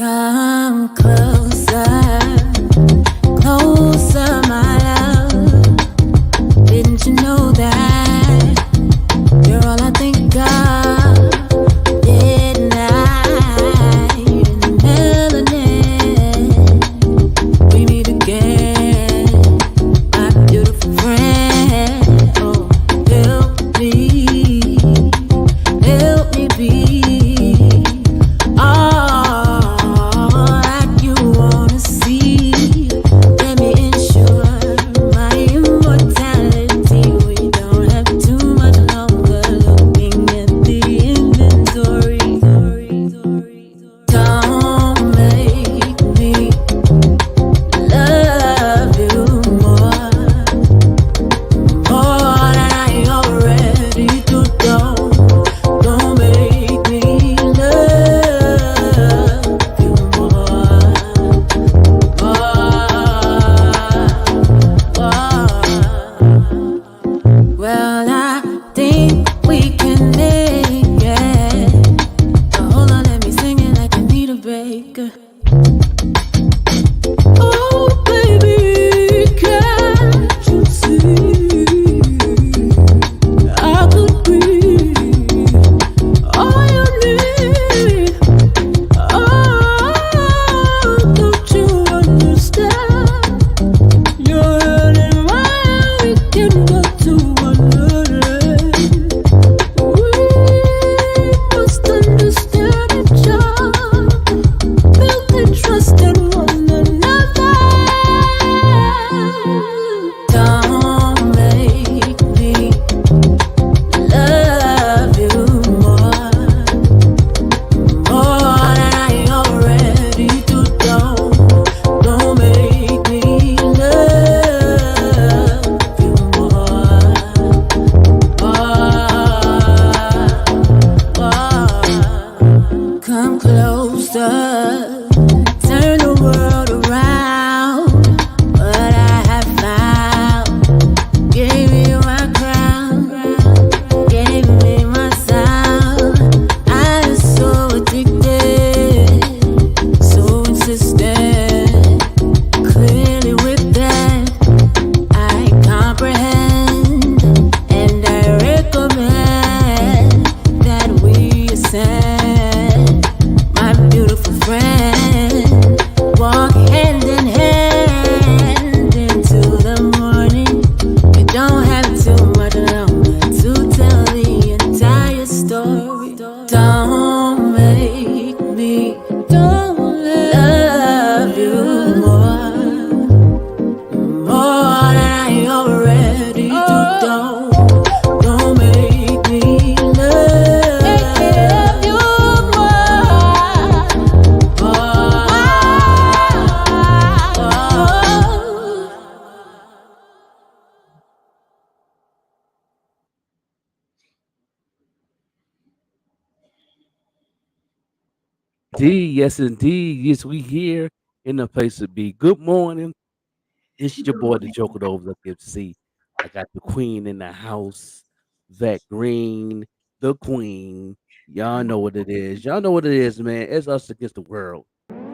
Come closer, closer, my love. Didn't you know that you're all I think of? Midnight in the melanin. We meet again, my beautiful friend. Oh, help me be all that you wanna see. Let me ensure my immortality. We don't have too much longer looking at the inventory. Don't make me love you more than I already do. Don't make me love you more. Well, I think we can make it. Hold on, let me sing it like Anita Baker. Oh, baby, can't you see? I could be all you need. Oh, don't you understand? You're in my hand, we can go to Wonderland. We must understand each other, build and trust in one another. Don't make me love you more than I already do. Don't make me love you more. Come closer, turn the world around. What I have found gave me my crown, gave me my sound. I am so addicted, so insistent. Clearly with that, I comprehend and I recommend that we ascend. My beautiful friend, walk hand in hand into the morning. We don't have too much longer to tell the entire story. Don't make me love you more than I already do. Don't make me love you Indeed, yes, indeed. Yes, we here in the place to be. Good morning. It's your boy, the Joker over the MC. I got the queen in the house, Vet Green, the queen. Y'all know what it is. Y'all know what it is, man. It's us against the world.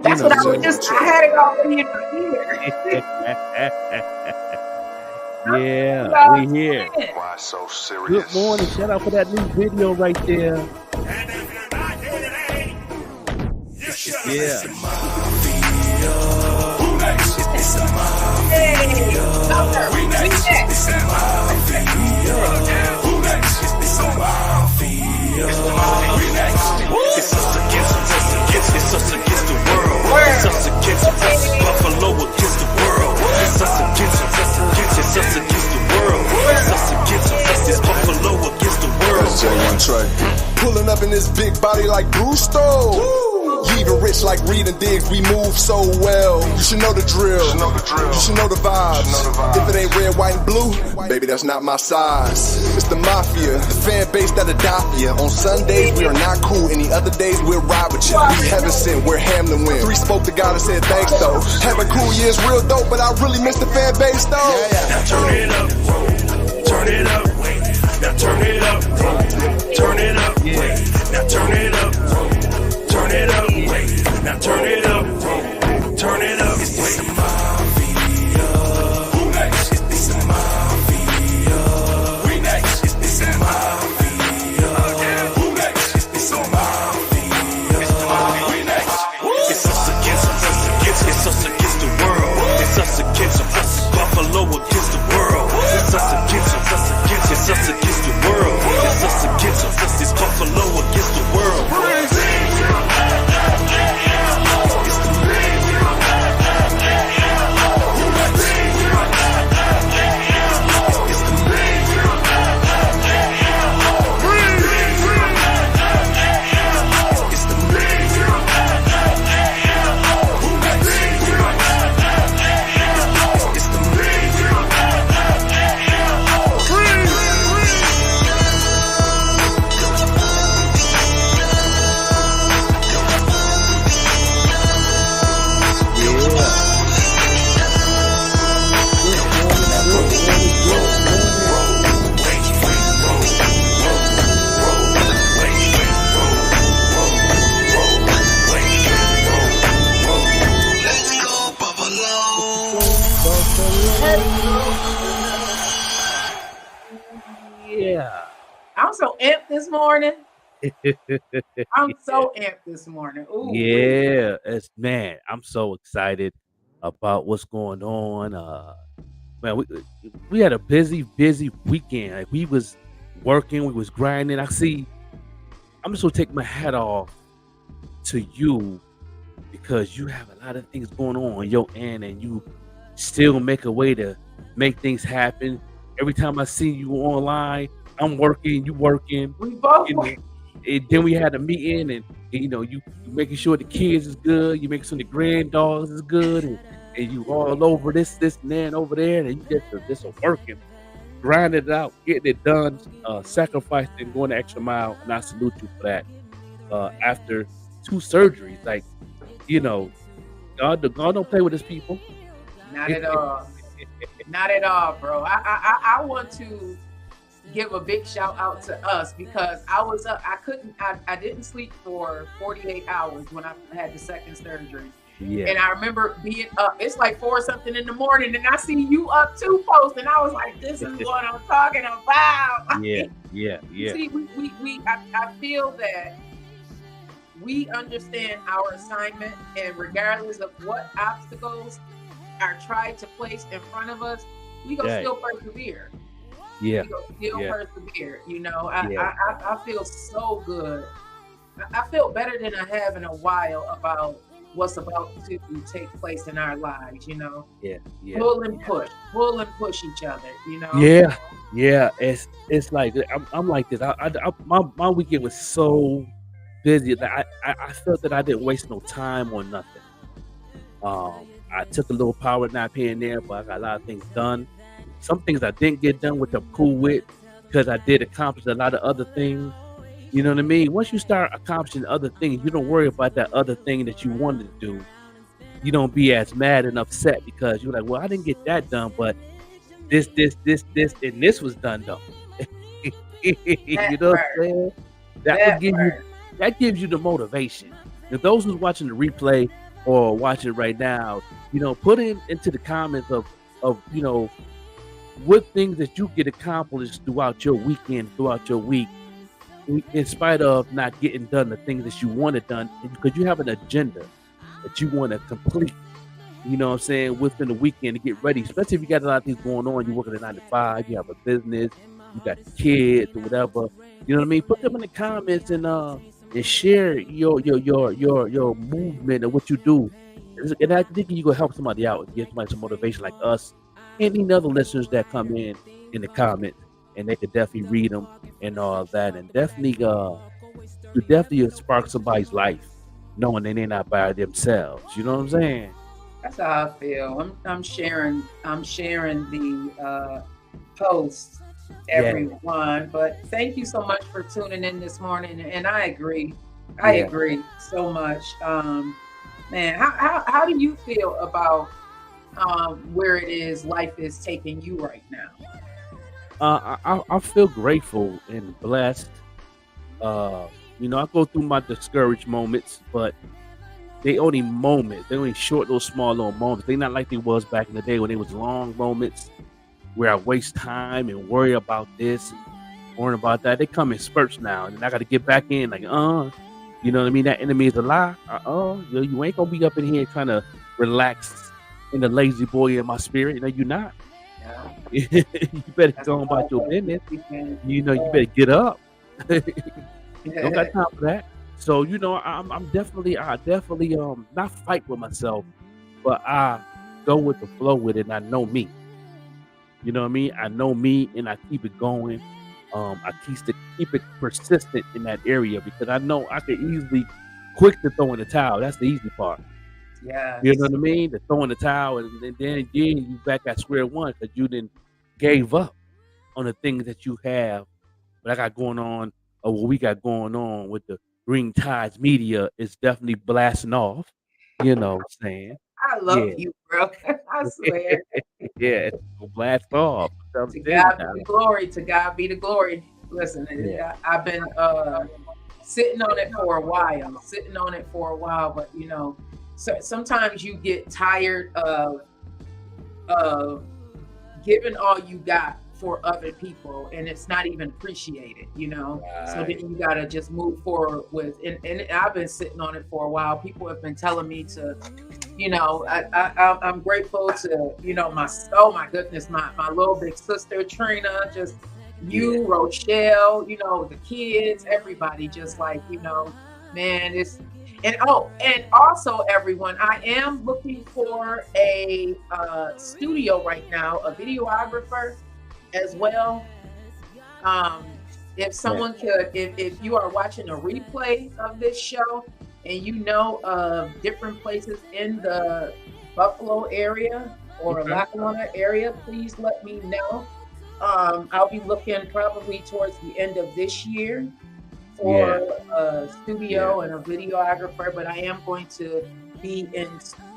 That's what I was just. I had it already in my ear. Yeah, we here. Why so serious? Good morning. Shout out for that new video right there. Yeah. It's us against the world. It's us against Buffalo against the world. It's us against the world. It's us against it's Buffalo against the world. J1 Trey. Pulling up in this big body like Brewster. Even rich like Reed and Diggs, we move so well. You should know the drill. You should know the vibes. If it ain't red, white, and blue, baby, that's not my size. It's the mafia, the fan base that'll die for you. On Sundays, we are not cool. Any other days, we'll ride with you. We heaven sent, we're Hamlin win. 3 spoke to God and said thanks, though. Having cool years real dope, but I really miss the fan base, though. Now turn it up. Turn it up. Now turn it up. Turn it up. Now turn it up. Turn it up. Now turn it up. I'm so amped this morning. I'm so amped this morning. Ooh, Yeah, it's man, I'm so excited about what's going on. Man, we had a busy weekend. Like we was working, we was grinding. I'm just gonna take my hat off to you because you have a lot of things going on your end, and you still make a way to make things happen. Every time I see you online, I'm working, you working. we both You know, and then we had a meeting, and you making sure the kids is good, you making sure the granddaughters is good, and you all over this and then over there, and you just working, grinding it out, getting it done, sacrificing, going the extra mile, and I salute you for that. After 2 surgeries, like you know, God don't play with his people. not at all. Not at all, bro. I want to give a big shout out to us because I was up. I didn't sleep for 48 hours when I had the second surgery. Yeah, And I remember being up. It's like 4 something in the morning, and I see you up too, post, and I was like, "This is what I'm talking about." yeah. See, I feel that we understand our assignment, and regardless of what obstacles are tried to place in front of us, we gonna Yeah, still persevere. yeah, We gonna still yeah, persevere. I, yeah, I feel so good. I feel better than I have in a while about what's about to take place in our lives. yeah, yeah. Pull and push each other. Yeah. It's like I'm like this. My weekend was so busy that I felt that I didn't waste no time on nothing. I took a little power nap here and there, but I got a lot of things done. Some things I didn't get done, which I'm cool with, because I did accomplish a lot of other things. You know what I mean? Once you start accomplishing other things, you don't worry about that other thing that you wanted to do. You don't be as mad and upset because you're like, well, I didn't get that done, but and this was done though. You That know what I'm part. saying? That would That give you part. that gives you the motivation. And those who's watching the replay or watching it right now, put into the comments of what things that you get accomplished throughout your weekend, throughout your week, in spite of not getting done the things that you wanted done, because you have an agenda that you want to complete. You know what I'm saying, within the weekend to get ready, especially if you got a lot of things going on. You're working at 9 to 5, you have a business, you got kids or whatever. You know what I mean? Put them in the comments and share your movement and what you do. And I think you gonna help somebody out, give somebody some motivation like us, any other listeners that come in the comments, and they could definitely read them and all that, and definitely you definitely spark somebody's life, knowing that they're not by themselves. You know what I'm saying? That's how I feel. I'm sharing. I'm sharing the post, Yeah, everyone. But thank you so much for tuning in this morning. And I agree. I yeah. agree so much. Man, how do you feel about where it is life is taking you right now? I feel grateful and blessed. I go through my discouraged moments, but they only moments. They only short, little small, little moments. They not like they was back in the day when they was long moments where I waste time and worry about this and worrying about that. They come in spurts now, and I got to get back in. Like, you know what I mean? That enemy is a lie. You ain't gonna be up in here trying to relax in the lazy boy in my spirit. You're not. Yeah, You better that's go on about your all business. we can. You better get up. Don't Yeah. got time for that. So I definitely not fight with myself, but I go with the flow with it. And I know me. You know what I mean? I know me, and I keep it going. I keep it persistent in that area because I know I could easily quick to throw in the towel. That's the easy part. You know Yes. what I mean? To throw in the towel, and then again you back at square one because you didn't gave up on the things that you have. What I got going on, or what we got going on with the Green Tides Media is definitely blasting off. You know what I'm saying? I love Yeah. you, bro. I swear. Yeah, it's gonna blast off. I'm To telling you God now. be the glory. To God be the glory. Listen, Yeah. I've been sitting on it for a while. Sitting on it for a while, but so sometimes you get tired of giving all you got for other people, and it's not even appreciated, you know. So then Right. you gotta just move forward with, and I've been sitting on it for a while. People have been telling me to, you know, I'm grateful to, you know, my, oh my goodness, my little big sister Trina, just Yeah. you, Rochelle, you know, the kids, everybody, just like, you know, man, it's, and oh, and also everyone, I am looking for a studio right now, a videographer as well. Um, if Yeah. someone could, if you are watching a replay of this show and you know of different places in the Buffalo area or Okay. Lackawanna area, please let me know. I'll be looking probably towards the end of this year Yeah. for a Yeah. studio and a videographer, but I am going to be in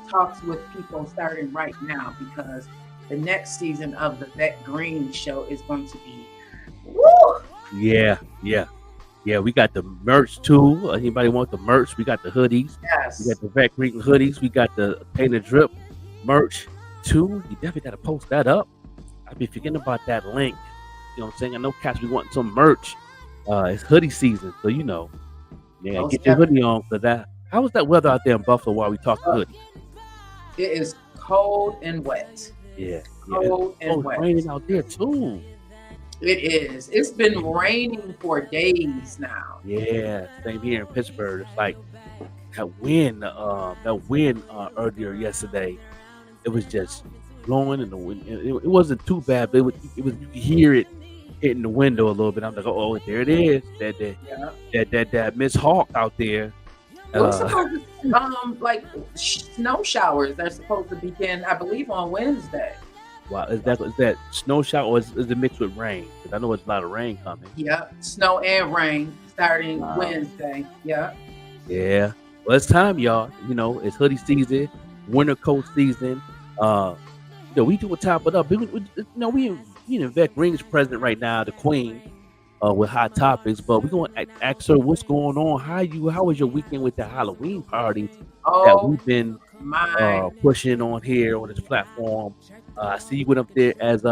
talks with people starting right now because the next season of the Vet Green show is going to be woo! Yeah. Yeah. Yeah. We got the merch too. Anybody want the merch? We got the hoodies. We Yes. got the Vet Green hoodies. We got the Paint and Drip merch too. You definitely got to post that up. I'll be forgetting about that link. You know what I'm saying? I know cats be wanting some merch. It's hoodie season, so you know. Yeah, Most get your definitely. hoodie on for that. How was that weather out there in Buffalo while we talking hoodie? It is cold and wet. Yeah, yeah. Cold and It's wet. raining out there too. It is. It's been raining for days now. Yeah, same here in Pittsburgh. It's like that wind earlier yesterday. It was just blowing in the wind. It wasn't too bad, but it was you could hear it hitting the window a little bit. I'm like, oh, there it is. Yeah. That Miss Hawk out there. It was Uh, supposed to like snow showers. They're supposed to begin, I believe, on Wednesday. wow, is that snow shower or is it mixed with rain? Because I know it's a lot of rain coming. Yep. Snow and rain starting Wow. Wednesday. Yep. Yeah. Well, it's time, y'all. You know, it's hoodie season, winter coat season. We do a top it up. We in Vet Green's president right now, the Queen, with hot topics. But we're gonna ask her what's going on. How was your weekend with the Halloween parties that Oh we've been my pushing on here on this platform? I see you went up there as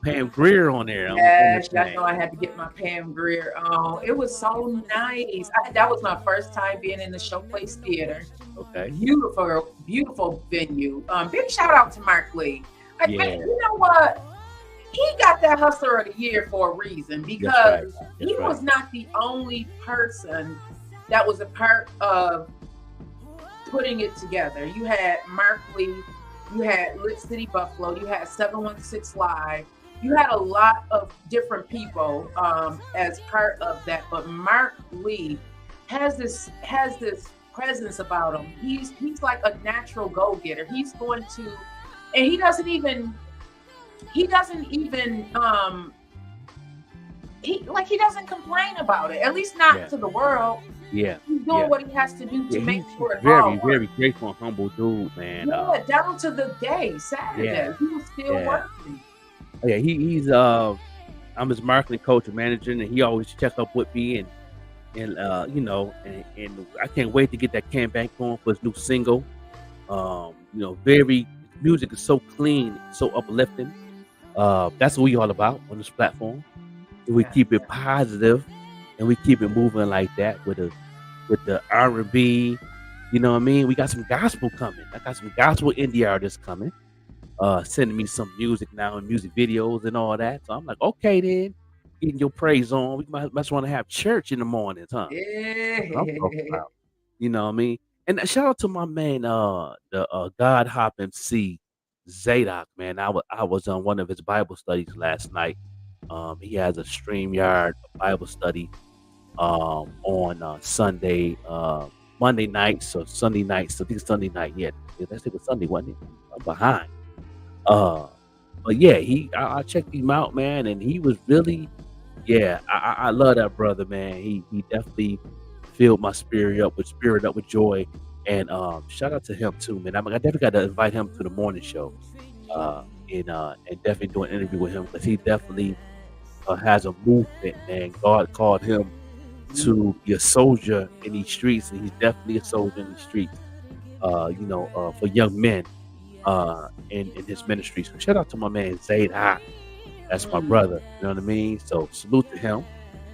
Pam Greer on there. On gosh, the I thing. know I had to get my Pam Greer on. It was so nice. That was my first time being in the Showplace Theater. Okay. Beautiful, beautiful venue. Big shout out to Mark Lee. Yeah. You know what? He got that Hustler of the Year for a reason That's right. because That's he right. was not the only person that was a part of putting it together. You had Mark Lee, you had Lit City Buffalo, you had 716 Live, you had a lot of different people as part of that. But Mark Lee has this presence about him. He's like a natural go-getter. He's going to, and he doesn't even he doesn't complain about it, at least not Yeah. to the world. Yeah. He's doing Yeah. what he has to do to Yeah, make he's sure it very, all works. very grateful and humble dude, man. Yeah, down to the day, Saturday, Yeah. he was still Yeah. working. Yeah, he's I'm his marketing coach and manager, and he always check up with me and I can't wait to get that campaign going for his new single. Very music is so clean, so uplifting. That's what we all about on this platform. We Yeah. keep it positive and we keep it moving like that with the R&B. You know what I mean? We got some gospel coming. I got some gospel indie artists coming. Sending me some music now and music videos and all that. So I'm like, okay then, getting your praise on. We might want to have church in the mornings, huh? That's what I'm talking Yeah. about. You know what I mean? And shout out to my man, the God Hop MC Zadok, man. I was on one of his Bible studies last night. He has a StreamYard Bible study on Sunday, Monday nights or Sunday nights. I think it's Sunday night. Yeah, that's it was Sunday, wasn't it? I'm behind. But yeah, I checked him out, man, and he was really, yeah, I love that brother, man. He definitely filled my spirit up with joy, and shout out to him too, man. I definitely got to invite him to the morning show, and definitely do an interview with him because he definitely has a movement, man. God called him to be a soldier in these streets, and he's definitely a soldier in these streets. For young men in his ministry. So shout out to my man Zayd Hot. That's my Mm. brother. You know what I mean? So salute to him.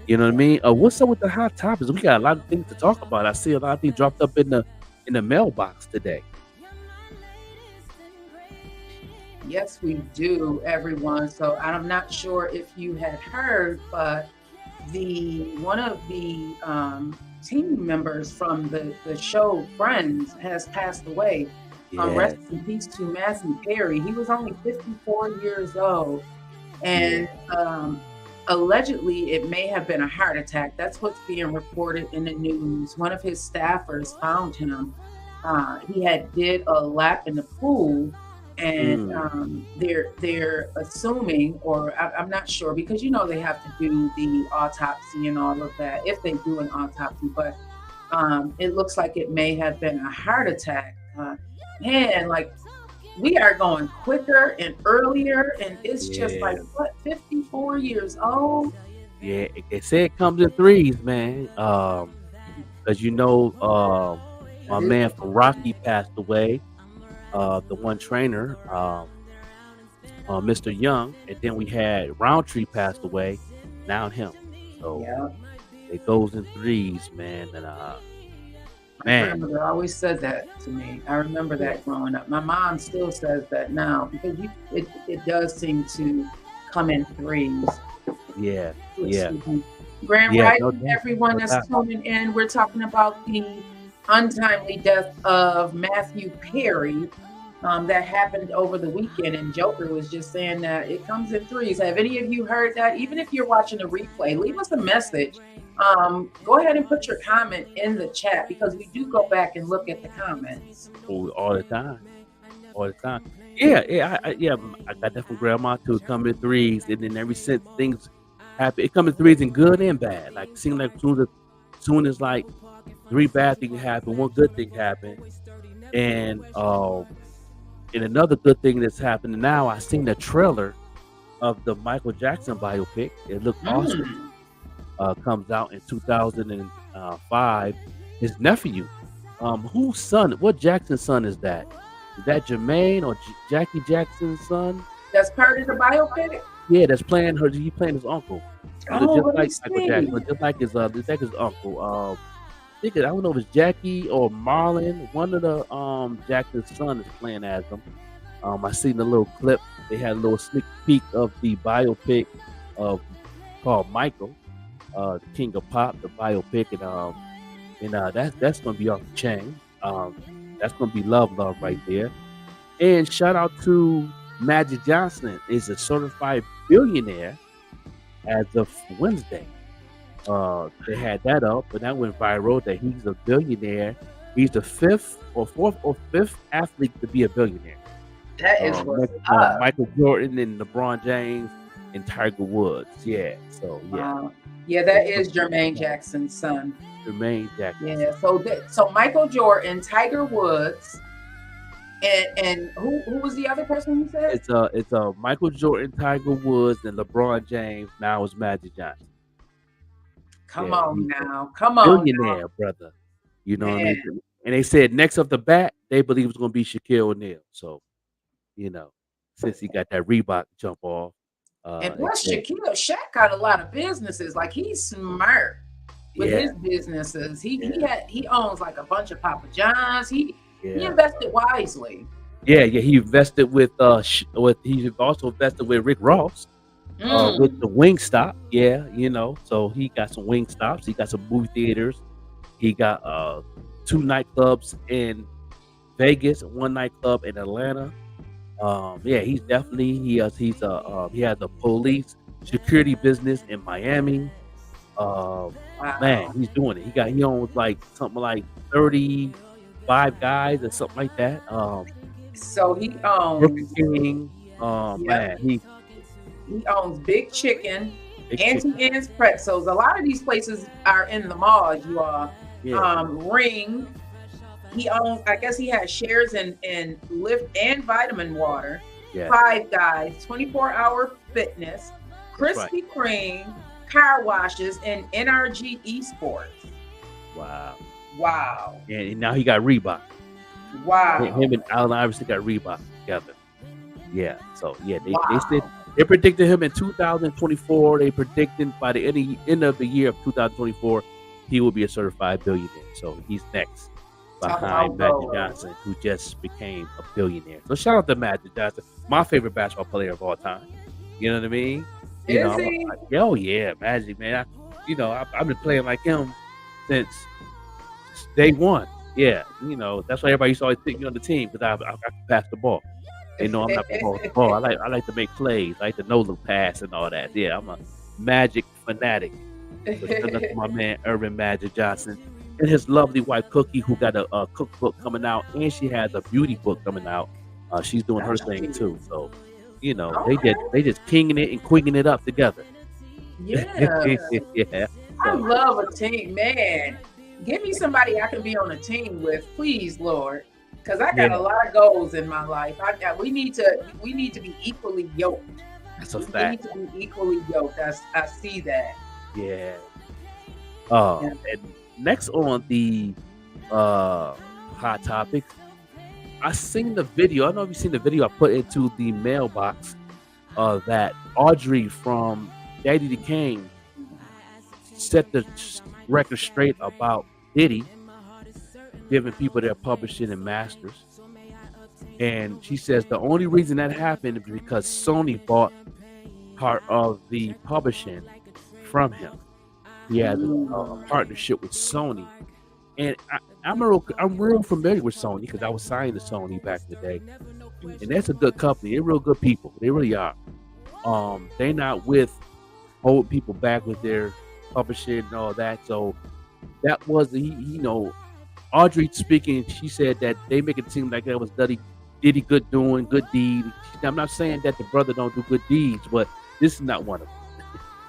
You know what I mean? What's up with the hot topics? We got a lot of things to talk about. I see a lot of things dropped up in the mailbox today. Yes, we do, everyone. So I'm not sure if you had heard, but one of the team members from the show Friends has passed away. Rest Yes. in peace to Matthew Perry. He was only 54 years old, and allegedly it may have been a heart attack. That's what's being reported in the news. One of his staffers found him. He had did a lap in the pool, and Mm. they're assuming, or I'm not sure, because they have to do the autopsy and all of that if they do an autopsy, but it looks like it may have been a heart attack. Man, like, we are going quicker and earlier, and it's just like, Yeah. what, 54 years old? Yeah. They say it comes in threes, man. As you know, my That is man from Rocky passed away. The one trainer, Mr. Young, and then we had Roundtree passed away. Now him. So Yeah. it goes in threes, man. And My man, grandmother always said that to me. I remember that growing up. My mom still says that now, because it does seem to come in threes. yeah, yeah, Excuse me. Grand yeah. No Rising, doubt, everyone no that's doubt. tuning in. We're talking about the untimely death of Matthew Perry that happened over the weekend. And Joker was just saying that it comes in threes. Have any of you heard that? Even if you're watching a replay, leave us a message. Go ahead and put your comment in the chat, because we do go back and look at the comments. All the time, all the time. Yeah. I got that from grandma too. It come in threes, and then ever since things happen, it come in threes in good and bad. Like, it seems like soon as like three bad things happen, one good thing happen, and another good thing that's happening now. I seen the trailer of the Michael Jackson biopic. It looked awesome. Mm. Comes out in 2005. His nephew, whose son? What Jackson son is that? Is that Jermaine or Jackie Jackson's son? That's part of the biopic. Yeah, that's playing her. He playing his uncle. Oh, Just let me like Michael Jackson, see. just like his uncle. I don't know if it's Jackie or Marlon. One of the Jackson's son is playing as him. I seen the little clip. They had a little sneak peek of the biopic of called Michael, the King of Pop, the biopic, and that's gonna be off the chain. That's gonna be love right there. And shout out to Magic Johnson, is a certified billionaire as of Wednesday. They had that up, and that went viral that he's a billionaire. He's the fourth or fifth athlete to be a billionaire. That is what's Next, up. Michael Jordan and LeBron James and Tiger Woods. Yeah, so yeah, Yeah, that is Jermaine Jackson's son. Jermaine Jackson. Yeah, so Michael Jordan, Tiger Woods, and who was the other person you said? It's Michael Jordan, Tiger Woods, and LeBron James. Now it's Magic Johnson. Come Yeah, on he's now, come on now. billionaire, brother. You know what I Man. mean? And they said next off the bat, they believe it's gonna be Shaquille O'Neal. So, since he got that Reebok jump off, And they plus, said, Shaq got a lot of businesses. Like, he's smart with yeah, his businesses. yeah, He owns like a bunch of Papa John's. He yeah, invested wisely. yeah. He invested with he also invested with Rick Ross. With the Wingstop, so he got some Wingstops, he got some movie theaters, he got 2 nightclubs in Vegas and 1 nightclub in Atlanta. He's definitely he has a police security business in Miami. Man, Wow. he's doing it. He owns like something like 35 guys or something like that. So he Burger owns, King, yep, man, he owns Big Chicken, big Auntie chicken. Anne's Pretzels. A lot of these places are in the malls, you all. Yeah, Ring. He owns, I guess he has shares in Lyft and Vitamin Water. yeah, Five Guys, 24-hour fitness, that's right. Krispy Kreme, car washes, and NRG Esports. Wow. Wow. And now he got Reebok. Wow. Him and Allen Iverson got Reebok together. Yeah. So yeah, they said Wow. They predicted him in 2024. They predicting by the end of the year of 2024, he will be a certified billionaire. So he's next Talk behind about Magic gold. Johnson, who just became a billionaire. So shout out to Magic Johnson, my favorite basketball player of all time. You know what I mean? You Is know, he? oh yeah, Magic, man. I've been playing like him since day one. Yeah, that's why everybody used to always pick me on the team because I can pass the ball. They know I'm not the ball. I like to make plays. I like to know the pass and all that. Yeah, I'm a Magic fanatic. So shout out to my man Irvin Magic Johnson and his lovely wife Cookie, who got a cookbook coming out, and she has a beauty book coming out. She's doing her thing too. So, they just kinging it and queening it up together. Yeah. Yeah. I So, love a team, man. Give me somebody I can be on a team with, please, Lord, because I got yeah, a lot of goals in my life. We need to be equally yoked. that's a We need fact. to be equally yoked. I see that. Yeah. Yeah. And next on the hot topics, I seen the video. I don't know if you've seen the video I put into the mailbox that Audrey from Daddy the Kane set the record straight about Diddy giving people their publishing and masters. And she says the only reason that happened is because Sony bought part of the publishing from him. He has a partnership with Sony, and I'm real familiar with Sony because I was signed to Sony back in the day, and that's a good company. They're real good people. They really are. They're not with holding people back with their publishing and all that. So that was Audrey speaking. She said that they make it seem like that was Diddy good doing good deed. I'm not saying that the brother don't do good deeds, but this is not one of them.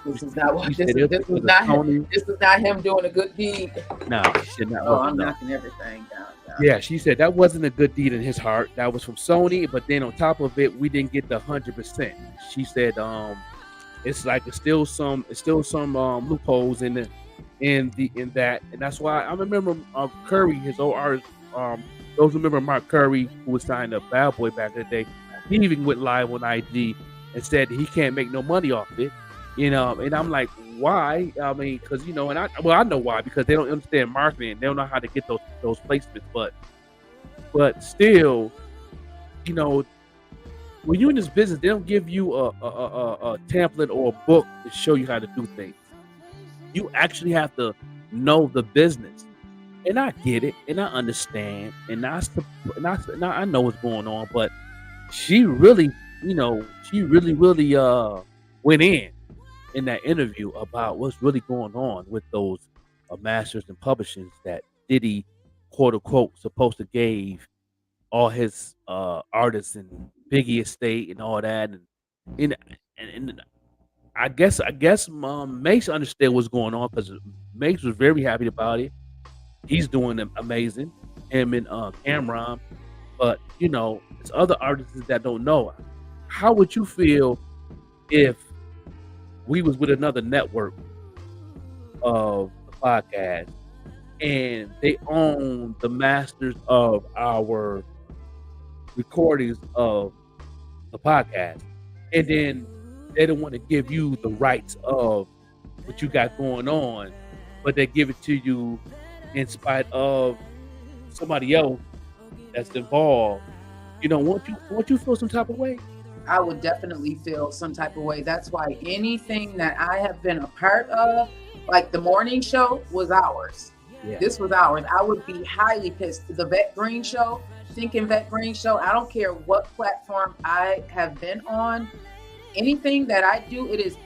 This is not what She this said is. This was not him. Sony. This was not him doing a good deed. No, she said not. Oh, I'm no. knocking everything down. Yeah, she said that wasn't a good deed in his heart. That was from Sony, but then on top of it, we didn't get the 100%. She said, it's still some loopholes in that, and that's why I remember Curry, his old artist. Those who remember Mark Curry, who was signed to Bad Boy back in the day, he even went live on IG and said he can't make no money off it. And I'm like, why? I mean, because I know why, because they don't understand marketing. They don't know how to get those placements. But still, when you're in this business, they don't give you a template or a book to show you how to do things. You actually have to know the business. And I get it, and I understand, and I know what's going on. But she really, went in that interview about what's really going on with those masters and publishings that Diddy, quote unquote, supposed to gave all his artists and Biggie estate and all that, and I guess Mace understood what's going on because Mace was very happy about it. He's doing amazing, him and Cameron, but it's other artists that don't know. How would you feel if we was with another network of the podcast and they own the masters of our recordings of the podcast, and then they don't want to give you the rights of what you got going on, but they give it to you in spite of somebody else that's involved? Won't you feel some type of way? I would definitely feel some type of way. That's why anything that I have been a part of, like the morning show, was ours. Yeah. This was ours. I would be highly pissed. The Vet Green Show, Thinking Vet Green Show, I don't care what platform I have been on. Anything that I do, it is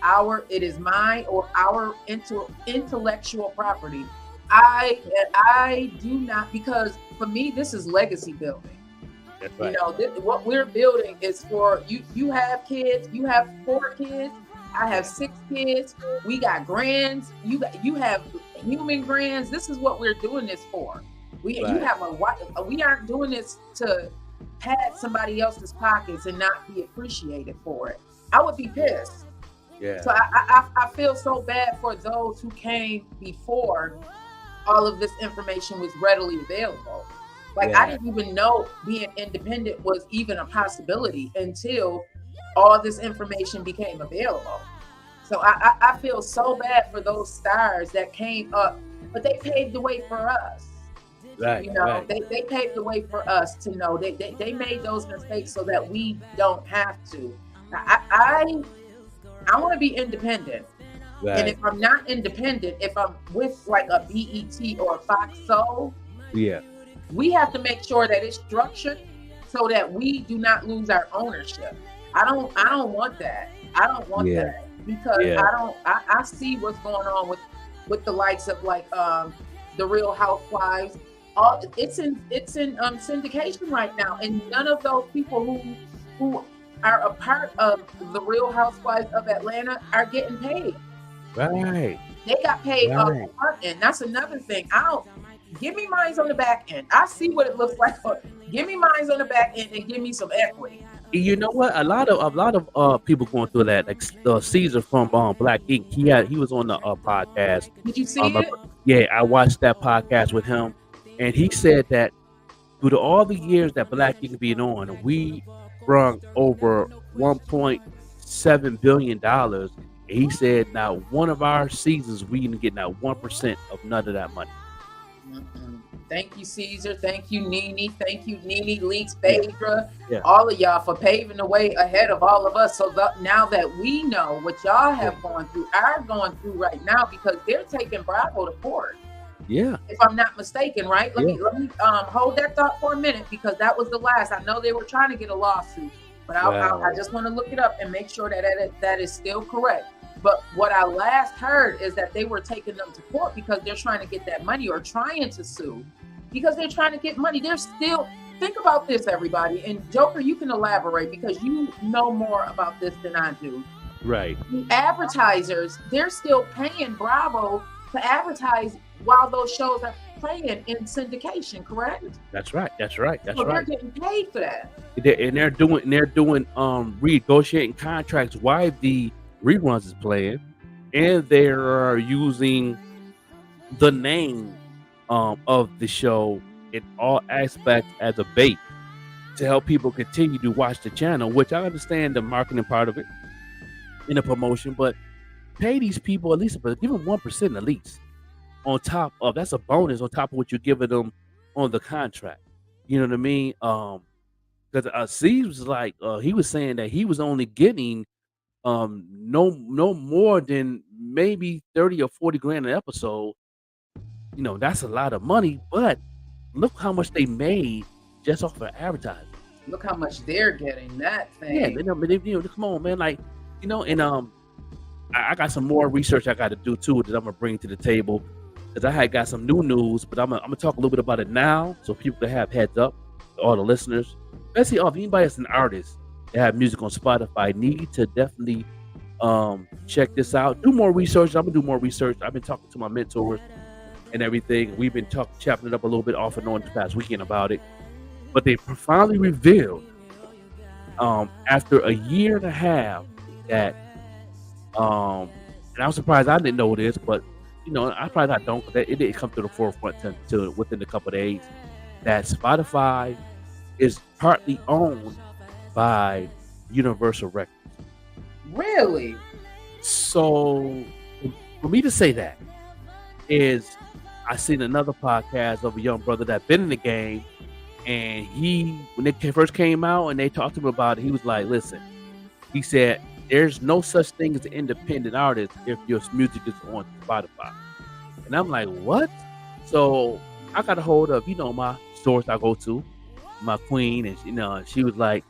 mine or our intellectual property. I do not, because for me, this is legacy building. That's right. What we're building is for you. You have kids. You have 4 kids. I have 6 kids. We got grands. You have human grands. This is what we're doing this for. You have we aren't doing this to pad somebody else's pockets and not be appreciated for it. I would be pissed. Yeah. So I feel so bad for those who came before all of this information was readily available. Like, I didn't even know being independent was even a possibility until all this information became available. So I feel so bad for those stars that came up, but they paved the way for us. Right, You know, right. they paved the way for us to know they made those mistakes so that we don't have to. I want to be independent. And Right. if I'm not independent, if I'm with like a BET or a Fox Soul, Yeah. we have to make sure that it's structured so that we do not lose our ownership. I don't want that. I don't want Yeah. that because Yeah. I see what's going on with the likes of like the Real Housewives. All it's in syndication right now, and none of those people who are a part of the Real Housewives of Atlanta are getting paid. Right. They got paid off Right. the front end. That's another thing. I don't give me mines on the back end. I see what it looks like. Give me mines on the back end and give me some equity. You know what? A lot of people going through that. Like Caesar from Black Ink. He was on the podcast. Did you see Um, I- it? yeah, I watched that podcast with him, and he said that through all the years that Black Ink been on, we brung over $1.7 billion. And he said, now one of our seasons we didn't get not 1% of none of that money. Mm-mm. Thank you, Caesar. Thank you, Nene. Thank you, Nene, Leaks, Phaedra, Yeah. all of y'all for paving the way ahead of all of us. So now that we know what y'all have gone through, are going through right now, because they're taking Bravo to court, Yeah. if I'm not mistaken, right? Let me hold that thought for a minute, because that was the last. I know they were trying to get a lawsuit, but Wow. I just want to look it up and make sure that is still correct. But what I last heard is that they were taking them to court because they're trying to get that money, or trying to sue because they're trying to get money. They're still, think about this, everybody. And Joker, you can elaborate because you know more about this than I do. Right. The advertisers, they're still paying Bravo to advertise while those shows are playing in syndication, correct? That's right. That's right. That's So right. they're getting paid for that. They're doing renegotiating contracts while the reruns is playing, and they are using the name of the show in all aspects as a bait to help people continue to watch the channel, which I understand the marketing part of it in the promotion, but pay these people at least, but give them 1% at least on top of, that's a bonus on top of what you're giving them on the contract. You know what I mean? Because Steve was like, he was saying that he was only getting no more than maybe 30 or 40 grand an episode. You know, that's a lot of money, but look how much they made just off of advertising. Look how much they're getting. That Yeah, thing. come on, man. Like, and I got some more research I got to do too that I'm gonna bring to the table, because I had got some new news, but I'm gonna talk a little bit about it now so people can have heads up, all the listeners, especially if anybody that's an artist that have music on Spotify, need to definitely check this out. Do more research. I'm gonna do more research. I've been talking to my mentors and everything. We've been chopping it up a little bit off and on this past weekend about it. But they finally revealed after a year and a half that and I'm surprised I didn't know this, but I probably not don't, because it didn't come to the forefront to within a couple of days, that Spotify is partly owned by Universal Records. Really? So for me to say that is, I seen another podcast of a young brother that been in the game, and when they first came out and they talked to him about it, he was like, listen, he said, there's no such thing as an independent artist if your music is on Spotify. And I'm like, what? So I got a hold of, my source I go to, my queen, and she was like,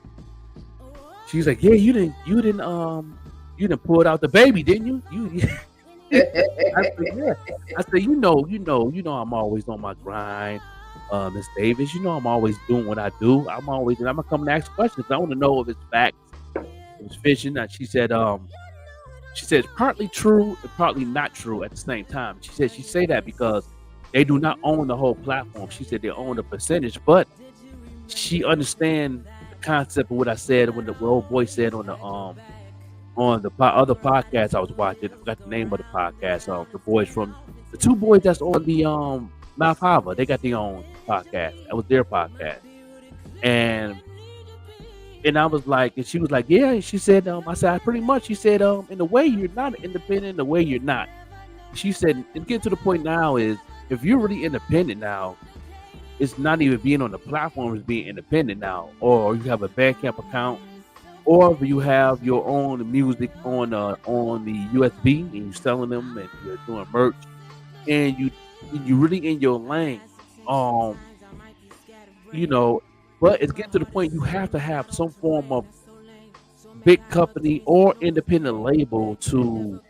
yeah, you didn't pull out the baby, didn't you? I said, yeah. I said, I'm always on my grind, Miss Davis. I'm always doing what I do. I'm gonna come and ask questions. I want to know if it's facts, if it's fiction. And she said it's partly true and partly not true at the same time. She said she say that because they do not own the whole platform. She said they own a percentage, but she understand the concept of what I said when the old boy said on the other podcast I was watching. I forgot the name of the podcast. The two boys that's on the Mouth Hava, they got their own podcast. That was their podcast, and And I was like, and she was like, yeah. And she said, I said, pretty much. She said, in a way you're not independent, in a way you're not. She said, and get to the point now is if you're really independent now, it's not even being on the platform, it's being independent now. Or you have a Bandcamp account, or if you have your own music on the USB and you're selling them and you're doing merch and you really in your lane. Um, you know, but it's getting to the point you have to have some form of big company or independent label to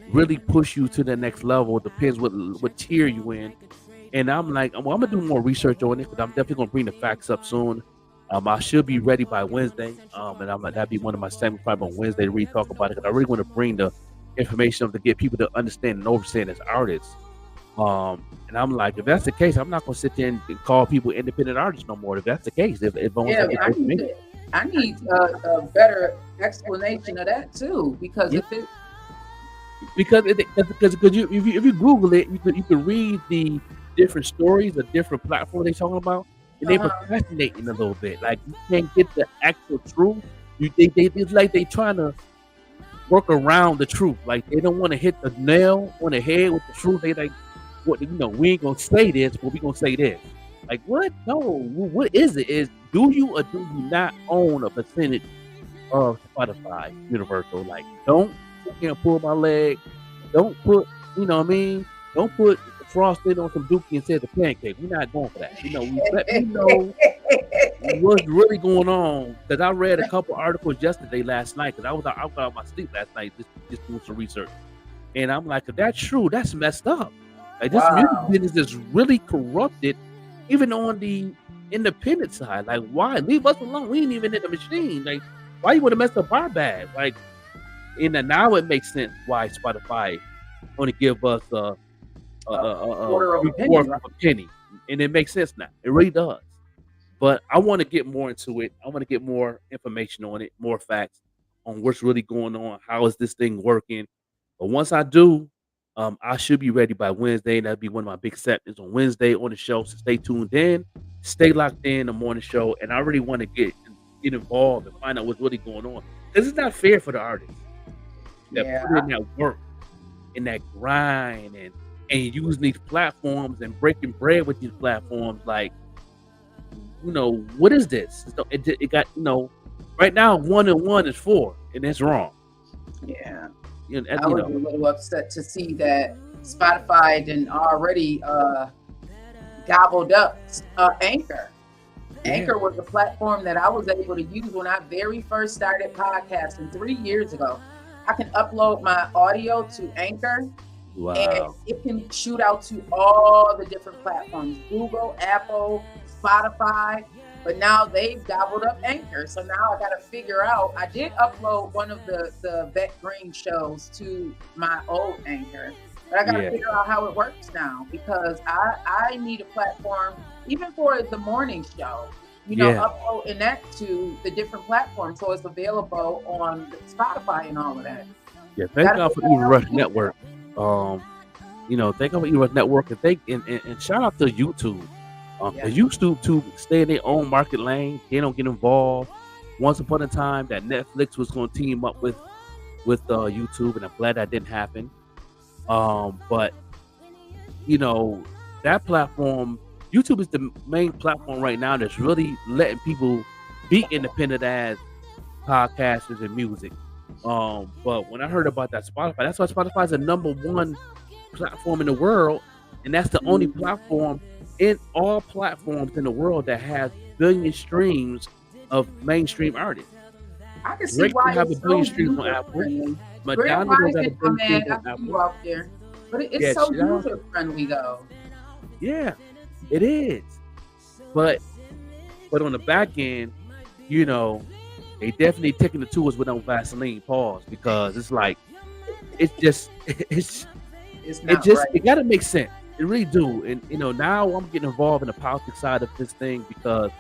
really push you to the next level. Depends what tier you in. And I'm like, well, I'm gonna do more research on it because I'm definitely gonna bring the facts up soon. I should be ready by Wednesday. And that'd be one of my segments probably on Wednesday to really talk about it because I really want to bring the information up to get people to understand and understand as artists. And I'm like, if that's the case, I'm not gonna sit there and call people independent artists no more. If that's the case, if only Yeah, that's I the need case. I need a better explanation of that too, because Yeah. if it Because if you Google it, you can read the different stories, the different platforms they're talking about, and they uh-huh, procrastinating a little bit. Like you can't get the actual truth. They it's like they trying to work around the truth. Like they don't want to hit the nail on the head with the truth. They like, what we ain't gonna say this, but we gonna say this. Like what? No, what is it? Is do you or do you not own a percentage of Spotify Universal? Like don't sit here and pull my leg. Don't put, what I mean? Don't put frosting on some dookie and say it's a pancake. We're not going for that. Let me know what's really going on because I read a couple articles last night because I was out of my sleep last night just doing some research, and I'm like, if that's true, that's messed up. Like this music wow, business is really corrupted, even on the independent side. Like, why leave us alone? We ain't even in the machine. Like, why you want to mess up our bag? Like, and then now it makes sense why Spotify only give us quarter of a penny, three-fourths right? of a penny, and it makes sense now. It really does. But I want to get more into it. I want to get more information on it, more facts on what's really going on. How is this thing working? But once I do, I should be ready by Wednesday. That'll be one of my big segments on Wednesday on the show. So stay tuned in, stay locked in the morning show, and I really want to get involved and find out what's really going on because it's not fair for the artists that Yeah, put in that work and that grind and using these platforms and breaking bread with these platforms. Like, what is this? It got, right now 1 and 1 is 4, and that's wrong. yeah. You know, I was a little upset to see that Spotify didn't already gobbled up Anchor. yeah, Anchor was a platform that I was able to use when I very first started podcasting 3 years ago. I can upload my audio to Anchor and wow, it can shoot out to all the different platforms, Google, Apple, Spotify. But now they've gobbled up Anchor. So now I got to figure out. I did upload one of the Vet Green shows to my old Anchor. But I got to yeah, figure out how it works now because I need a platform, even for the morning show, yeah, uploading that to the different platforms so it's available on Spotify and all of that. yeah. Thank Gotta God for figure out Even how Rush to do Network. Um, thank God for Even Rush Network, and shout out to YouTube. that. Yeah. Because YouTube to stay in their own market lane, they don't get involved. Once upon a time, that Netflix was going to team up with YouTube, and I'm glad that didn't happen. But that platform, YouTube is the main platform right now that's really letting people be independent as podcasters and music. But when I heard about that Spotify, that's why Spotify is the #1 platform in the world, and that's the only Mhm. platform in all platforms in the world that has billion streams of mainstream artists. I can see Drake why don't have a it's so billion streams on user Apple. friendly. Grand Madonna don't have a Rising, my billion man, streams on I see you Apple. out there. But it's Yeah, so shout out. user friendly though. Yeah, it is. But on the back end, you know, they definitely taking the tools with no Vaseline pause because it's like it's just it's It's it not just right. it gotta make sense. It really do. And now I'm getting involved in the politics side of this thing because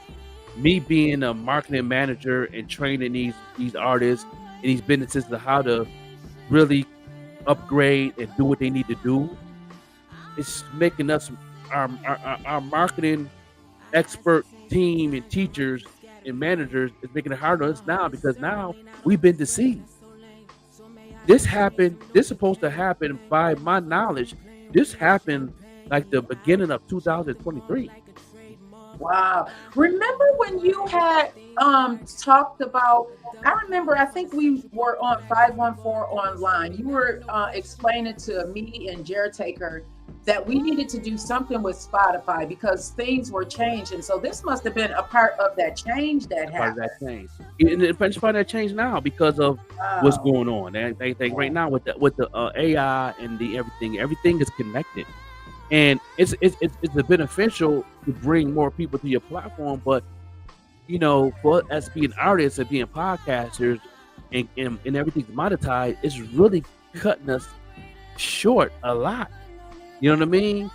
me being a marketing manager and training these artists and these businesses to how to really upgrade and do what they need to do, it's making us our marketing expert team and teachers and managers is making it harder on us now because now we've been deceived. This happened. This supposed to happen by my knowledge. This happened like the beginning of 2023. Wow. Remember when you had talked about, I remember, I think we were on 514 online. You were explaining to me and Jared Taker that we needed to do something with Spotify because things were changing. So this must have been a part of that change that Part of happened. that change, and it's part of that change now because of what's Wow. going on. They think right now with the AI and the everything is connected, and it's a beneficial to bring more people to your platform. But for us being artists and being podcasters and everything's monetized, it's really cutting us short a lot. You know what I mean?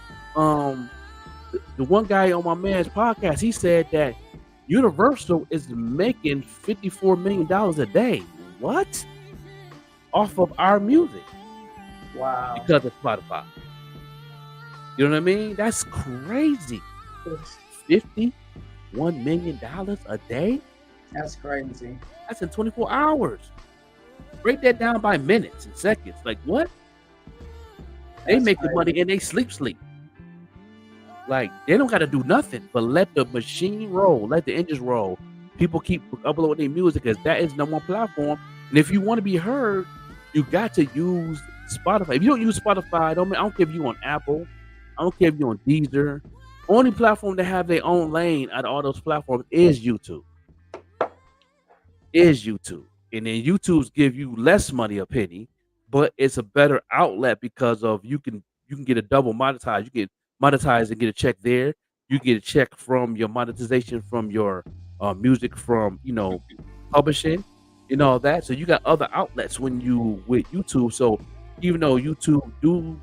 The one guy on my man's podcast, he said that Universal is making $54 million a day. What? Off of our music Wow. because of Spotify. You know what I mean? That's crazy. $51 million a day? That's crazy. That's in 24 hours. Break that down by minutes and seconds. Like what? They That's make the crazy. money and they sleep. Like they don't got to do nothing but let the machine roll, let the engines roll. People keep uploading their music because that is number one platform. And if you want to be heard, you got to use Spotify. If you don't use Spotify, I don't care if you on Apple, I don't care if you on Deezer. Only platform that have their own lane out of all those platforms is YouTube. And then YouTube's give you less money a penny, but it's a better outlet because of you can get a double monetize. You get monetize and get a check there. You get a check from your monetization from your music from publishing and all that. So you got other outlets when you with YouTube. So even though YouTube do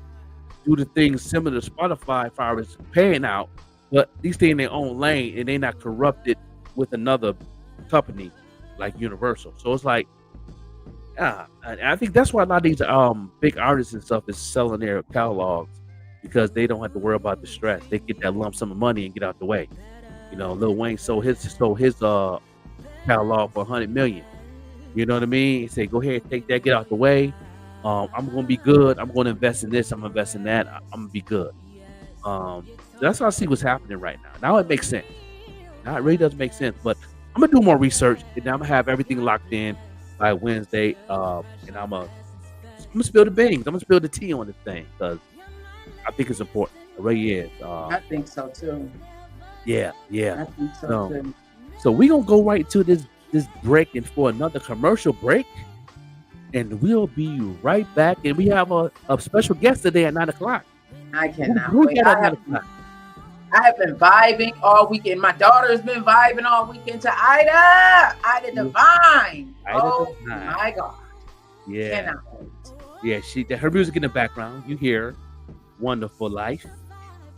the things similar to Spotify as far as paying out, but these stay in their own lane and they're not corrupted with another company like Universal. So it's like, I think that's why a lot of these big artists and stuff is selling their catalogs because they don't have to worry about the stress. They get that lump sum of money and get out the way. Lil Wayne sold his catalog for $100 million. You know what I mean? He said, go ahead, take that, get out the way. I'm gonna be good. I'm gonna invest in this. I'm gonna invest in that. I'm gonna be good. That's how I see what's happening right now. Now it makes sense. Now it really does make sense. But I'm gonna do more research and I'm gonna have everything locked in by Wednesday. And I'm gonna spill the beans. I'm gonna spill the tea on this thing because I think it's important. It really is. I think so too. Yeah. I think so No. too. So we're gonna go right to this break and for another commercial break. And we'll be right back. And we have a special guest today at 9 o'clock. I cannot Who wait. got at 9 o'clock? I have been vibing all weekend. My daughter's been vibing all weekend to Ida Divine. Ida Oh Divine. my God. Yeah. Cannot wait. Yeah, her music in the background. You hear Wonderful Life.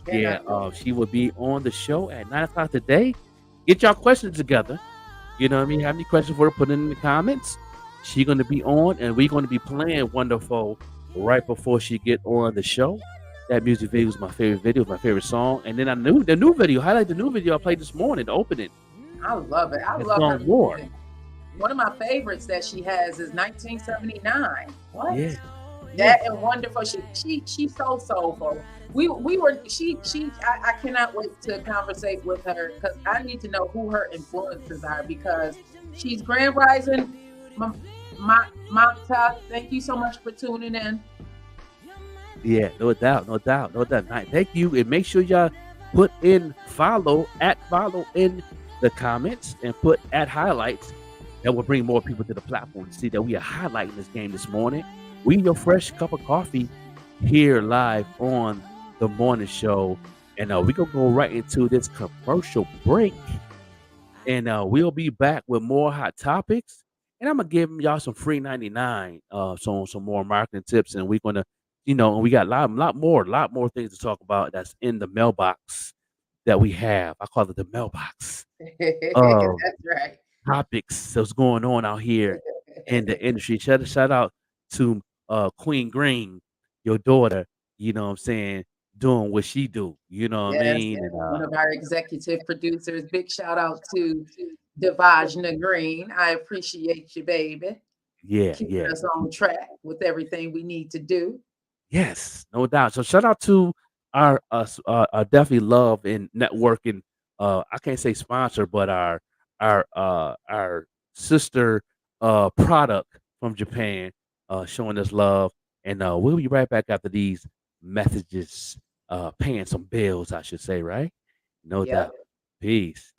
Yeah, Cannot wait. she will be on the show at 9 o'clock today. Get y'all questions together. You know what I mean? Have any questions for her? Put it in the comments. She's going to be on, and we're going to be playing Wonderful right before she get on the show. That music video was my favorite video, my favorite song. And then the new video, highlight the new video I played this morning, the opening. I love it. I It's love her on War. music. One of my favorites that she has is 1979. What? Yeah. That and Wonderful. She's so soulful. I cannot wait to conversate with her because I need to know who her influences are because she's Grand Rising. Mata, thank you so much for tuning in. Yeah, no doubt. Thank you. And make sure y'all put in follow in the comments and put at highlights. That will bring more people to the platform to see that we are highlighting this game this morning. We your fresh cup of coffee here live on the morning show. And we're going to go right into this commercial break. And we'll be back with more hot topics. And I'm going to give y'all some free 99, some more marketing tips. And we're going to, and we got a lot more things to talk about that's in the mailbox that we have. I call it the mailbox. That's right. Topics that's going on out here in the industry. Shout out to Queen Green, your daughter. You know what I'm saying? doing what she do. You know what I Yes, mean? And one of our executive producers. Big shout out to Devajna Green. I appreciate you, baby. yeah, Keeping yeah. us on track with everything we need to do. Yes, no doubt. So shout out to our definitely love and networking. I can't say sponsor, but our sister product from Japan, showing us love. And we'll be right back after these messages, paying some bills, I should say, right? No Yep. doubt. Peace.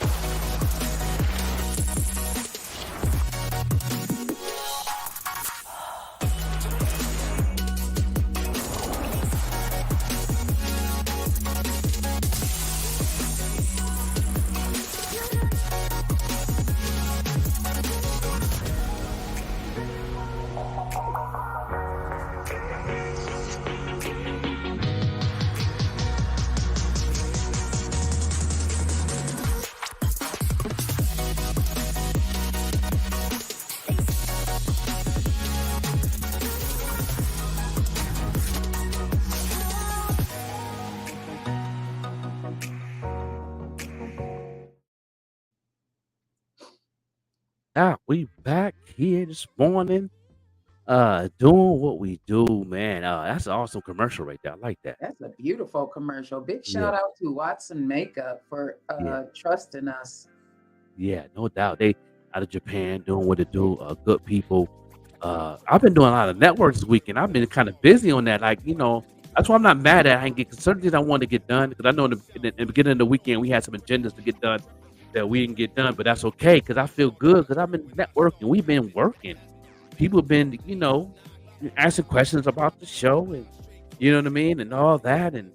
We back here this morning, doing what we do, man. That's an awesome commercial right there. I like that. That's a beautiful commercial. Big Yeah, shout out to Watson Makeup for yeah, trusting us. yeah, no doubt. They out of Japan doing what they do. Good people. I've been doing a lot of networks this weekend. I've been kind of busy on that. Like, that's why I'm not mad at. I can get certain things I want to get done because I know in the beginning of the weekend we had some agendas to get done that we didn't get done, but that's okay because I feel good because I've been networking. We've been working. People have been, asking questions about the show and you know what I mean and all that and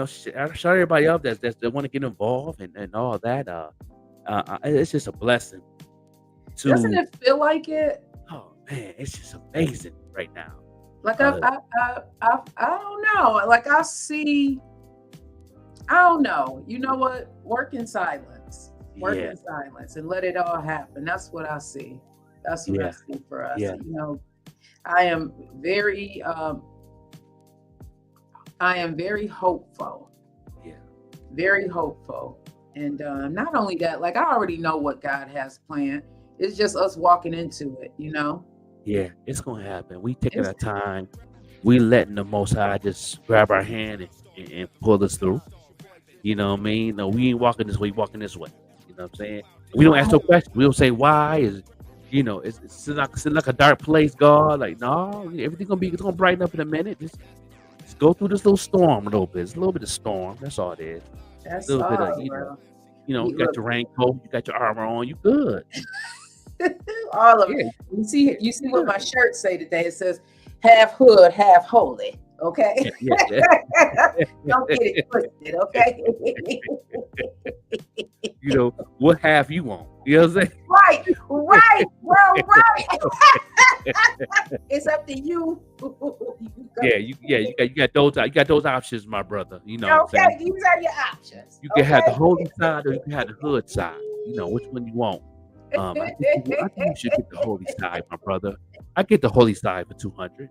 shout everybody up that want to get involved and all that. It's just a blessing Doesn't to. it feel like it? Oh man, it's just amazing right now. Like Uh, I don't know. Like I see. I don't know. You know what? Work in silence. Work yeah, in silence and let it all happen. That's what I see. That's what I yeah, see for us. yeah, I am very hopeful. yeah, Very hopeful. And not only that, like I already know what God has planned. It's just us walking into it. yeah. It's gonna happen. We taking It's our time. We letting the Most High just grab our hand and pull us through. You know what I mean? No, we ain't walking this way. Walking this way. You know what I'm saying? We don't ask no right. questions. We don't say why. It's still like a dark place, God. Like, no, it's gonna brighten up in a minute. Just go through this little storm a little bit. It's a little bit of storm. That's all it is. A That's little bit of all, bro. you got Look, your raincoat, you got your armor on, you good. all of it. Yeah, You see what good. my shirt say today? It says half hood, half holy. Okay. Yeah, yeah, Don't get it twisted, okay? What half you want? You know what I'm saying? Right, bro, right. It's up to you. You got those options, my brother. You know what I'm Okay, saying? these are your options. You can have the Okay. holy side or you can have the hood side. Which one you want. I think you should get the holy side, my brother. I get the holy side for 200.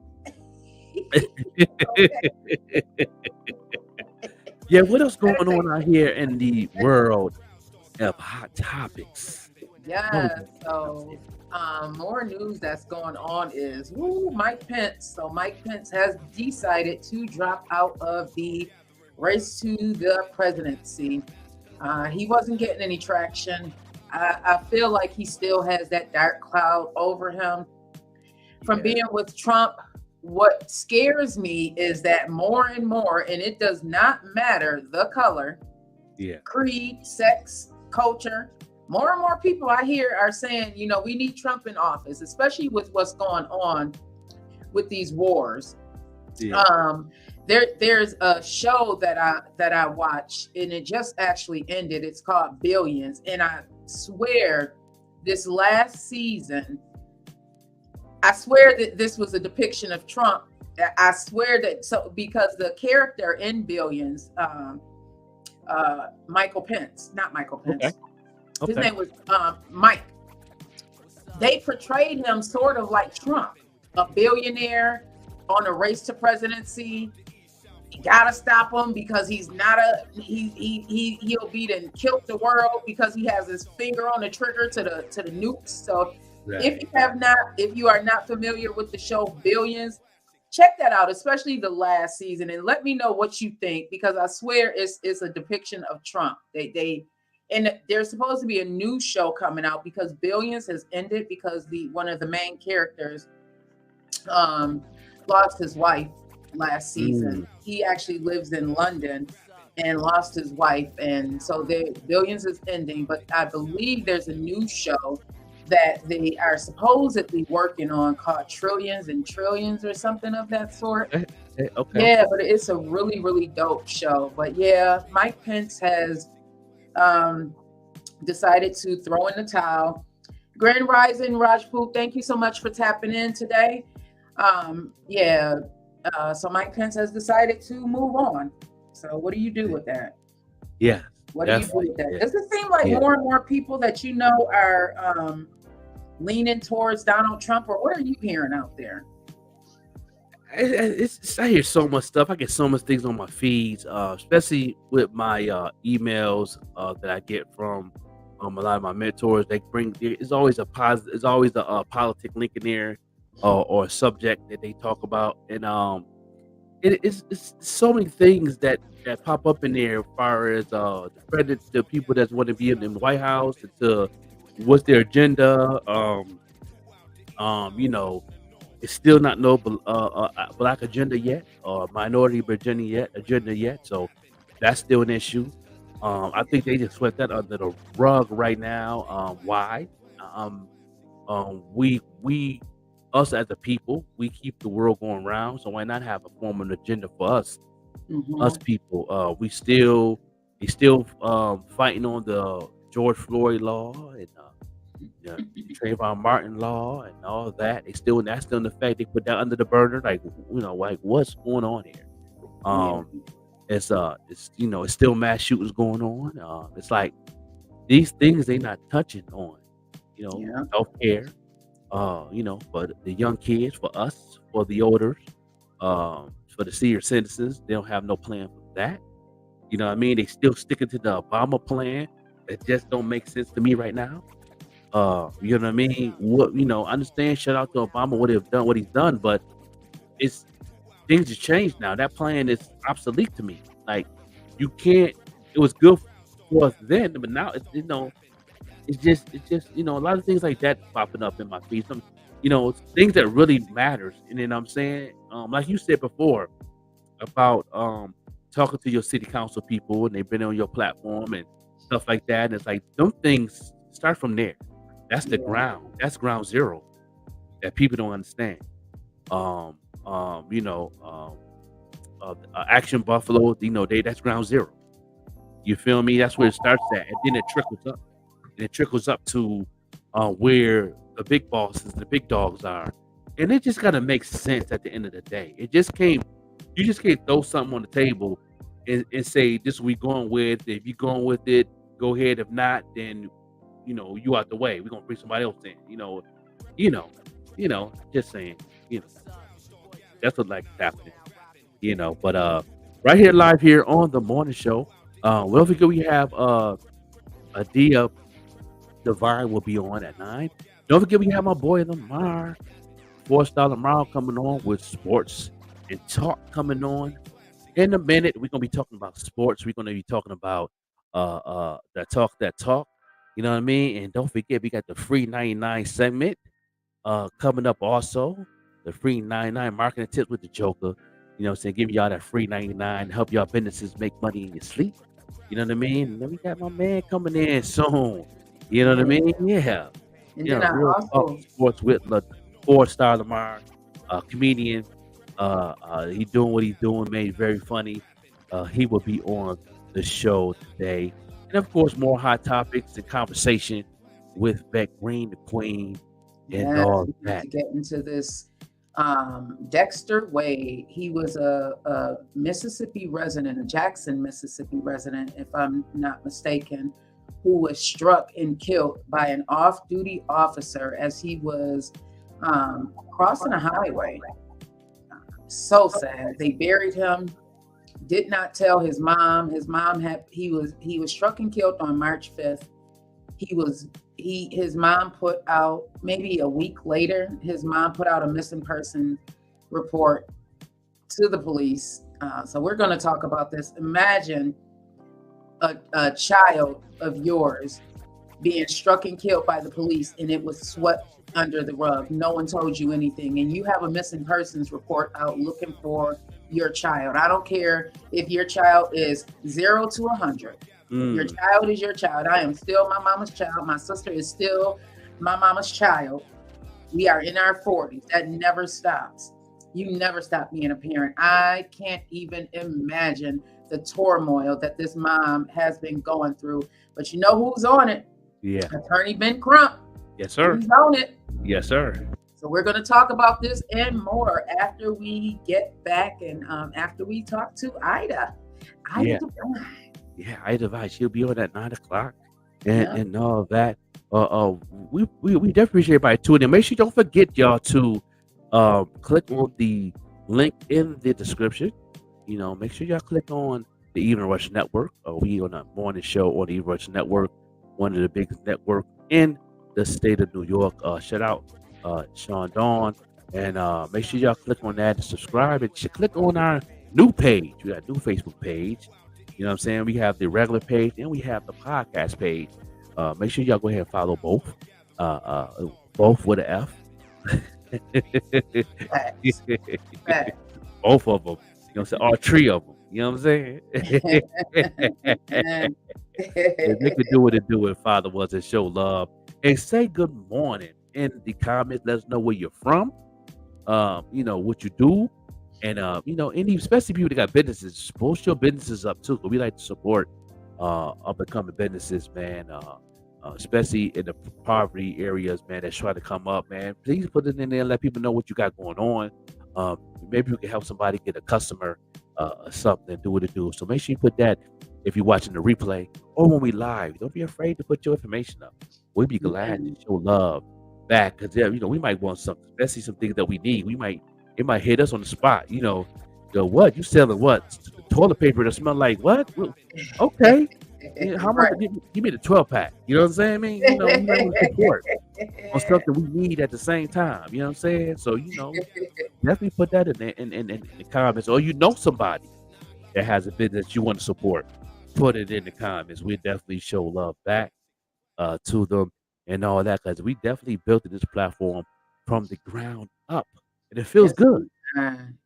Okay. Yeah, what else going on out here in the world of hot topics? What we Yes. So, more news that's going on is Mike Pence. So, Mike Pence has decided to drop out of the race to the presidency. He wasn't getting any traction. I feel like he still has that dark cloud over him from Yeah, being with Trump. What scares me is that more and more, and it does not matter the color, yeah, creed, sex, culture. More and more people I hear are saying, we need Trump in office, especially with what's going on with these wars. yeah. There's a show that I watch, and it just actually ended. It's called Billions, and I swear this last season, I swear that this was a depiction of Trump. I swear that because the character in Billions, Michael Pence, not Michael Pence. Okay, His okay. name was Mike. They portrayed him sort of like Trump, a billionaire on a race to presidency. You gotta stop him because he's not a he'll beat and kill the world because he has his finger on the trigger to the nukes. So Right. if you are not familiar with the show Billions, check that out, especially the last season, and let me know what you think because I swear it's a depiction of Trump. And there's supposed to be a new show coming out because Billions has ended because the one of the main characters um lost his wife last season. Mm. He actually lives in London and lost his wife, and so the Billions is ending. But I believe there's a new show that they are supposedly working on called Trillions and Trillions or something of that sort. Okay. Yeah, but it's a really, really dope show. But yeah, Mike Pence has um, decided to throw in the towel. Grand Rising, Rajput, thank you so much for tapping in today. Yeah, so Mike Pence has decided to move on. So what do you do with that? Yeah. What do you do Definitely. with that? Yeah. Does it seem like Yeah. more and more people that you know are leaning towards Donald Trump, or what are you hearing out there? I hear so much stuff. I get so much things on my feeds, especially with my emails that I get from a lot of my mentors. They bring it's always a positive. It's always a politic link in there, or a subject that they talk about, and it's so many things that pop up in there as far as the people that want to be in the White House, to what's their agenda. You know, it's still not no black agenda yet, or minority agenda yet. So that's still an issue. I think they just swept that under the rug right now. Why? Um, we us as a people, we keep the world going round. So why not have a form of agenda for us Mhm. people? They still fighting on the George Floyd law and the Trayvon Martin law and all of that. That's still in effect. They put that under the burner. Like, like what's going on here? Yeah, Um, it's still mass shootings going on. It's like these things they not touching on. yeah, Healthcare. For the young kids, for us, for the elders, for the senior citizens, they don't have no plan for that. You know what I mean? They still sticking to the Obama plan. It just don't make sense to me right now. You know what I mean? I understand. Shout out to Obama, what he's done, but it's things have changed now. That plan is obsolete to me. Like you can't. It was good for us then, but now it's just a lot of things like that popping up in my feed. Some things that really matters. And then I'm saying, like you said before about talking to your city council people and they've been on your platform and stuff like that. And it's like them things start from there. That's the yeah, ground. That's ground zero that people don't understand. Um, um, you know, um, Action Buffalo, that's ground zero. You feel me? That's where it starts at, and then it trickles up. And it trickles up to where the big bosses, the big dogs are, and it just gotta make sense at the end of the day. It just can't. You just can't throw something on the table and say this is what we going with. If you're going with it, go ahead. If not, then you out the way. We're gonna bring somebody else in. You know, just saying. You know, that's what like happening. But right here live here on the morning show. Don't forget we have Adia Divine will be on at 9. Don't forget we have my boy Lamar, 4-star Lamar coming on with sports and talk coming on. In a minute, we're gonna be talking about sports. We're gonna be talking about that talk. You know what I mean? And don't forget we got the free 99 segment coming up also. The free 99 marketing tips with the Joker. You know what I'm saying? Giving y'all that free 99, help y'all businesses make money in your sleep. You know what I mean? And then we got my man coming in soon. You know what I yeah. mean? Yeah. And Yeah, then I real talk also, sports with 4-star Lamar, comedian. He doing what he's doing, made it very funny. He will be on the show today. And of course, more hot topics and conversation with Beck Green, the Queen, and yes, all we need that. to get into this. Dexter Wade, he was a Mississippi resident, a Jackson, Mississippi resident, if I'm not mistaken, who was struck and killed by an off-duty officer as he was crossing a highway. So sad. They buried him did not tell his mom. His mom he was struck and killed on March 5th. His mom put out, maybe a week later, his mom put out a missing person report to the police. So we're going to talk about this. Imagine a child of yours being struck and killed by the police, and it was swept under the rug. No one told you anything, and you have a missing persons report out looking for your child. I don't care if your child is 0 to 100. Your child is your child. I am still my mama's child. My sister is still my mama's child. We are in our 40s. That never stops. You never stop being a parent. I can't even imagine the turmoil that this mom has been going through. But you know who's on it? Yeah. Attorney Ben Crump. Yes, sir. He's on it. Yes, sir. So we're going to talk about this and more after we get back and after we talk to Ida. Yeah. Devine. Yeah, Ida Devine. She'll be on at 9 o'clock and all of that. We definitely appreciate everybody tuning in. Make sure you don't forget, y'all, to click on the link in the description. You know, make sure y'all click on the Evening Rush Network. We on a morning show on the Evening Rush Network, one of the biggest networks in the state of New York. Shout out Sean Dawn, and make sure y'all click on that and subscribe, and click on our new page. We got a new Facebook page. You know what I'm saying? We have the regular page and we have the podcast page. Make sure y'all go ahead and follow both. Both with an F. Facts. Both of them. You know what I'm saying? All three of them. You know what I'm saying? If they could do what it do if Father was and show love. And say good morning in the comments. Let us know where you're from. You know, what you do. And you know, any especially people that got businesses, post your businesses up too. We like to support up and coming businesses, man. Especially in the poverty areas, man, that's trying to come up, man. Please put it in there and let people know what you got going on. Maybe we can help somebody get a customer or something, do what it do. So make sure you put that if you're watching the replay or when we live. Don't be afraid to put your information up. We'd be glad to show love back, because you know, we might want something, especially some things that we need. It might hit us on the spot. You know, go, what you selling? What toilet paper that smell like what? Okay. Yeah, how much? Give me the 12-pack. You know what I'm saying? I mean, you know, we want to support on stuff that we need at the same time. You know what I'm saying? So, you know, definitely put that in there in the comments. Or you know somebody that has a business that you want to support, put it in the comments. We definitely show love back to them and all that, because we definitely built this platform from the ground up, and it feels good.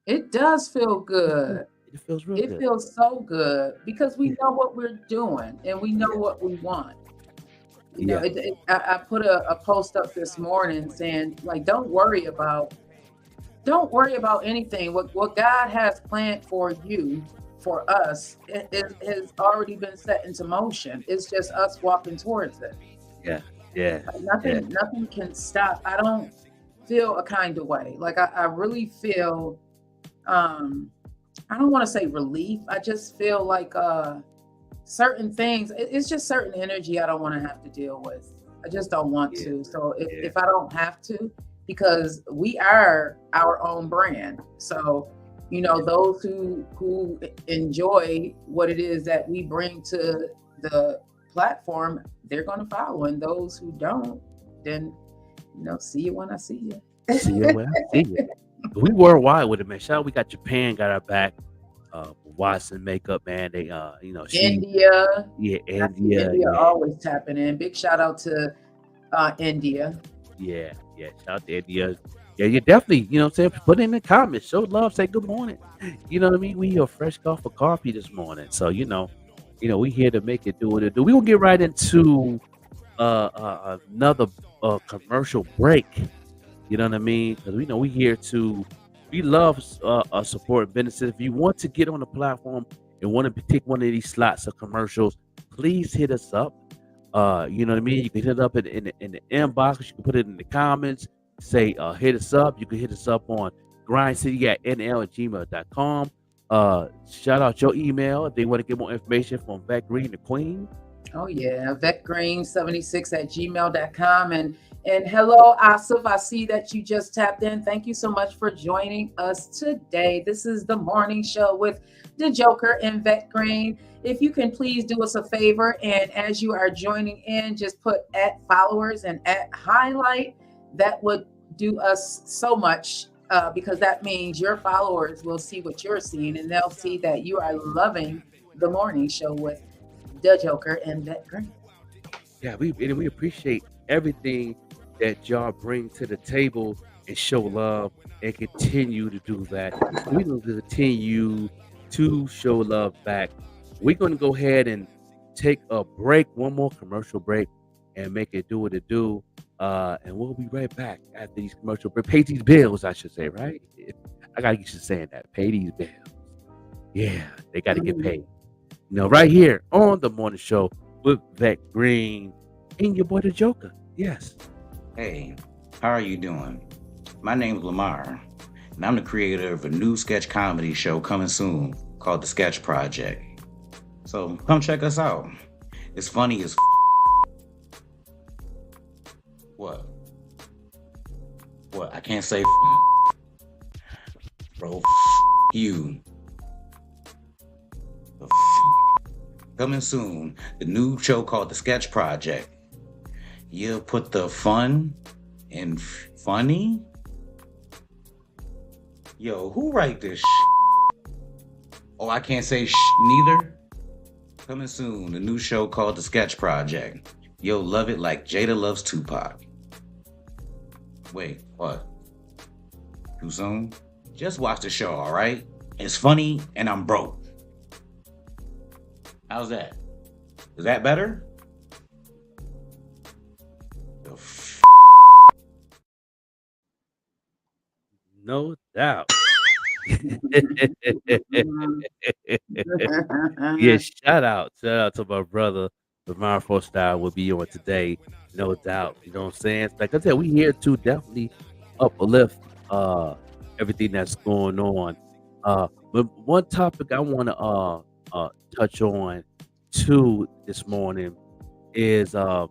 It does feel good. It feels real good. It feels so good because we know what we're doing and we know what we want. You know, I put a post up this morning saying, like, don't worry about anything. What God has planned for you, for us, it has already been set into motion. It's just us walking towards it. Yeah. Nothing can stop. I don't feel a kind of way. Like I really feel I don't want to say relief. I just feel like certain things, it's just certain energy I don't want to have to deal with. I just don't want to. So if I don't have to, because we are our own brand. So, you know, those who enjoy what it is that we bring to the platform, they're going to follow. And those who don't, then, you know, see you when I see you. See you when I see you. We worldwide with it, man. Shout out, we got Japan got our back. Watson makeup, man. They you know, India. Yeah, India always tapping in. Big shout out to India. Yeah. Shout out to India. Yeah, you definitely, you know what I'm saying? Put it in the comments. Show love, say good morning. You know what I mean? We are fresh off of coffee this morning. So, you know, we here to make it do what it do. We will get right into another commercial break. You know what I mean? Because we know we love support businesses. If you want to get on the platform and want to take one of these slots of commercials, please hit us up. You know what I mean? You can hit it up in the inbox. You can put it in the comments. Say, hit us up. You can hit us up on grindcity@nl@gmail.com. Shout out your email if they want to get more information from Vet Green the Queen. Oh yeah, vetgreen76@gmail.com. And hello, Asif. I see that you just tapped in. Thank you so much for joining us today. This is the morning show with the Joker and Vet Green. If you can please do us a favor, and as you are joining in, just put at followers and at highlight. That would do us so much because that means your followers will see what you're seeing, and they'll see that you are loving the morning show with the Joker and Vet Green. Yeah, we appreciate everything that y'all bring to the table and show love and continue to do that. We're going to continue to show love back. We're going to go ahead and take a break, one more commercial break, and make it do what it do. And we'll be right back after these commercial breaks. Pay these bills, I should say, right? I got to get you saying that. Pay these bills. Yeah, they got to get paid. Right here on the morning show with Vet Green and your boy the Joker. Yes. Hey, how are you doing? My name is Lamar, and I'm the creator of a new sketch comedy show coming soon called The Sketch Project. So come check us out. It's funny as What? I can't say bro, you. Coming soon, the new show called The Sketch Project. You put the fun in funny? Yo, who write this Oh, I can't say neither. Coming soon, the new show called The Sketch Project. You'll love it like Jada loves Tupac. Wait, what? Too soon? Just watch the show, all right? It's funny and I'm broke. How's that? Is that better? No doubt. Yeah, shout out to my brother. Lamar Style will be on today, no doubt. You know what I'm saying? Like I said, we here to definitely uplift everything that's going on. But one topic I want to touch on too this morning is I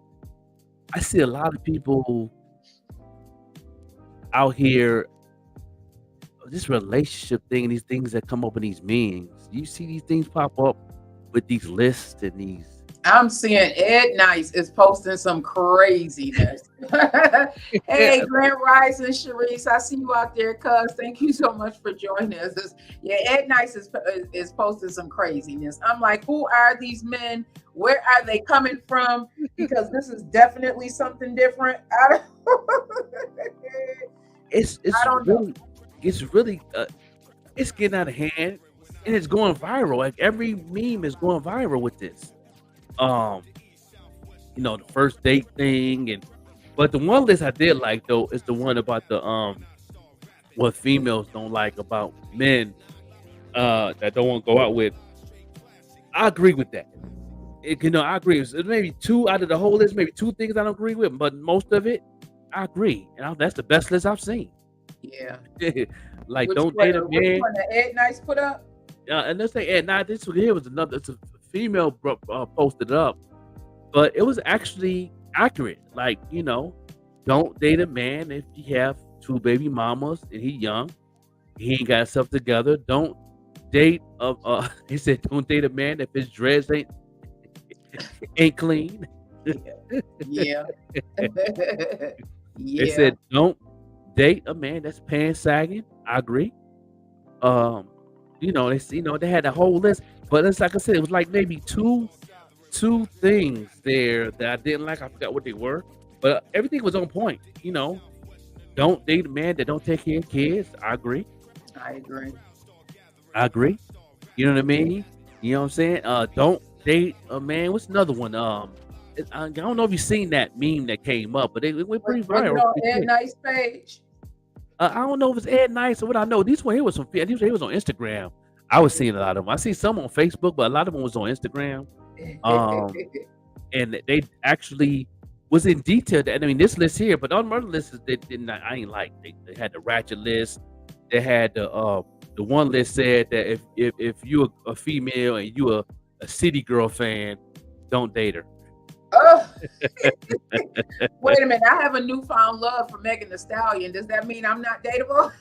see a lot of people out here, this relationship thing and these things that come up in these memes. You see these things pop up with these lists and these. I'm seeing Ed Nice is posting some craziness. Hey, Grant Rice and Sharice, I see you out there, cuz. Thank you so much for joining us. Yeah, Ed Nice is posting some craziness. I'm like, who are these men? Where are they coming from? Because this is definitely something different. It's really it's getting out of hand and it's going viral. Like every meme is going viral with this. The first date thing, but the one list I did like though is the one about the what females don't like about men that don't want to go out with. I agree with that. I agree. It's maybe two out of the whole list, maybe two things I don't agree with, but most of it I agree. That's the best list I've seen. Yeah. Like don't date a man. Which one that Ed Nice put up? And let's say Ed Nice. This one here was another. It's a female posted up, but it was actually accurate. Like don't date a man if you have two baby mamas and he young, he ain't got himself together. Don't date he said don't date a man if his dreads ain't clean. Yeah. They said don't date a man that's pants sagging. I agree. They had a whole list, but it's like I said, it was like maybe two things there that I didn't like. I forgot what they were, but everything was on point. Don't date a man that don't take care of kids. I agree. You know what I mean? You know what I'm saying? Don't date a man. What's another one? I don't know if you've seen that meme that came up, but it went pretty viral. Ed Nice page. I don't know if it's Ed Nice or what. I know this one here was on Instagram. I was seeing a lot of them. I see some on Facebook, but a lot of them was on Instagram. And they actually was in detail. This list here, but on the other lists they did not. I ain't like. They had the ratchet list. They had the one list said that if you're a female and you a City Girl fan, don't date her. Oh, wait a minute. I have a newfound love for Megan Thee Stallion. Does that mean I'm not dateable?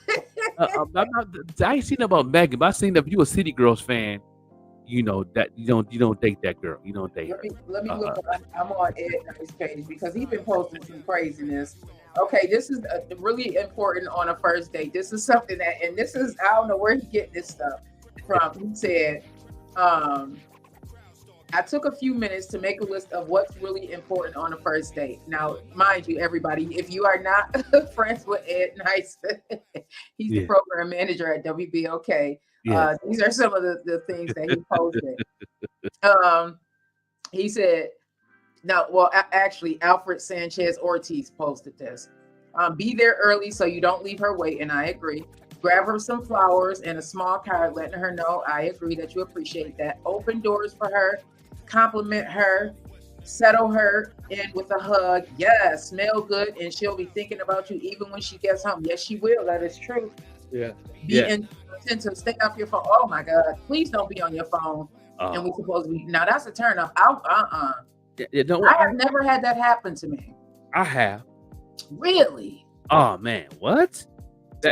I'm not, I ain't seen about Megan, but I seen if you a City Girls fan, you know that you don't date that girl. You don't date her. Let me Uh, look. I'm on Ed Knight's page because he's been posting some craziness. Okay, this is really important on a first date. This is something that, and this is, I don't know where he get this stuff from. He said, I took a few minutes to make a list of what's really important on a first date. Now, mind you, everybody, if you are not friends with Ed Nice, he's the yeah, program manager at WBOK. yes, These are some of the things that he posted. Um, he said, no, well, actually, Alfred Sanchez Ortiz posted this. Be there early so you don't leave her waiting. I agree. Grab her some flowers and a small card, letting her know I agree that you appreciate that. Open doors for her, compliment her, settle her in with a hug. Yes, smell good, and she'll be thinking about you even when she gets home. Yes, she will. That is true. yeah, Be yeah. attentive. Stay off your phone. Oh my God! Please don't be on your phone. And we supposed to be. Now that's a turn off. Don't I have never had that happen to me. I have. Really? Oh man, what?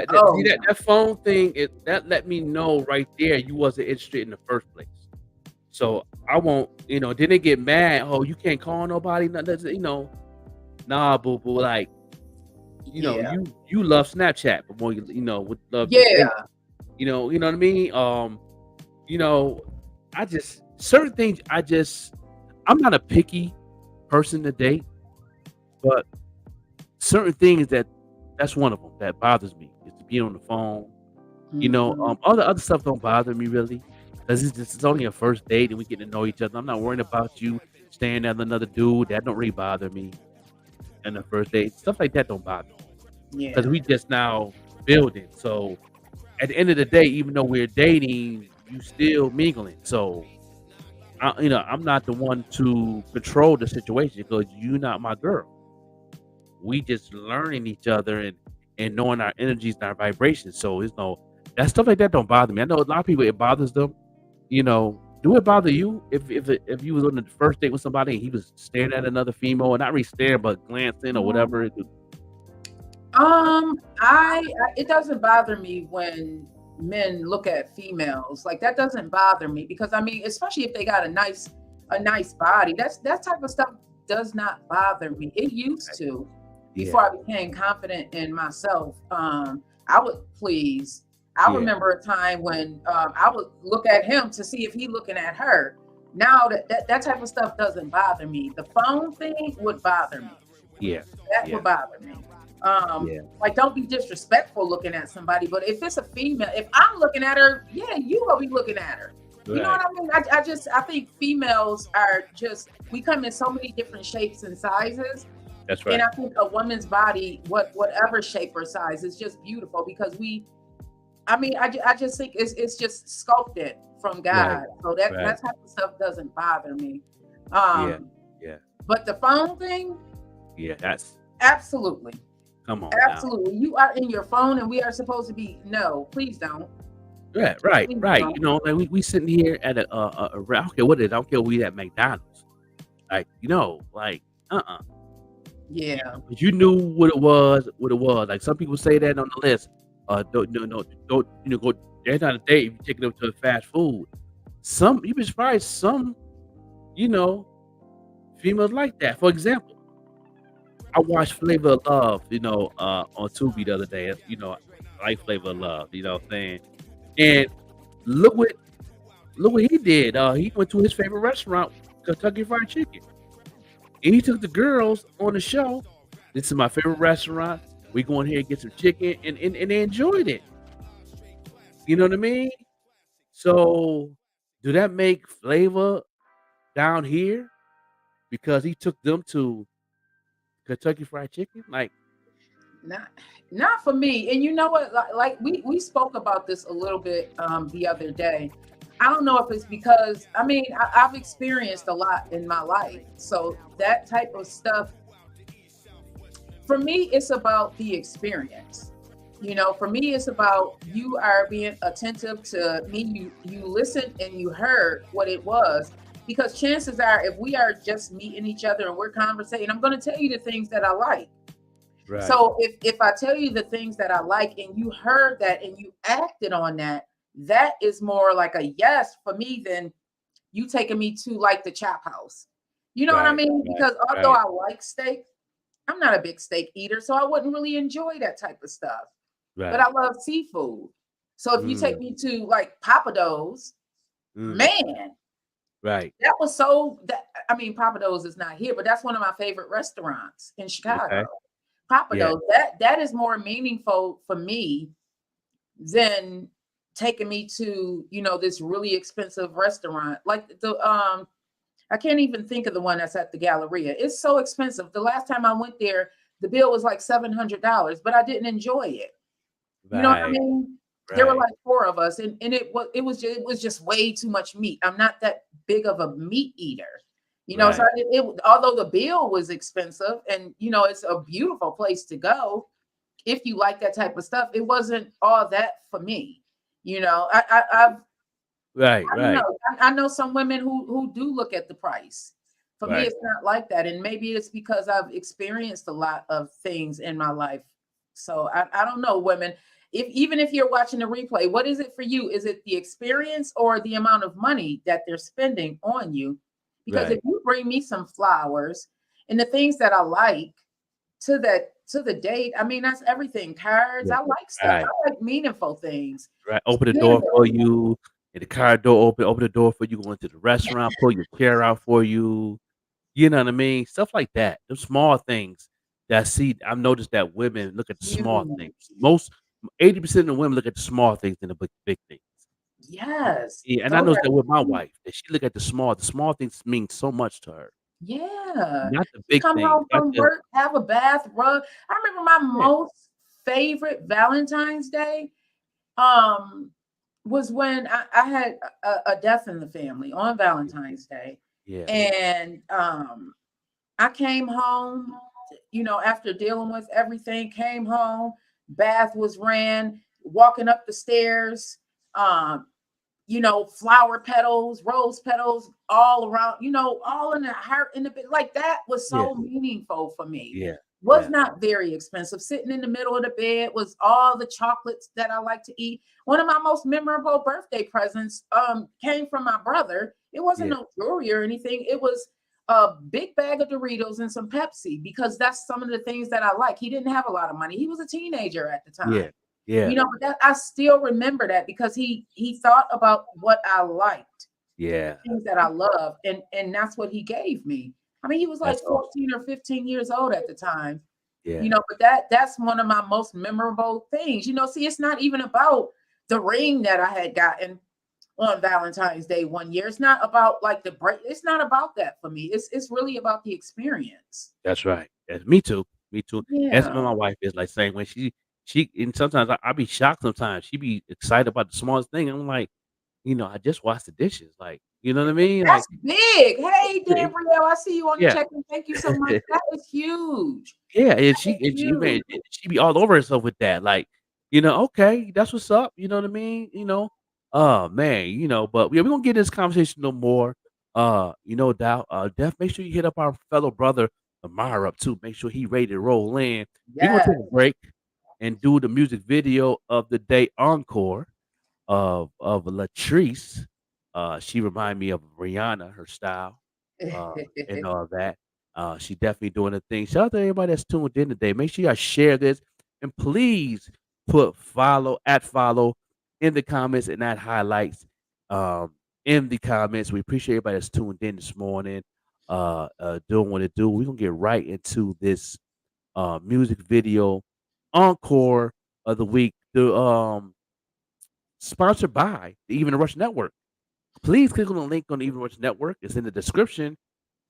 Oh, See, that phone thing, that let me know right there you wasn't interested in the first place. So I won't, then they get mad. Oh, you can't call nobody. Nah, boo boo. Like, yeah, you love Snapchat, but more would love to yeah. date. You know what I mean? I just certain things. I'm not a picky person to date, but certain things that's one of them that bothers me is to be on the phone. Mhm. All the other stuff don't bother me really, because it's only a first date and we get to know each other. I'm not worrying about you staring at another dude. That don't really bother me. And the first date stuff like that don't bother me because Yeah, we just now building. So at the end of the day, even though we're dating, you still mingling. So I'm not the one to control the situation because you're not my girl. We just learning each other and knowing our energies and our vibrations. So it's that stuff like that don't bother me. I know a lot of people it bothers them. Do it bother you if you was on the first date with somebody and he was staring at another female, or not really staring but glancing or Um, whatever? it doesn't bother me when men look at females. Like that doesn't bother me because I mean, especially if they got a nice body. That type of stuff does not bother me. It used to Yeah, before I became confident in myself. I would please. I yeah, remember a time when I would look at him to see if he looking at her. Now that type of stuff doesn't bother me. The phone thing would bother me. yeah, That yeah, would bother me. yeah. Like don't be disrespectful looking at somebody, but if it's a female, if I'm looking at her, yeah, you will be looking at her. You know Right. what I mean? I think females are just, we come in so many different shapes and sizes. That's And right. I think a woman's body, whatever shape or size, is just beautiful because I just think it's just sculpted from Right. God. So Right. that type of stuff doesn't bother me. Yeah. Um, Yeah. but the phone thing, Yeah. That's absolutely. come on now. Absolutely. You are in your phone and we are supposed to be, no, please don't. Yeah. Right. Please Right. don't. Like we sitting here at I don't care what it is. I don't care if we at McDonald's. Like like uh-uh. Yeah. But you knew what it was. What it was. Like some people say that on the list. Don't no don't go. They're not a date if you take them to fast food. Some you be surprised. Some you know females like that. For example, I watched Flavor of Love, on Tubi the other day. I like Flavor of Love, you know what I'm saying? And look what he did. He went to his favorite restaurant, Kentucky Fried Chicken. And he took the girls on the show. This is my favorite restaurant. We go in here and get some chicken, and they enjoyed it. You know what I mean? So, do that make Flavor down here because he took them to Kentucky Fried Chicken? Like, Not not for me. And you know what? Like we spoke about this a little bit the other day. I don't know if it's because I mean I've experienced a lot in my life. So that type of stuff for me, it's about the experience. For me, it's about you are being attentive to me. You listened and you heard what it was. because chances are, if we are just meeting each other and we're conversating, I'm going to tell you the things that I like. Right. So if I tell you the things that I like and you heard that and you acted on that, that is more like a yes for me than you taking me to like the chop house. You know what I Right. mean? Right. Because although Right. I like steak, I'm not a big steak eater, so I wouldn't really enjoy that type of stuff. But I Right. love seafood. So if you take Mm, me to like Papados, mm, man, right. that was so that I mean Papados is not here, but that's one of my favorite restaurants in Chicago. Okay. Yeah. Papados, that is more meaningful for me than taking me to, this really expensive restaurant. Like I can't even think of the one that's at the Galleria. It's so expensive. The last time I went there, the bill was like $700, but I didn't enjoy it. You know what I Right. mean? There were Right. like four of us, and it was just way too much meat. I'm not that big of a meat eater. So Right. although the bill was expensive, and it's a beautiful place to go if you like that type of stuff, it wasn't all that for me. Right. I don't Right. know. I know some women who do look at the price. For me, Right. it's not like that, and maybe it's because I've experienced a lot of things in my life. So I don't know, women. If even if you're watching the replay, what is it for you? Is it the experience or the amount of money that they're spending on you? Because if Right. you bring me some flowers and the things that I like to the date, I mean that's everything. Cards, Yeah. I like stuff. Right. I like meaningful things. Right. Open the door for Candles. you, and the car door open the door for you, go into the restaurant, pull your chair out for you. You know what I mean? Stuff like that. The small things that I see. I've noticed that women look at the small things. Huge. Most 80% of women look at the small things than the big things. Yes, Yeah, and I those noticed are that with my huge. wife, that she look at the small. The small things mean so much to her, Yeah. not the You big come things. home Not from the work, have a bath, rug. I remember my yeah, most favorite Valentine's Day um was when I had a death in the family on Valentine's Day. yeah, And I came home, after dealing with everything, came home, bath was ran, walking up the stairs, um, flower petals, rose petals all around, all in the heart in the bit. Like that was yeah, so meaningful for me. yeah, Was yeah, not very expensive. Sitting in the middle of the bed was all the chocolates that I like to eat. One of my most memorable birthday presents came from my brother. It wasn't yeah, no jewelry or anything. It was a big bag of Doritos and some Pepsi because that's some of the things that I like. He didn't have a lot of money. He was a teenager at the yeah, time. yeah, But that I still remember that because he thought about what I liked, yeah. things that I love, and that's what he gave me. I mean, he was like That's awesome. 14 or 15 years old at the time. Yeah, But that's one of my most memorable things. See, it's not even about the ring that I had gotten on Valentine's Day one year. It's not about like the break. It's not about that for me. It's really about the experience. that's right. That's me too. Me too. That's Yeah. what my wife is like same way. She and sometimes I be shocked sometimes. She be excited about the smallest thing. I'm like, I just washed the dishes. Like, you know what I mean? Like, That's big. Hey, Gabrielle, I see you on the yeah. check-in. Thank you so much. That is huge. Yeah, and That is man, huge. she be all over herself with that, like, "Okay, that's what's up," you know what I mean? Oh, man, but yeah, we gonna get in this conversation no more, no doubt, Def, make sure you hit up our fellow brother, Amar, up too, make sure he ready to roll in. We gonna Yes. take a break and do the music video of the day encore of Latrice. She remind me of Rihanna, her style, and all that. She definitely doing a thing. Shout out to everybody that's tuned in today. Make sure y'all share this and please put follow in the comments and add highlights in the comments. We appreciate everybody that's tuned in this morning. Doing what it do. We're gonna get right into this music video encore of the week. The sponsored by the Even Rush Network. Please click on the link on the Even Rush Network. It's in the description.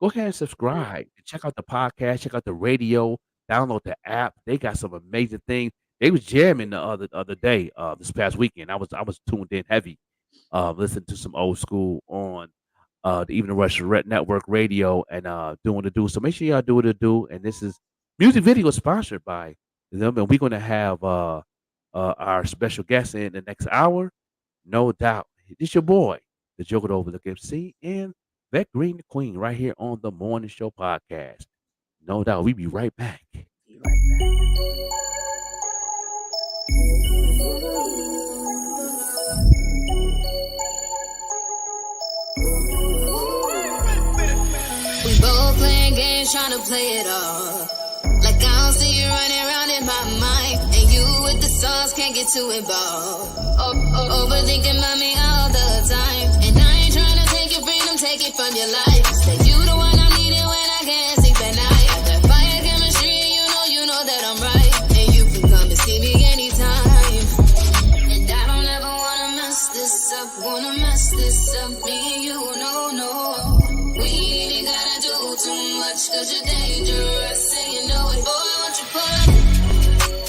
Go ahead and subscribe. Check out the podcast. Check out the radio. Download the app. They got some amazing things. They was jamming the other day, this past weekend. I was tuned in heavy, listening to some old school on the Even Rush Network radio and doing the do. So make sure y'all do what it do. And this is music video sponsored by them, and we're gonna have our special guest in the next hour, no doubt. This your boy, the Joker Overlook MC, and Beck Green the Queen right here on the Morning Show podcast. No doubt. We be right back. We both playing games, trying to play it off. Like I don't see you running around in my mind. And you with the songs can't get too involved. Overthinking about me all the time. And I ain't trying to take your freedom, take it from your life. Say you the one I'm needing when I can't sleep at night. That fire chemistry, you know that I'm right. And you can come and see me anytime. And I don't ever wanna mess this up, me and you, no. We ain't even gotta do too much, cause you're dangerous, and you know it. Boy, won't you pull up?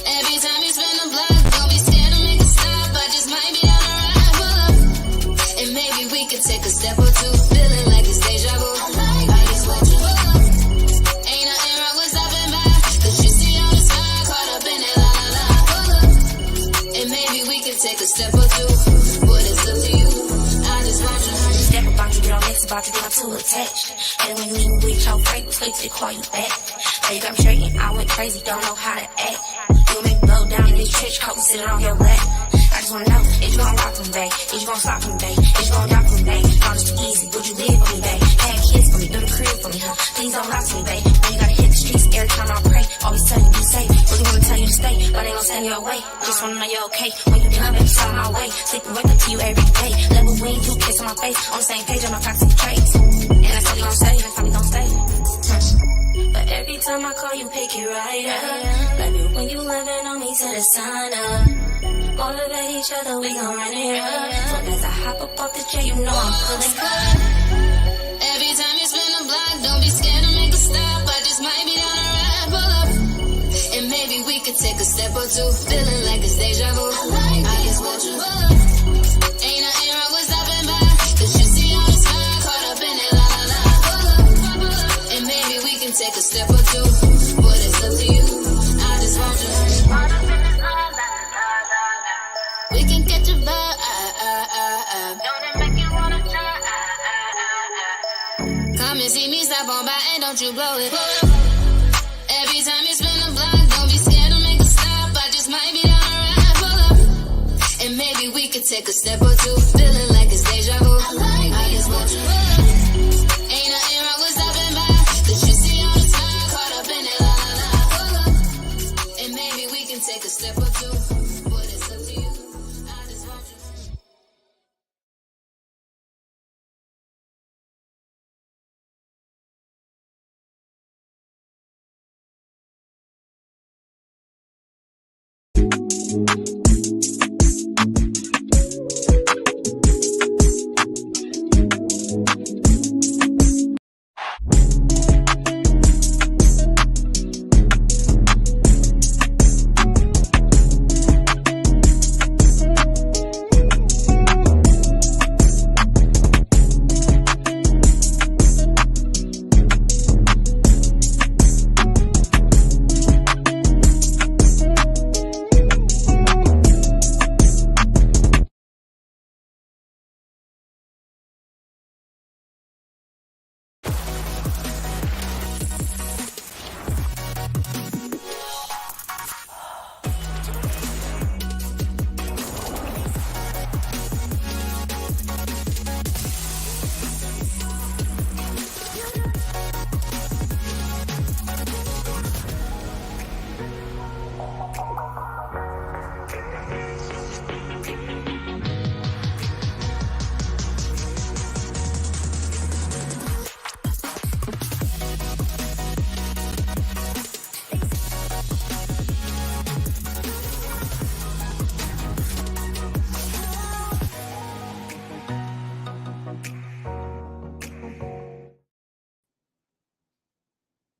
Every time you spin the block, don't be scared to make a stop. I just might be down the ride, pull up. And maybe we could take a step or two, feeling like it's deja vu. I just want you pull up. Ain't nothing wrong with stopping by, cause you see all the sky caught up in it, la. Pull up. And maybe we could take a step or two, but it's up to you. I just want you. Step about you, get on next about you, get I'm too attached. And when you leave with your break, wait till they call you back. Now you got me straight and I went crazy, don't know how to act. You make me blow down in this trench coat and sit on your lap. I just wanna know, is you gon' rock from me, babe? Is you gon' stop from me, babe? Is you gon' drop from me, babe? All this too easy, would you live for me, babe? Have kids for me, do the crib for me, huh? Please don't lie to me, babe. When you gotta hit the streets every time I pray, always tell you be safe. Really wanna tell you to stay, but ain't gon' send you away. Just wanna know you're okay. When you done, baby, it's on my way. Sleeping right up to you every day. Level when you kiss on my face, on the same page, on my toxic traits. And that's all you gon' say, that's all you gon' stay. But every time I call you, pick it right up. Love it when you loving on me to the sun up. Motivate each other, we gon' run it up. So as I hop up off the jet, you know I'm pulling up. Every time you spin the block, don't be scared to make a stop. I just might be down the ride, pull up. And maybe we could take a step or two, feeling like it's deja vu. I just want you pull up. Ain't nothing wrong with stopping by, cause you see all the sky caught up in it, la. Pull up. And maybe we can take a step or two, but it's up to you. I just want you. We can catch a vibe. Don't it make you wanna try? Come and see me, stop on by and don't you blow it. Pull up. Every time you spin the block, don't be scared to make a stop. I just might be down the ride, pull up. And maybe we could take a step or two, feeling like it's deja vu. I just want you pull up. Ain't nothing wrong with stopping by, cause you see all the sky caught up in it, la. Pull up. And maybe we can take a step or two, but it's up to you. I just want you.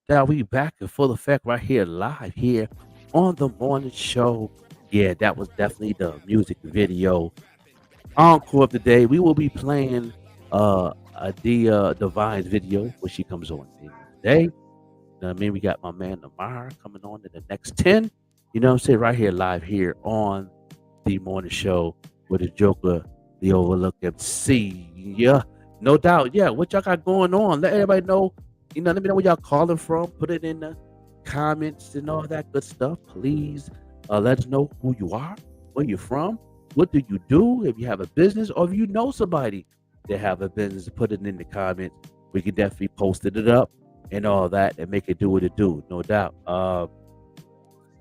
Now we back in full effect right here, live here on the morning show. Yeah, that was definitely the music video encore of the day. We will be playing Adia Divine's video when she comes on today. You know what I mean? We got my man Namar coming on in the next 10. You know what I'm saying? Right here, live here on the morning show with the Joker, the Overlook MC. Yeah. No doubt. Yeah, what y'all got going on? Let everybody know. Let me know where y'all calling from. Put it in the comments and all that good stuff. Please let us know who you are, where you're from, what do you do, if you have a business, or if you know somebody that have a business, put it in the comments. We can definitely post it up and all that and make it do what it do, no doubt.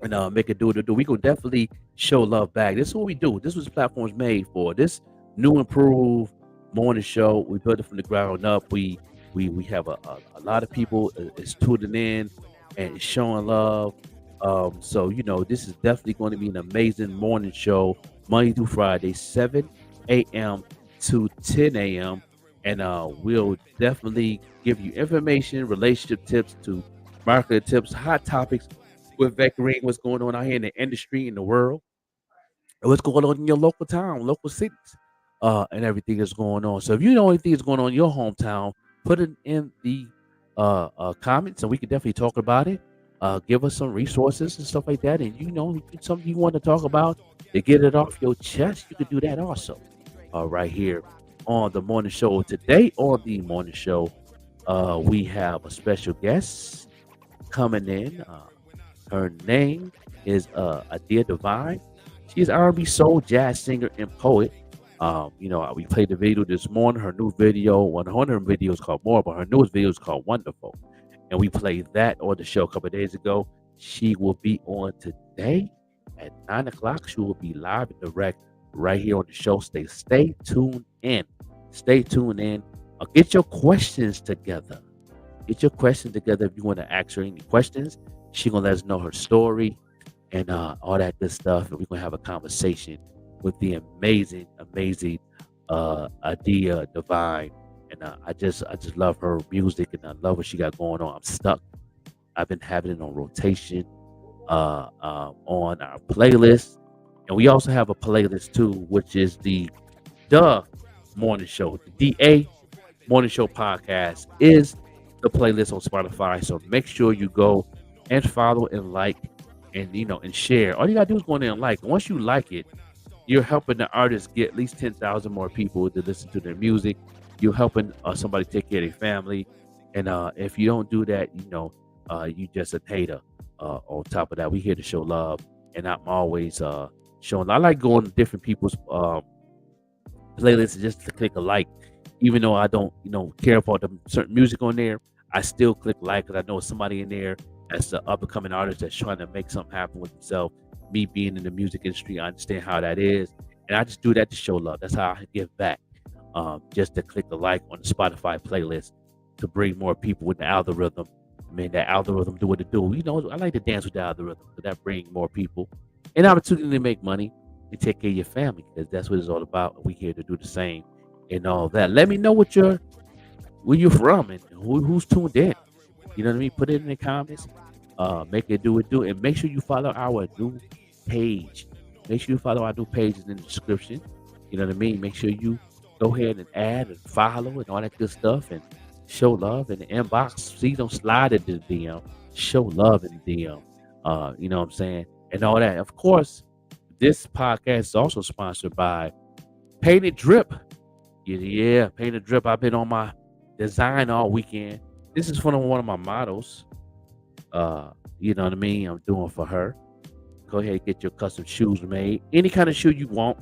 And make it do what it do. We gonna definitely show love back. This is what we do. This was platform's made for. This new improved morning show. We built it from the ground up. We have a lot of people is tuning in and showing love. So this is definitely going to be an amazing morning show, Monday through Friday, 7 a.m. to 10 a.m. And we'll definitely give you information, relationship tips, to marketing tips, hot topics with Vet Green, what's going on out here in the industry, in the world, and what's going on in your local town, local cities, and everything that's going on. So if you know anything that's going on in your hometown, put it in the comments, and we can definitely talk about it. Give us some resources and stuff like that. And if it's something you want to talk about to get it off your chest, you can do that also. Right here on the morning show. Today on the morning show, we have a special guest coming in. Her name is Adia Divine. She's R&B soul, jazz singer, and poet. We played the video this morning. Her new video, one of her videos called More, but her newest video is called Wonderful. And we played that on the show a couple of days ago. She will be on today at 9 o'clock. She will be live and direct right here on the show. Stay tuned in. Stay tuned in. Get your questions together. Get your questions together if you want to ask her any questions. She's going to let us know her story and all that good stuff. And we're going to have a conversation with the amazing Adia Divine. And I just love her music, and I love what she got going on. I'm stuck. I've been having it on rotation on our playlist. And we also have a playlist too, which is the Morning Show. The DA Morning Show podcast is the playlist on Spotify. So make sure you go and follow and like and share. All you gotta do is go in there and like. And once you like it, you're helping the artists get at least 10,000 more people to listen to their music. You're helping somebody take care of their family. And if you don't do that, you just a hater. On top of that, we here to show love, and I'm always showing. I like going to different people's playlists just to click a like, even though I don't care about the certain music on there. I still click like because I know somebody in there that's an up and coming artist that's trying to make something happen with himself. Me being in the music industry, I understand how that is, and I just do that to show love. That's how I give back. Just to click the like on the Spotify playlist to bring more people with the algorithm. Man, that algorithm do what it do. I like to dance with the algorithm, but that bring more people an opportunity to make money and take care of your family, because that's what it's all about. We here to do the same and all that. Let me know where you're from and who's tuned in. You know what I mean? Put it in the comments. Make it do it, and make sure you follow our new page. Make sure you follow our new page in the description. You know what I mean? Make sure you go ahead and add and follow and all that good stuff, and show love in the inbox. Please don't slide into the DM. Show love in the DM. You know what I'm saying? And all that. Of course, this podcast is also sponsored by Painted Drip. Yeah, Painted Drip. I've been on my design all weekend. This is from one of my models. You know what I mean? I'm doing for her. Go ahead and get your custom shoes made. Any kind of shoe you want,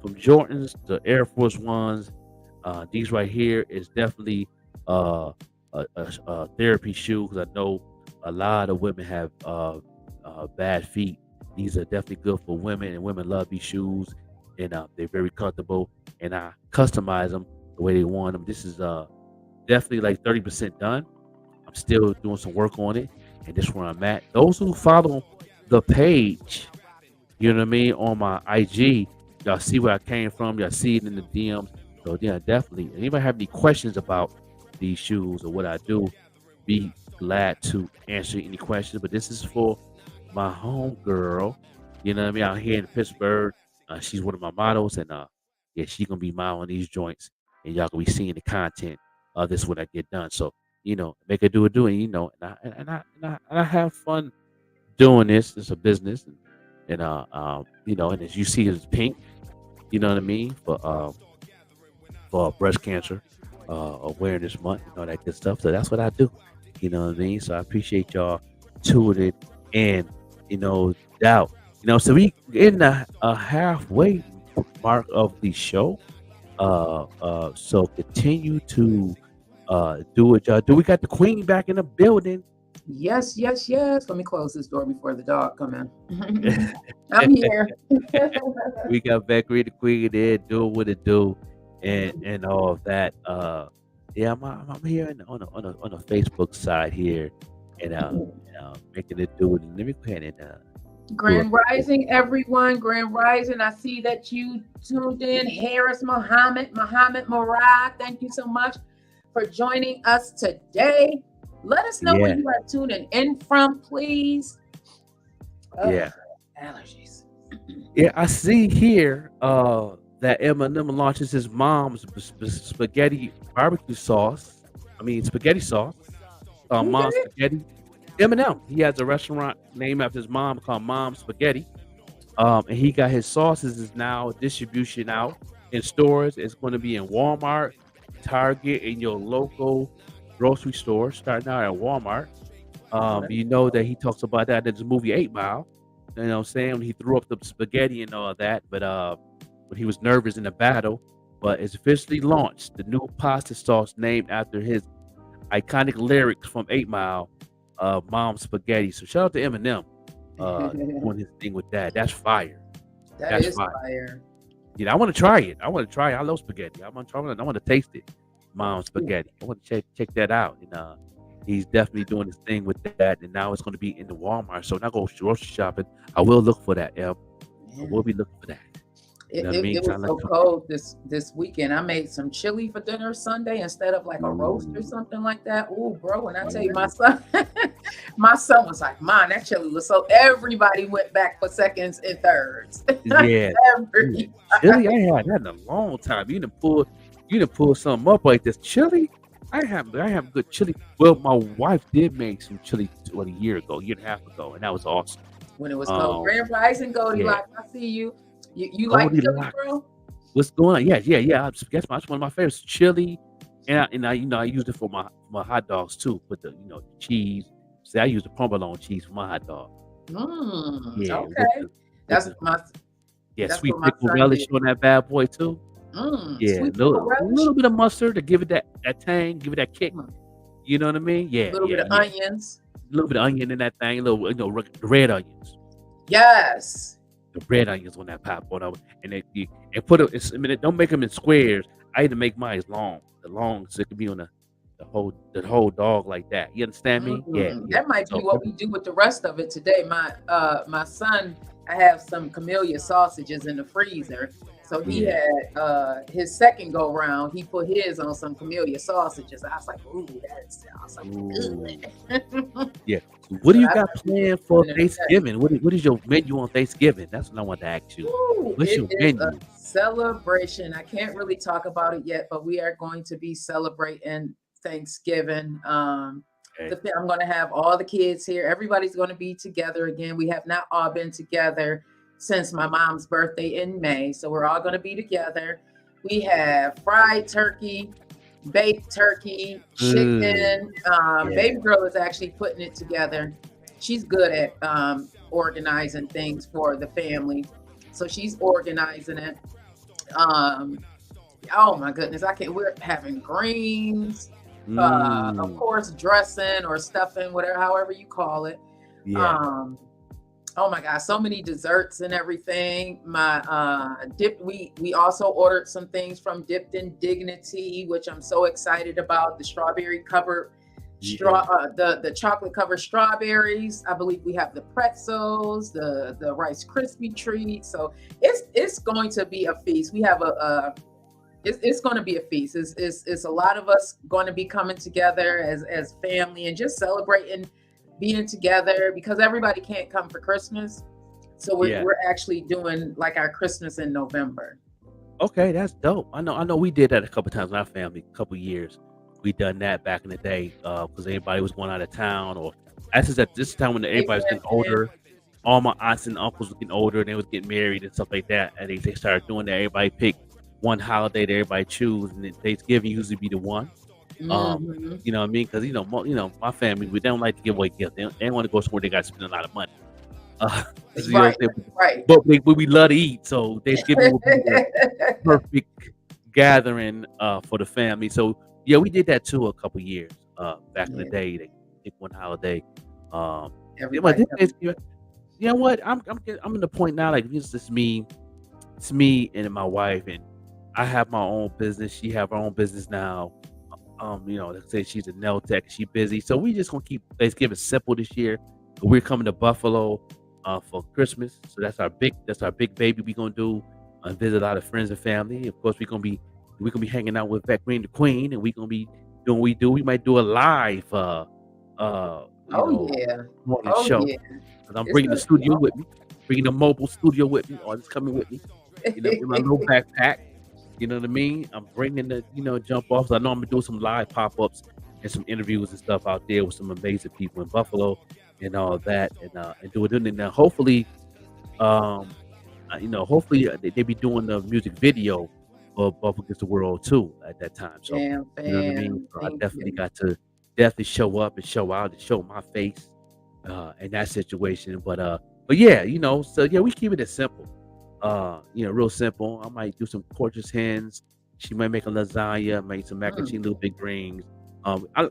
from Jordans to Air Force Ones. These right here is definitely a therapy shoe, because I know a lot of women have bad feet. These are definitely good for women, and women love these shoes, and they're very comfortable, and I customize them the way they want them. This is definitely like 30% done. I'm still doing some work on it, and this is where I'm at. Those who follow the page, you know what I mean, on my IG, y'all see where I came from. Y'all see it in the DMs. So yeah, definitely. Anybody have any questions about these shoes or what I do, be glad to answer any questions. But this is for my home girl, you know what I mean, out here in Pittsburgh. She's one of my models, and yeah, she's gonna be modeling these joints, and y'all gonna be seeing the content of this when I get done. So make her do it, and I have fun doing this. It's a business, and and as you see, it's pink. You know what I mean, for breast cancer. Awareness Month and all that good stuff. So that's what I do. You know what I mean? So I appreciate y'all tuning in. Doubt. So we in the halfway mark of the show. So continue to do what y'all do. We got the Queen back in the building. Yes. Let me close this door before the dog come in. I'm here. We got Beckery the Queen there doing what it do, and all of that. Yeah, I'm here on a Facebook side here, and making it do it. Let me go ahead and Grand Rising, everyone. Grand Rising. I see that you tuned in. Harris Muhammad Murad. Thank you so much for joining us today. Let us know where you are tuning in from, please. Yeah. Allergies. Yeah, I see here that Eminem launches his mom's spaghetti barbecue sauce. Spaghetti sauce. Mom's Spaghetti. Eminem. He has a restaurant named after his mom called Mom's Spaghetti. And he got his sauces is now distribution out in stores. It's going to be in Walmart, Target, and your local grocery store, starting out at Walmart. You know that he talks about that in his movie 8 Mile. You know what I'm saying? When he threw up the spaghetti and all that, but when he was nervous in the battle. But it's officially launched. The new pasta sauce named after his iconic lyrics from 8 Mile, Mom's Spaghetti. So shout out to Eminem doing his thing with that. That's fire. That's fire. Yeah, I want to try it. I love spaghetti. I want to try it. I want to taste it. Mom's Spaghetti. I want to check that out. And he's definitely doing his thing with that. And now it's going to be in the Walmart. So when I go grocery shopping, I will look for that. I will be looking for that. It was so cold this weekend. I made some chili for dinner Sunday instead of like a roast or something like that. Ooh, bro, when I tell you my son was like, "Mom, that chili was so." Everybody went back for seconds and thirds. Yeah, chili. I had that in a long time. You done pull something up like this. Chili. I have good chili. Well, my wife did make some chili a year and a half ago, and that was awesome. When it was cold. Grand Rising, Goldilocks. I see you. You like chili, bro? What's going on? Yeah. That's one of my favorites. Chili, and I used it for my hot dogs too. With the cheese. See, I use the provolone cheese for my hot dog. Okay. That's sweet pickle relish on that bad boy too. Yeah, a little bit of mustard to give it that tang, give it that kick. You know what I mean? Yeah. A little bit of onions. A little bit of onion in that thing. Red onions. Yes. The red onions on that pop on up, and don't make them in squares. I had to make mine long, so it could be on the whole dog like that. You understand me? Yeah. That might be what we do with the rest of it today. My son, I have some Camellia sausages in the freezer. So he had his second go round. He put his on some Camellia sausages. I was like, "Ooh, that sounds so good." Yeah. What do you got planned for Thanksgiving? What is your menu on Thanksgiving? That's what I want to ask you. What's your menu? A celebration. I can't really talk about it yet, but we are going to be celebrating Thanksgiving. I'm going to have all the kids here. Everybody's going to be together again. We have not all been together since my mom's birthday in May. So we're all going to be together. We have fried turkey, baked turkey, chicken. Baby girl is actually putting it together. She's good at organizing things for the family. So she's organizing it. Oh my goodness. We're having greens, of course, dressing or stuffing, however you call it. Yeah. Oh my God, so many desserts and everything. We also ordered some things from Dipped in Dignity, which I'm so excited about. The strawberry covered the chocolate covered strawberries. I believe we have the pretzels, the Rice Krispie treats. So it's going to be a feast. We have it's going to be a feast. It's a lot of us going to be coming together as family and just celebrating being together because everybody can't come for Christmas. So we're actually doing like our Christmas in November. Okay, that's dope. I know we did that a couple times in our family, a couple years. We done that back in the day because everybody was going out of town, or actually at this time when everybody was getting older. All my aunts and uncles were getting older and they was getting married and stuff like that. And they started doing that. Everybody picked one holiday that everybody choose, and then Thanksgiving usually be the one. Mhm. You know what I mean? Because my family, we don't like to give away gifts. They don't want to go somewhere they got to spend a lot of money. Uh, you know what Right, I'm saying? right. But we love to eat, so Thanksgiving will be the perfect gathering for the family. So yeah, we did that too a couple years back in the Yeah, day. They pick one holiday. Yeah, but everybody. this Thanksgiving, you know what? I'm in the point now. Like it's me and my wife, and I have my own business. She have her own business now. Let's say she's a nail tech. She busy, so we just gonna keep Thanksgiving simple this year. We're coming to Buffalo for Christmas, so that's our big baby. We gonna do visit a lot of friends and family. Of course, we gonna be hanging out with Beck Green the Queen, and we gonna be doing what we do. We might do a live Oh yeah. morning Oh show. yeah. 'Cause I'm It's bringing the gonna be studio with me, bringing the mobile studio with me, or it's coming with me. In my little backpack. You know what I mean? I'm bringing the jump offs. I know I'm gonna do some live pop ups and some interviews and stuff out there with some amazing people in Buffalo and all that, and do it. And then hopefully, um, they be doing the music video for Buffalo Against the World too at that time. So Damn you know what I mean? fam. So I Thank definitely you. got to definitely show up and show out and show my face in that situation. But yeah, so yeah, we keep it simple. Real simple. I might do some Portuguese hens. She might make a lasagna, make some mac and Mm. cheese, little big greens.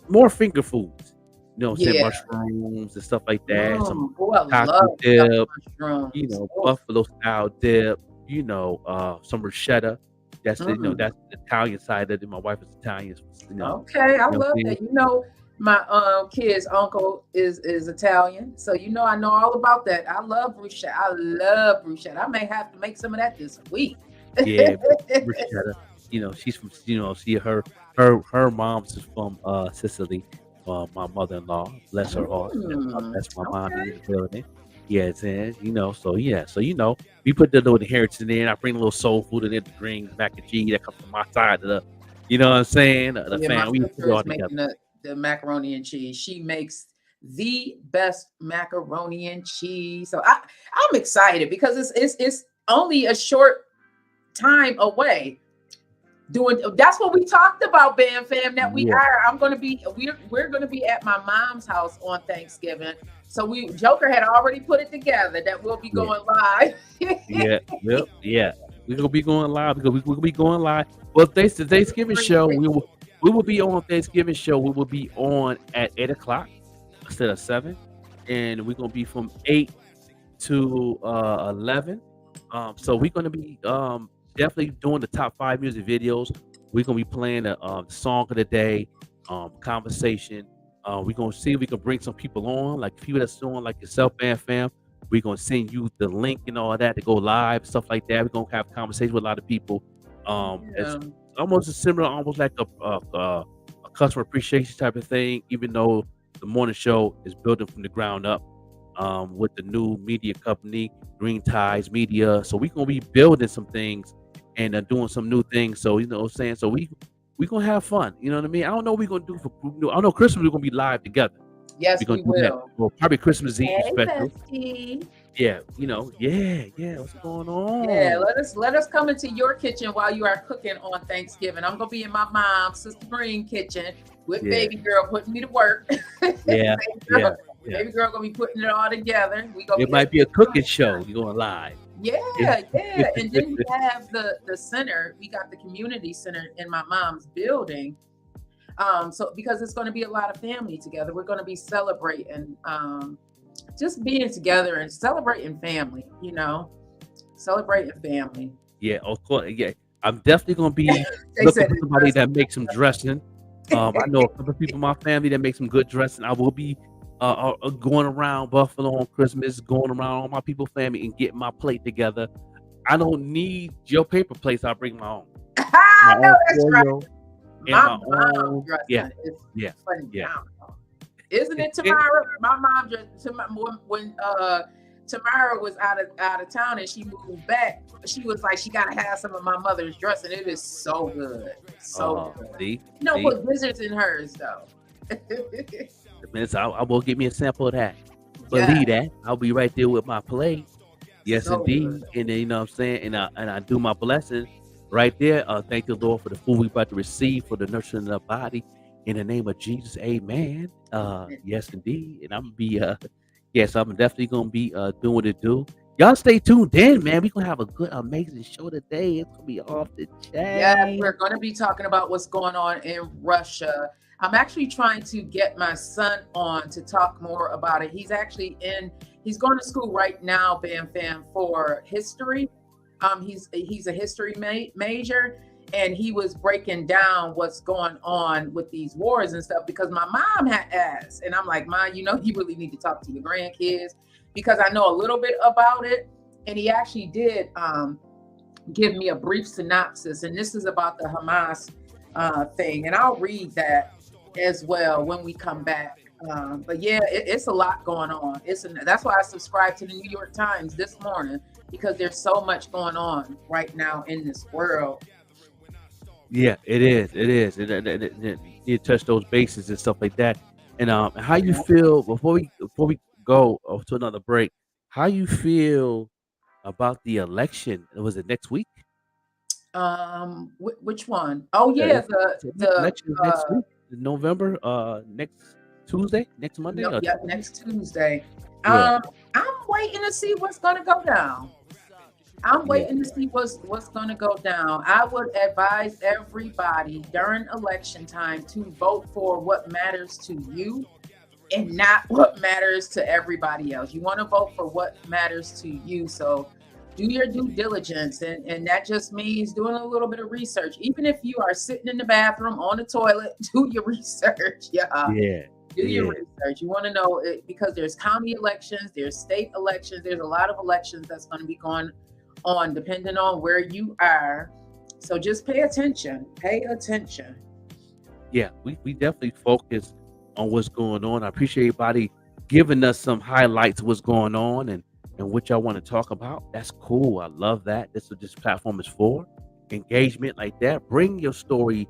More finger foods. You know what I'm saying? Yeah. Mushrooms and stuff like that. Some Oh, I taco love dip, mushrooms. Oh, buffalo style dip, some bruschetta. mm. That's the Italian side of it. My wife is Italian, Okay, I you know what love I'm saying? that. My kid's uncle is Italian, so I know all about that. I love bruschetta. I love bruschetta. I may have to make some of that this week. Yeah, bruschetta. She's from her mom's is from Sicily. My mother-in-law, bless her heart. That's my mom in Okay. the building. Yes, and so yeah, so we put the little inheritance in there, and I bring a little soul food in there, the greens, mac and cheese that comes from my side of you know what I'm saying? The Yeah, my family, we put it sister all is together. making the macaroni and cheese. She makes the best macaroni and cheese. So I'm excited because it's only a short time away. That's what we talked about, Bam Fam. That we Yeah, are. We're gonna be at my mom's house on Thanksgiving. So Joker had already put it together that we'll be yeah. going live. Yeah, yep, yeah. We're gonna be going live because we're gonna be going live. Well, the Thanksgiving show, we will be on Thanksgiving show. We will be on at 8 o'clock instead of 7, and we're gonna be from 8 to 11. So we're gonna be definitely doing the top 5 music videos. We're gonna be playing the song of the day, conversation. We're gonna see if we can bring some people on, like people that's doing like yourself, Bam Fam. We're gonna send you the link and all that to go live, stuff like that. We're gonna have conversation with a lot of people. It's Yeah. almost similar, almost like a customer appreciation type of thing, even though the morning show is building from the ground up with the new media company, Green Tides Media. So we're gonna be building some things and doing some new things. So you know what I'm saying. So we gonna have fun. You know what I mean. I don't know what we're gonna do I know Christmas we're gonna be live together. We're Yes, gonna we do that. will. Well, probably Christmas Eve Hey, special. bestie. Yeah, yeah. What's going Yeah, on? let us come into your kitchen while you are cooking on Thanksgiving. I'm gonna be in my mom's Sister Green kitchen with Yeah, baby girl putting me to work. yeah, baby yeah, girl, yeah. baby girl gonna be putting it all together. We gonna It be might be a cooking show. You're going live. yeah, Yeah. yeah. And then we have the center. We got the community center in my mom's building. So because it's going to be a lot of family together, we're going to be celebrating, just being together and celebrating family. Celebrating family. Yeah, of course. Yeah, I'm definitely gonna be They looking said for it's somebody that makes some dressing. I know a couple of people in my family that make some good dressing. I will be going around Buffalo on Christmas, going around all my people, family, and getting my plate together. I don't need your paper plates. I bring my own, my I know own that's right. foil and My my mom own. dressing Yeah, is yeah, yeah. phenomenal. Isn't it, Tamara? My mom dressed when Tamara was out of town and she moved back. She was like, she gotta have some of my mother's dressing. It is so good, so good. See, You don't see. put gizzards in hers though. Miss, I will give me a sample of that. Yeah, Believe that. I'll be right there with my plate. Yes, so indeed. good. And then you know what I'm saying, and I do my blessing. right there. Thank the Lord for the food we about to receive for the nurturing of the body. In the name of Jesus, amen. Yes, indeed. And I'm gonna be yes, I'm definitely gonna be doing what it do. Y'all stay tuned in, man. We're gonna have a good, amazing show today. It's gonna be off the Yes, chain. we're going to be talking about what's going on in Russia. I'm actually trying to get my son on to talk more about it. He's actually he's going to school right now, Bam Fam, for history. He's a history major, and he was breaking down what's going on with these wars and stuff because my mom had asked, and I'm like, "Ma, you really need to talk to your grandkids because I know a little bit about it." And he actually did give me a brief synopsis, and this is about the Hamas thing, and I'll read that as well when we come back. But yeah, it's a lot going on. That's why I subscribed to the New York Times this morning because there's so much going on right now in this world. Yeah, it is. It is. You touch those bases and stuff like that. And how you feel before we go to another break? How you feel about the election? Was it next week? Which one? Oh yeah, the election is next week, November. Next Tuesday, next Monday. No, yeah, next Tuesday. Yeah. I'm waiting to see what's gonna go down. I'm waiting to see what's going to go down. I would advise everybody during election time to vote for what matters to you and not what matters to everybody else. You want to vote for what matters to you. So do your due diligence. And that just means doing a little bit of research. Even if you are sitting in the bathroom on the toilet, do your research. Do your research. You want to know it because there's county elections, there's state elections, there's a lot of elections that's going to be going on depending on where you are. So just pay attention. Yeah, we definitely focus on what's going on. I appreciate everybody giving us some highlights of what's going on and what y'all want to talk about. That's cool. I love that. That's what this platform is for. Engagement like that. Bring your story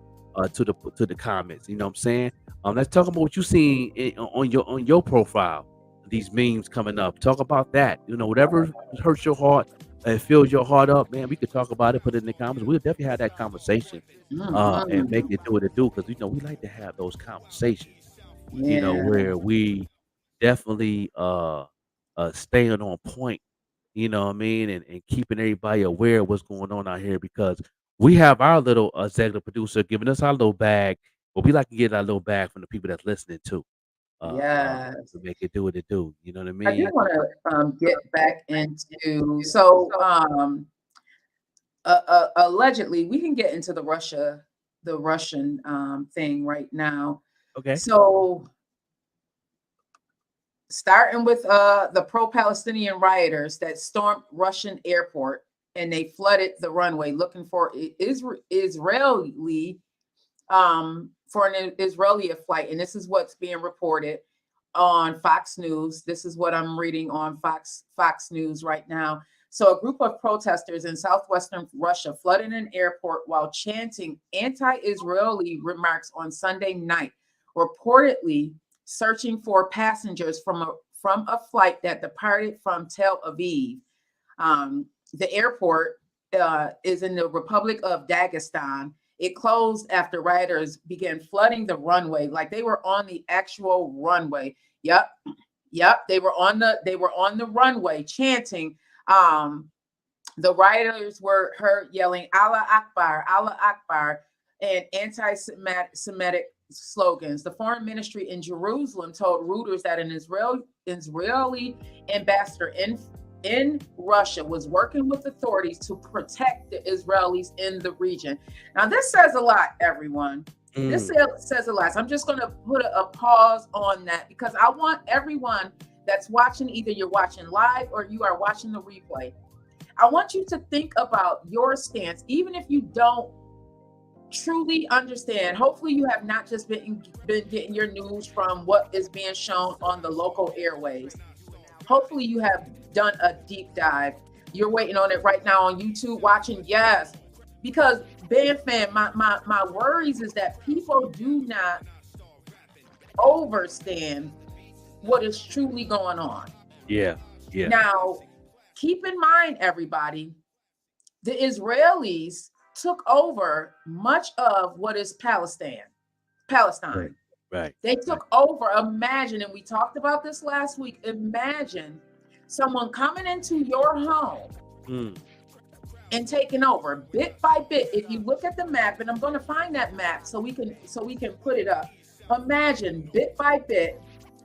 to the comments. You know what I'm saying? Let's talk about what you see on your profile. These memes coming up. Talk about that. Whatever hurts your heart and fills your heart up, man. We could talk about it. Put it in the comments. We'll definitely have that conversation and make it do what it do because we like to have those conversations. Where we definitely staying on point. You know what I mean, and keeping everybody aware of what's going on out here because we have our little executive producer giving us our little bag, but we like to get our little bag from the people that's listening too. To make it do what it do. You know what I mean? I do want to get back into allegedly we can get into the Russian thing right now. Okay. So starting with the pro-Palestinian rioters that stormed Russian airport and they flooded the runway looking for Israeli for an Israeli flight, and this is what's being reported on Fox News. This is what I'm reading on Fox News right now. So a group of protesters in southwestern Russia flooded an airport while chanting anti-Israeli remarks on Sunday night, reportedly searching for passengers from a flight that departed from Tel Aviv. The airport is in the Republic of Dagestan. It closed after rioters began flooding the runway, like they were on the actual runway. Yep. They were on the runway chanting. The rioters were heard yelling "Allah Akbar," and anti-Semitic slogans. The foreign ministry in Jerusalem told Reuters that an Israeli ambassador in Russia was working with authorities to protect the Israelis in the region. Now, this says a lot, everyone. This says a lot. So I'm just going to put a pause on that because I want everyone that's watching, either you're watching live or you are watching the replay, I want you to think about your stance, even if you don't truly understand. Hopefully you have not just been getting your news from what is being shown on the local airways. Hopefully you have done a deep dive. You're waiting on it right now on YouTube watching. Yes, because Bam Fam, my worries is that people do not understand what is truly going on. Yeah. Now, keep in mind, everybody, the Israelis took over much of what is Palestine. Right. Right. They took over. Imagine, and we talked about this last week. Imagine someone coming into your home Mm. and taking over bit by bit. If you look at the map, and I'm going to find that map so we can put it up. Imagine bit by bit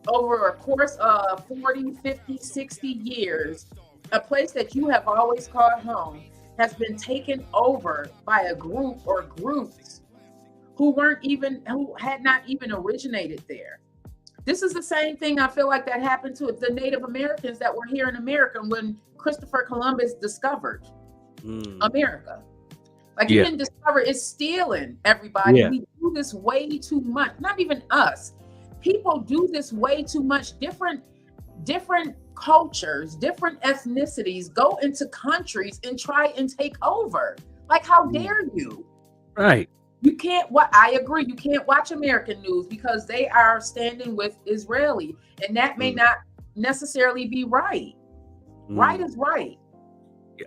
over a course of 40, 50, 60 years, a place that you have always called home has been taken over by a group or groups who had not even originated there. This is the same thing I feel like that happened to the Native Americans that were here in America when Christopher Columbus discovered America. Like he didn't discover, it's stealing everybody. Yeah. We do this way too much. Not even us. People do this way too much. Different cultures, different ethnicities go into countries and try and take over. Like, how dare you? Right. You can't. I agree. You can't watch American news because they are standing with Israeli, and that may not necessarily be right. Right is right.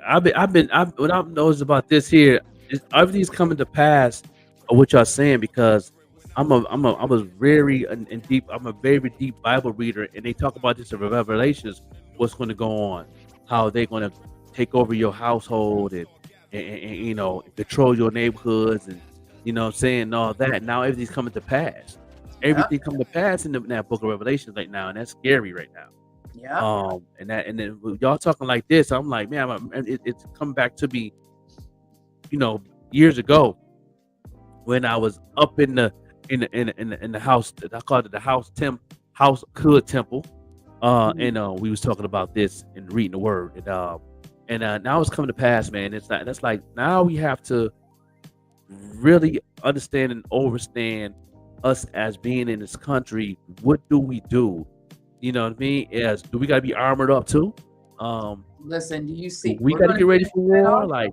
What I've noticed about this here is everything's coming to pass of what y'all saying, because I'm a very deep Bible reader, and they talk about this in Revelations, what's going to go on, how they're going to take over your household and you know, control your neighborhoods, and you know what I'm saying, all that. Now everything's coming to pass. Everything coming to pass in that book of Revelations right now, and that's scary right now. Yeah. And then y'all talking like this, I'm like, man, it's coming back to me, you know, years ago when I was up in the house. I called it the house hood temple, and we was talking about this and reading the word, and now it's coming to pass, man. That's like now we have to really understand and understand us as being in this country. What do we do? You know what I mean? Do we got to be armored up too? Listen, do you see? We got to get ready for war. Like,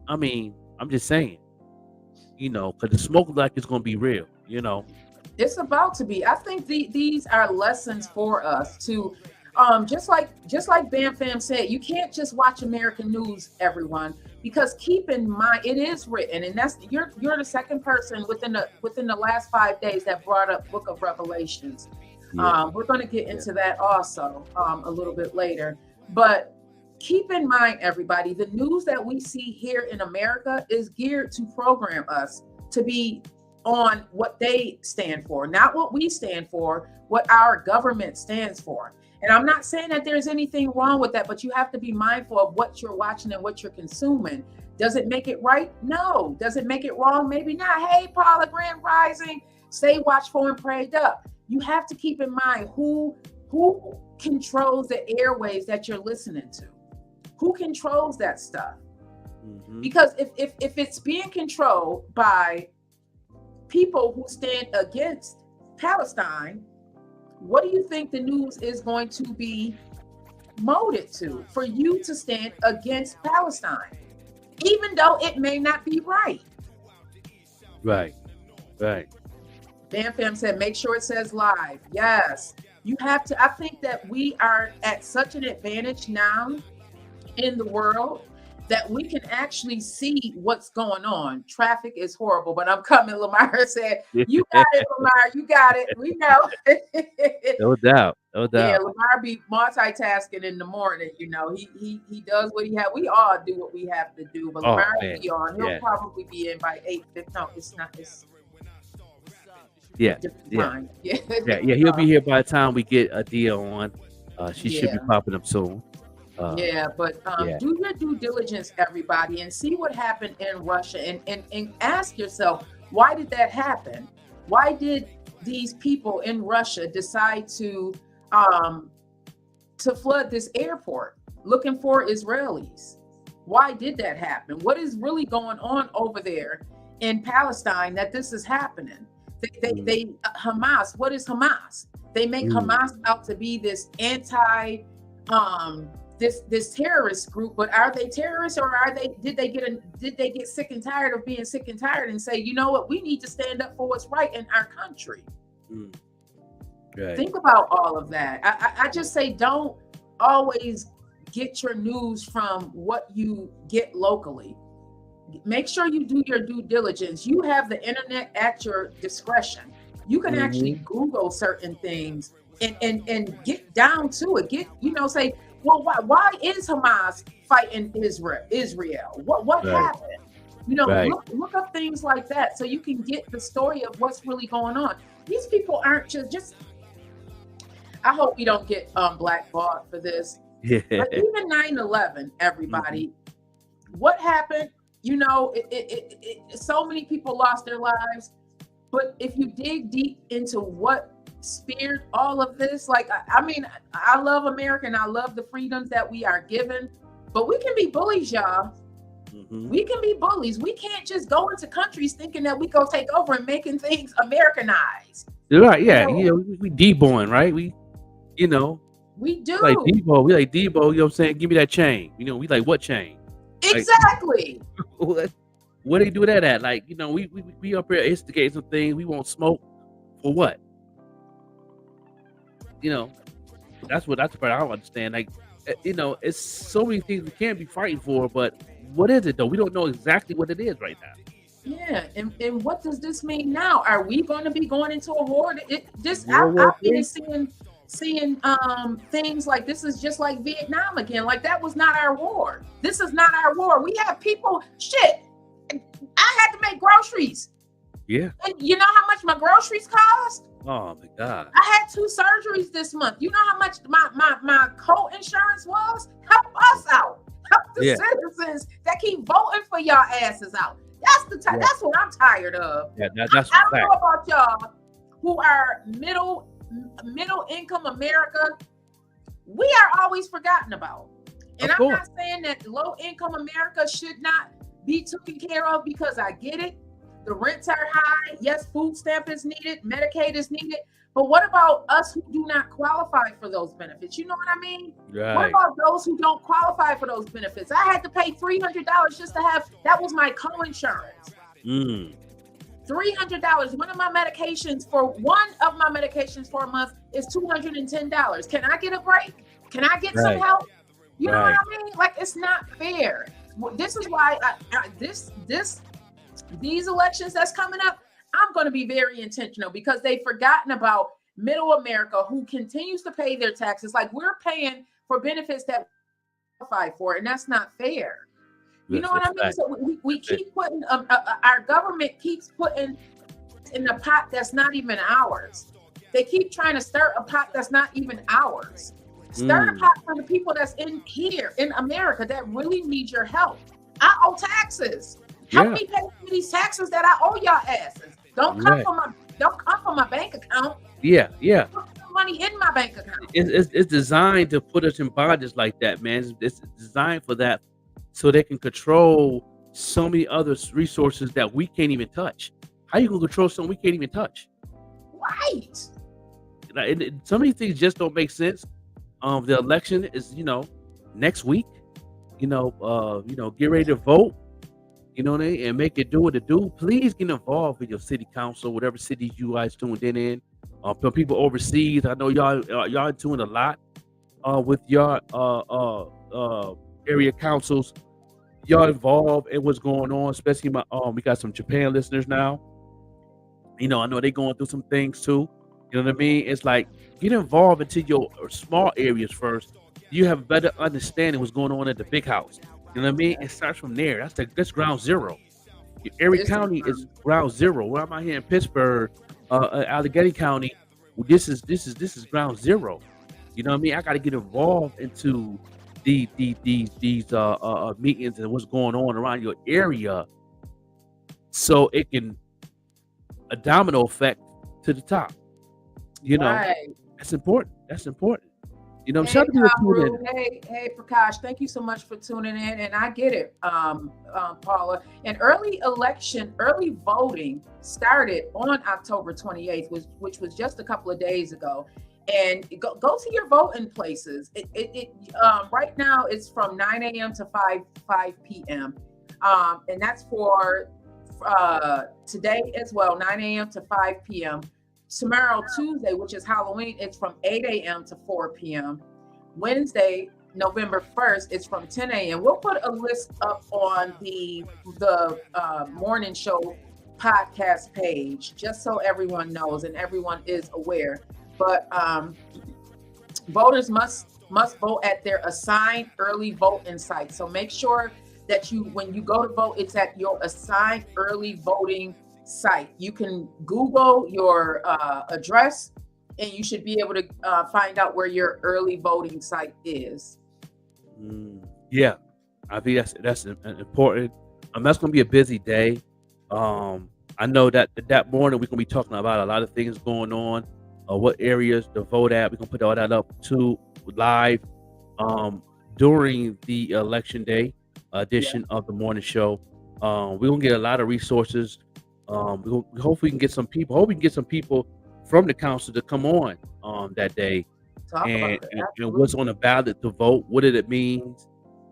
I mean, I'm just saying, you know, because the smoke like it's going to be real. You know, it's about to be. I think these are lessons for us to, just like Bam Fam said, you can't just watch American news, everyone, because keep in mind it is written, and that's you're the second person within the last 5 days that brought up Book of Revelations. We're going to get into that also a little bit later, but keep in mind, everybody, the news that we see here in America is geared to program us to be on what they stand for, not what we stand for, what our government stands for. And I'm not saying that there's anything wrong with that, but you have to be mindful of what you're watching and what you're consuming. Does it make it right? No. Does it make it wrong? Maybe not. Hey, Paula, Grand Rising, stay watchful and prayed up. You have to keep in mind who controls the airwaves that you're listening to. Who controls that stuff? Mm-hmm. Because if it's being controlled by people who stand against Palestine, what do you think the news is going to be molded to for you to stand against Palestine, even though it may not be right? Right. Bam Fam said, make sure it says live. Yes, you have to. I think that we are at such an advantage now in the world that we can actually see what's going on. Traffic is horrible, but I'm coming. Lamar said, you got it, Lamar. You got it. We know. No doubt. Yeah, Lamar be multitasking in the morning. You know, he does what he has. We all do what we have to do, but Lamar will be on. He'll probably be in by 8:50. No, it's not. It's Yeah. He'll be here by the time we get Adia on. She should be popping up soon. But do your due diligence, everybody, and see what happened in Russia, and ask yourself, why did that happen? Why did these people in Russia decide to flood this airport looking for Israelis? Why did that happen? What is really going on over there in Palestine that this is happening? They Hamas. What is Hamas? They make Hamas out to be this this terrorist group, but are they terrorists, or did they get sick and tired of being sick and tired and say, you know what, we need to stand up for what's right in our country? Right. Think about all of that. I just say, don't always get your news from what you get locally. make sure you do your due diligence. You have the internet at your discretion. You can actually Google certain things and get down to it. Say, well, why is Hamas fighting Israel? What Right. happened? Right. Look up things like that so you can get the story of what's really going on. These people aren't just I hope we don't get blackballed for this. Yeah. But even 9/11, everybody, what happened? So many people lost their lives. But if you dig deep into what speared all of this, like, I love America and I love the freedoms that we are given, but we can be bullies, y'all. We can be bullies. We can't just go into countries thinking that we go take over and making things Americanized. You're right. Yeah. We Deboing, right? We do. We Like Debo. We like Debo. You know what I'm saying? Give me that chain. We like what chain? Exactly. Where they do that at? Like, we up here instigating some things. We won't smoke for what? That's the part I don't understand. Like, it's so many things we can't be fighting for, but what is it though? We don't know exactly what it is right now. Yeah, and what does this mean now? Are we going to be going into a war? World War I've been III? seeing things like this is just like Vietnam again. Like, that was not our war. This is not our war. We have people. Shit, I had to make groceries. Yeah. And you know how much my groceries cost? Oh my God. I had 2 surgeries this month. You know how much my co-insurance was? Help us out. Help the citizens that keep voting for y'all asses out. That's what I'm tired of. Yeah, that's I a don't fact. know about y'all who are middle income America. We are always forgotten about. And I'm not saying that low income America should not be taken care of, because I get it. The rents are high. Yes, food stamp is needed. Medicaid is needed. But what about us who do not qualify for those benefits? You know what I mean? Right. What about those who don't qualify for those benefits? I had to pay $300 just to have, that was my co-insurance. $300. One of my medications for a month is $210. Can I get a break? Can I get some help? You know what I mean? Like, it's not fair. This is why these elections that's coming up, I'm going to be very intentional, because they've forgotten about middle America who continues to pay their taxes. Like, we're paying for benefits that we qualify for, and that's not fair. You know what I mean? So we keep putting, our government keeps putting in a pot that's not even ours. They keep trying to stir a pot that's not even ours. Stir the pot for the people that's in here in America that really need your help. I owe taxes. Help me pay for these taxes that I owe y'all asses. Don't come from my bank account. Yeah. Put some money in my bank account. It's designed to put us in bondage like that, man. It's designed for that, so they can control so many other resources that we can't even touch. How you gonna control something we can't even touch? Right. So many things just don't make sense. The election is, next week. Get ready to vote. And make it do what it do. Please get involved with your city council, whatever city you guys tuned in. For people overseas, I know y'all doing a lot with your area councils. Y'all involved in what's going on, especially we got some Japan listeners now. I know they going through some things too. You know what I mean? It's like, get involved into your small areas first. You have a better understanding what's going on at the big house. You know what I mean? It starts from there. That's ground zero. Every county is ground zero. Where I'm out here in Pittsburgh, Allegheny County, this is ground zero. You know what I mean? I got to get involved into these meetings and what's going on around your area, so it can a domino effect to the top. That's important. Shout out to people Hey, Prakash, thank you so much for tuning in. And I get it, Paula. And early voting started on October 28th, which was just a couple of days ago. And go to your voting places. Right now it's from 9 a.m. to 5 p.m. And that's for today as well, 9 a.m. to 5 p.m. Tomorrow, Tuesday, which is Halloween, it's from 8 a.m. to 4 p.m. Wednesday, November 1st, it's from 10 a.m. We'll put a list up on the morning show podcast page, just so everyone knows and everyone is aware. But voters must vote at their assigned early voting site. So make sure that when you go to vote, it's at your assigned early voting site. You can Google your address, and you should be able to find out where your early voting site is. Yeah, I think that's important. That's going to be a busy day. I know that morning we're going to be talking about a lot of things going on, what areas to vote at. We're going to put all that up too live during the election day edition of the morning show. We're going to get a lot of resources. We hope we can get some people. Hope we can get some people from the council to come on that day and what's on the ballot to vote. What did it mean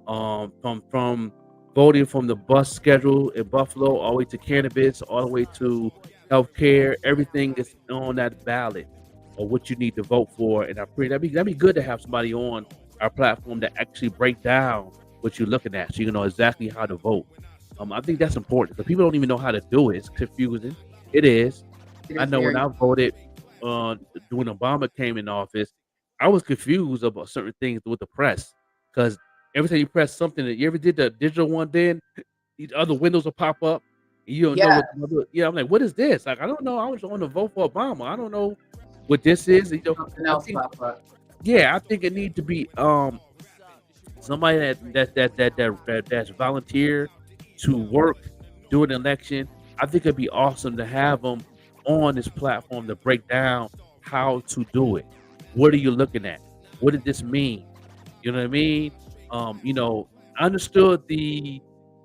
from voting from the bus schedule in Buffalo all the way to cannabis, all the way to healthcare. Everything is on that ballot of what you need to vote for. And I pray that'd be good to have somebody on our platform that actually break down what you're looking at, so you know exactly how to vote. I think that's important because people don't even know how to do it. It's confusing. It is. I know when I voted when Obama came in office, I was confused about certain things with the press because every time you press something, you ever did the digital one, then these other windows will pop up. And you don't know what. Yeah, I'm like, what is this? Like, I don't know. I was on to vote for Obama. I don't know what this is. You know, something else pop up. Yeah, I think it needs to be somebody that's volunteered to work during the election. I think it'd be awesome to have them on this platform to break down how to do it. What are you looking at? What did this mean? You know what I mean? You know, I understood the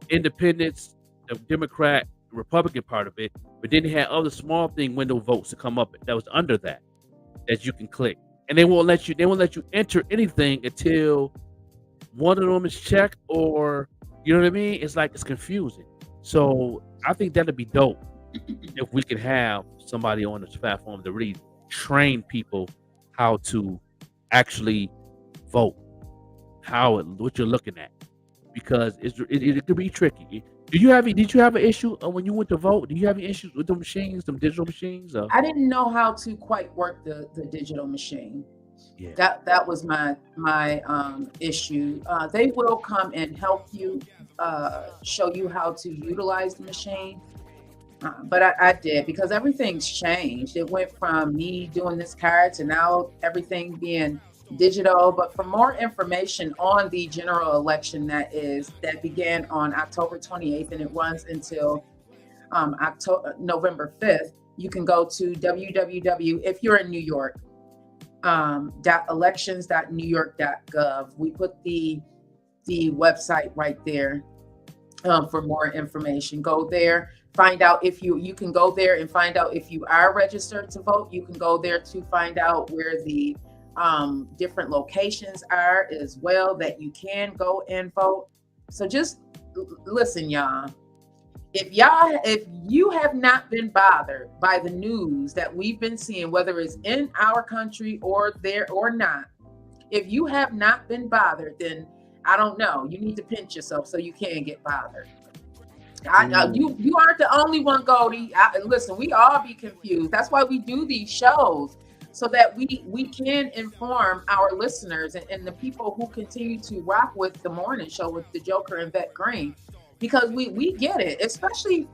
independence, the Democrat, Republican part of it, but then they had other small thing window votes to come up that was under that you can click, and they won't let you enter anything until one of them is checked, or you know what I mean? It's like it's confusing. So I think that'd be dope if we could have somebody on this platform to really train people how to actually vote, what you're looking at, because it could be tricky. Did you have an issue when you went to vote? Do you have any issues with the machines, some digital machines? I didn't know how to quite work the digital machine. Yeah. That was my issue. They will come and help you, show you how to utilize the machine. But I did, because everything's changed. It went from me doing this card to now everything being digital. But for more information on the general election that began on October 28th and it runs until November 5th, you can go to www, if you're in New York, elections.newyork.gov. We put the website right there for more information. Go there, find out if you can go there and find out if you are registered to vote. You can go there to find out where the different locations are as well that you can go and vote. So just listen, y'all. If you have not been bothered by the news that we've been seeing, whether it's in our country or there or not, if you have not been bothered, then I don't know. You need to pinch yourself so you can get bothered. You aren't the only one, Goldie. Listen, we all be confused. That's why we do these shows, so that we can inform our listeners and the people who continue to rock with the morning show with the Joker and Vet Green, because we get it, especially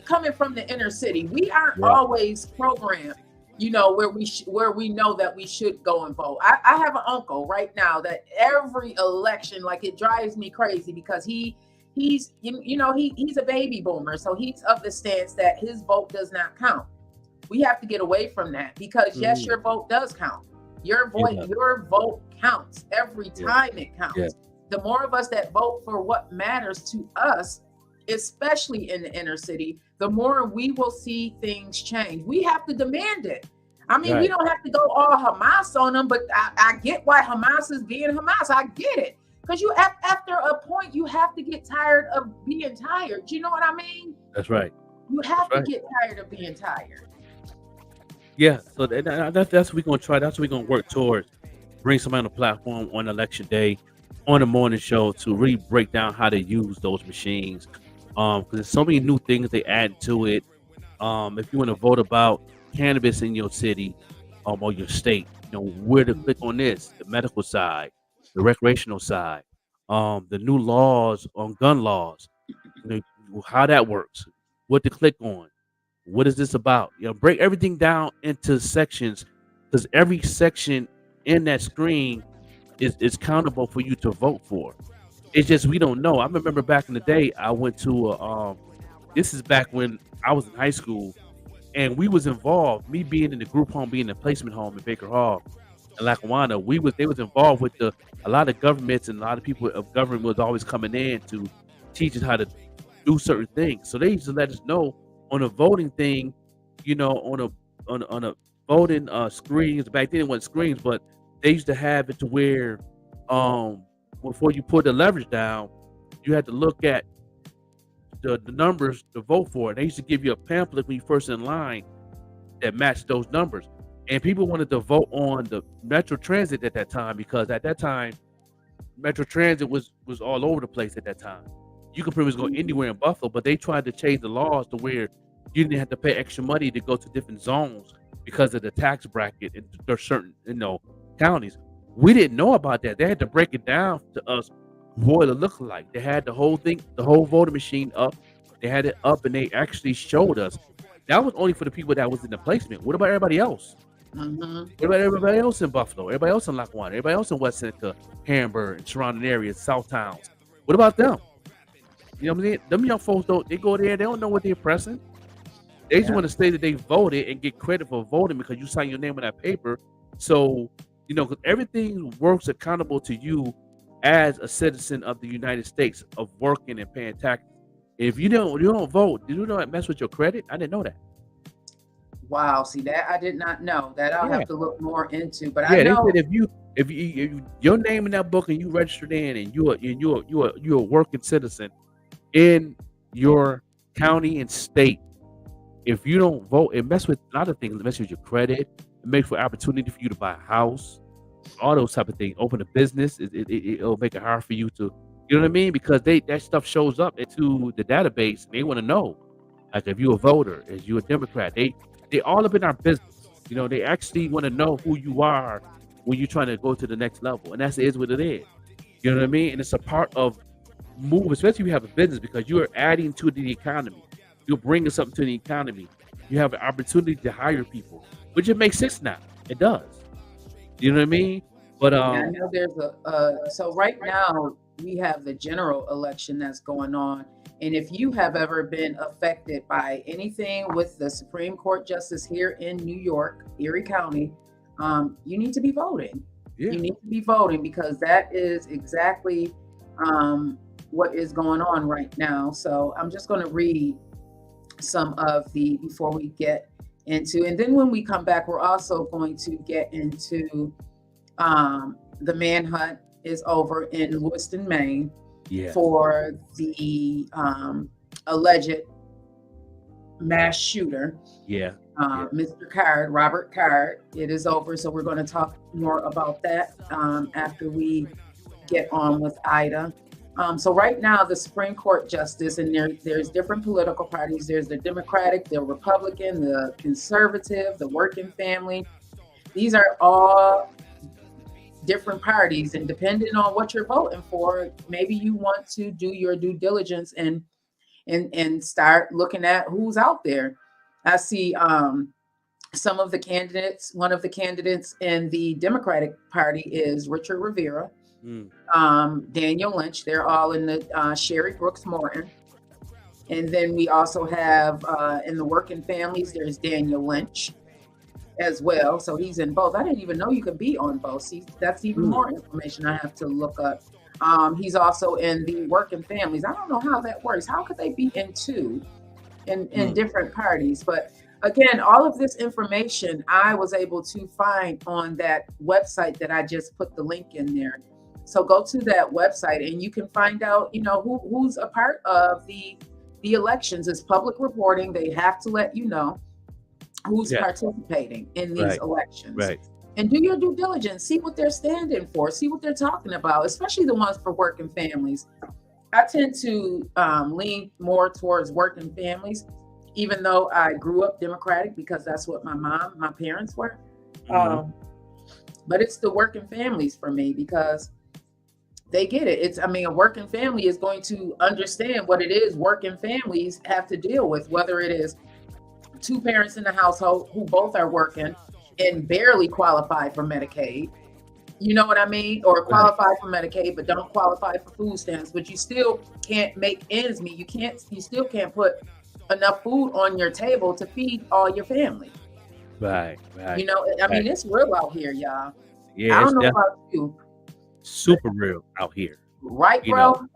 coming from the inner city. We aren't always programmed, you know, where we know that we should go and vote. I have an uncle right now that every election, like, it drives me crazy because he's a baby boomer, so he's of the stance that his vote does not count. We have to get away from that, because yes, your vote does count. Your vote counts every time. It counts. Yeah. The more of us that vote for what matters to us, especially in the inner city, the more we will see things change. We have to demand it. I mean, we don't have to go all Hamas on them, but I get why Hamas is being Hamas. I get it. Because after a point, you have to get tired of being tired. Do you know what I mean? That's right. You have to get tired of being tired. Yeah, so that's what we're gonna try. That's what we're gonna work towards. bring somebody on the platform on election day, on the morning show to really break down how to use those machines. Because there's so many new things they add to it. If you want to vote about cannabis in your city, or your state, where to click on this, the medical side, the recreational side, the new laws on gun laws, how that works, what to click on, what is this about? Break everything down into sections, because every section in that screen is countable for you to vote for. It's just we don't know. I remember back in the day, I went to this is back when I was in high school, and we was involved. Me being in the group home, being in the placement home in Baker Hall, in Lackawanna, they was involved with a lot of governments, and a lot of people of government was always coming in to teach us how to do certain things. So they used to let us know on a voting thing, on a voting screens. Back then it wasn't screens, but they used to have it to where before you put the leverage down, you had to look at the numbers to vote for it. They used to give you a pamphlet when you first in line that matched those numbers. And people wanted to vote on the Metro Transit at that time, because at that time, Metro Transit was all over the place at that time. You could pretty much go anywhere in Buffalo, but they tried to change the laws to where you didn't have to pay extra money to go to different zones because of the tax bracket in certain counties. We didn't know about that. They had to break it down to us what it looked like. They had the whole thing, the whole voting machine up. They had it up, and they actually showed us. That was only for the people that was in the placement. What about everybody else? What about everybody else in Buffalo? Everybody else in Lackawanna? Everybody else in West Seneca, Hamburg, and surrounding areas, South Towns? What about them? You know what I'm saying? Them young folks they go there, they don't know what they're pressing. They just want to say that they voted and get credit for voting because you sign your name on that paper. So, because everything works accountable to you as a citizen of the United States, of working and paying taxes. If you don't vote, do you know that mess with your credit? I didn't know that. Wow, see that I did not know. That I'll have to look more into. But Yeah, I know they said if you your name in that book and you registered in, and you're a working citizen in your county and state, if you don't vote, it messes with a lot of things. It messes with your credit. It makes for opportunity for you to buy a house, all those type of things. Open a business. It'll make it hard for you to, you know what I mean? Because that stuff shows up into the database, and they want to know, like, if you're a voter, if you're a Democrat, they all up in our business. They actually want to know who you are when you're trying to go to the next level, and that is what it is. You know what I mean? And it's a part of move, especially if you have a business, because you're adding to the economy. You're bringing something to the economy. You have an opportunity to hire people, which it makes sense now. It does. You know what I mean? But I know there's so right now we have the general election that's going on. And if you have ever been affected by anything with the Supreme Court justice here in New York, Erie County, you need to be voting. Yeah. You need to be voting, because that is exactly what is going on right now. So I'm just going to read some of before we get into, and then when we come back, we're also going to get into the manhunt is over in Lewiston, Maine, for the alleged mass shooter. Mr. Card, Robert Card. It is over. So we're going to talk more about that after we get on with Ida. So right now, the Supreme Court justice, and there's different political parties. There's the Democratic, the Republican, the Conservative, the Working Family. These are all different parties, and depending on what you're voting for, maybe you want to do your due diligence and start looking at who's out there. I see some of the candidates. One of the candidates in the Democratic Party is Richard Rivera. Daniel Lynch. They're all in the Sherry Brooks Morton. And then we also have in the Working Families, there's Daniel Lynch as well. So he's in both. I didn't even know you could be on both. See, that's even more information I have to look up. He's also in the Working Families. I don't know how that works. How could they be in two in different parties? But again, all of this information I was able to find on that website that I just put the link in there. So go to that website and you can find out, who's a part of the elections. It's public reporting. They have to let you know who's participating in these elections. Right. and do your due diligence. See what they're standing for. See what they're talking about, especially the ones for working families. I tend to lean more towards working families, even though I grew up Democratic because that's what my parents were. But it's the working families for me because they get it. A working family is going to understand what it is working families have to deal with, whether it is two parents in the household who both are working and barely qualify for Medicaid. You know what I mean? Or qualify for Medicaid, but don't qualify for food stamps, but you still can't make ends meet. You still can't put enough food on your table to feed all your family. Right. You know, it's real out here, y'all. Yeah, I don't know about you. Super real out here. Right, bro?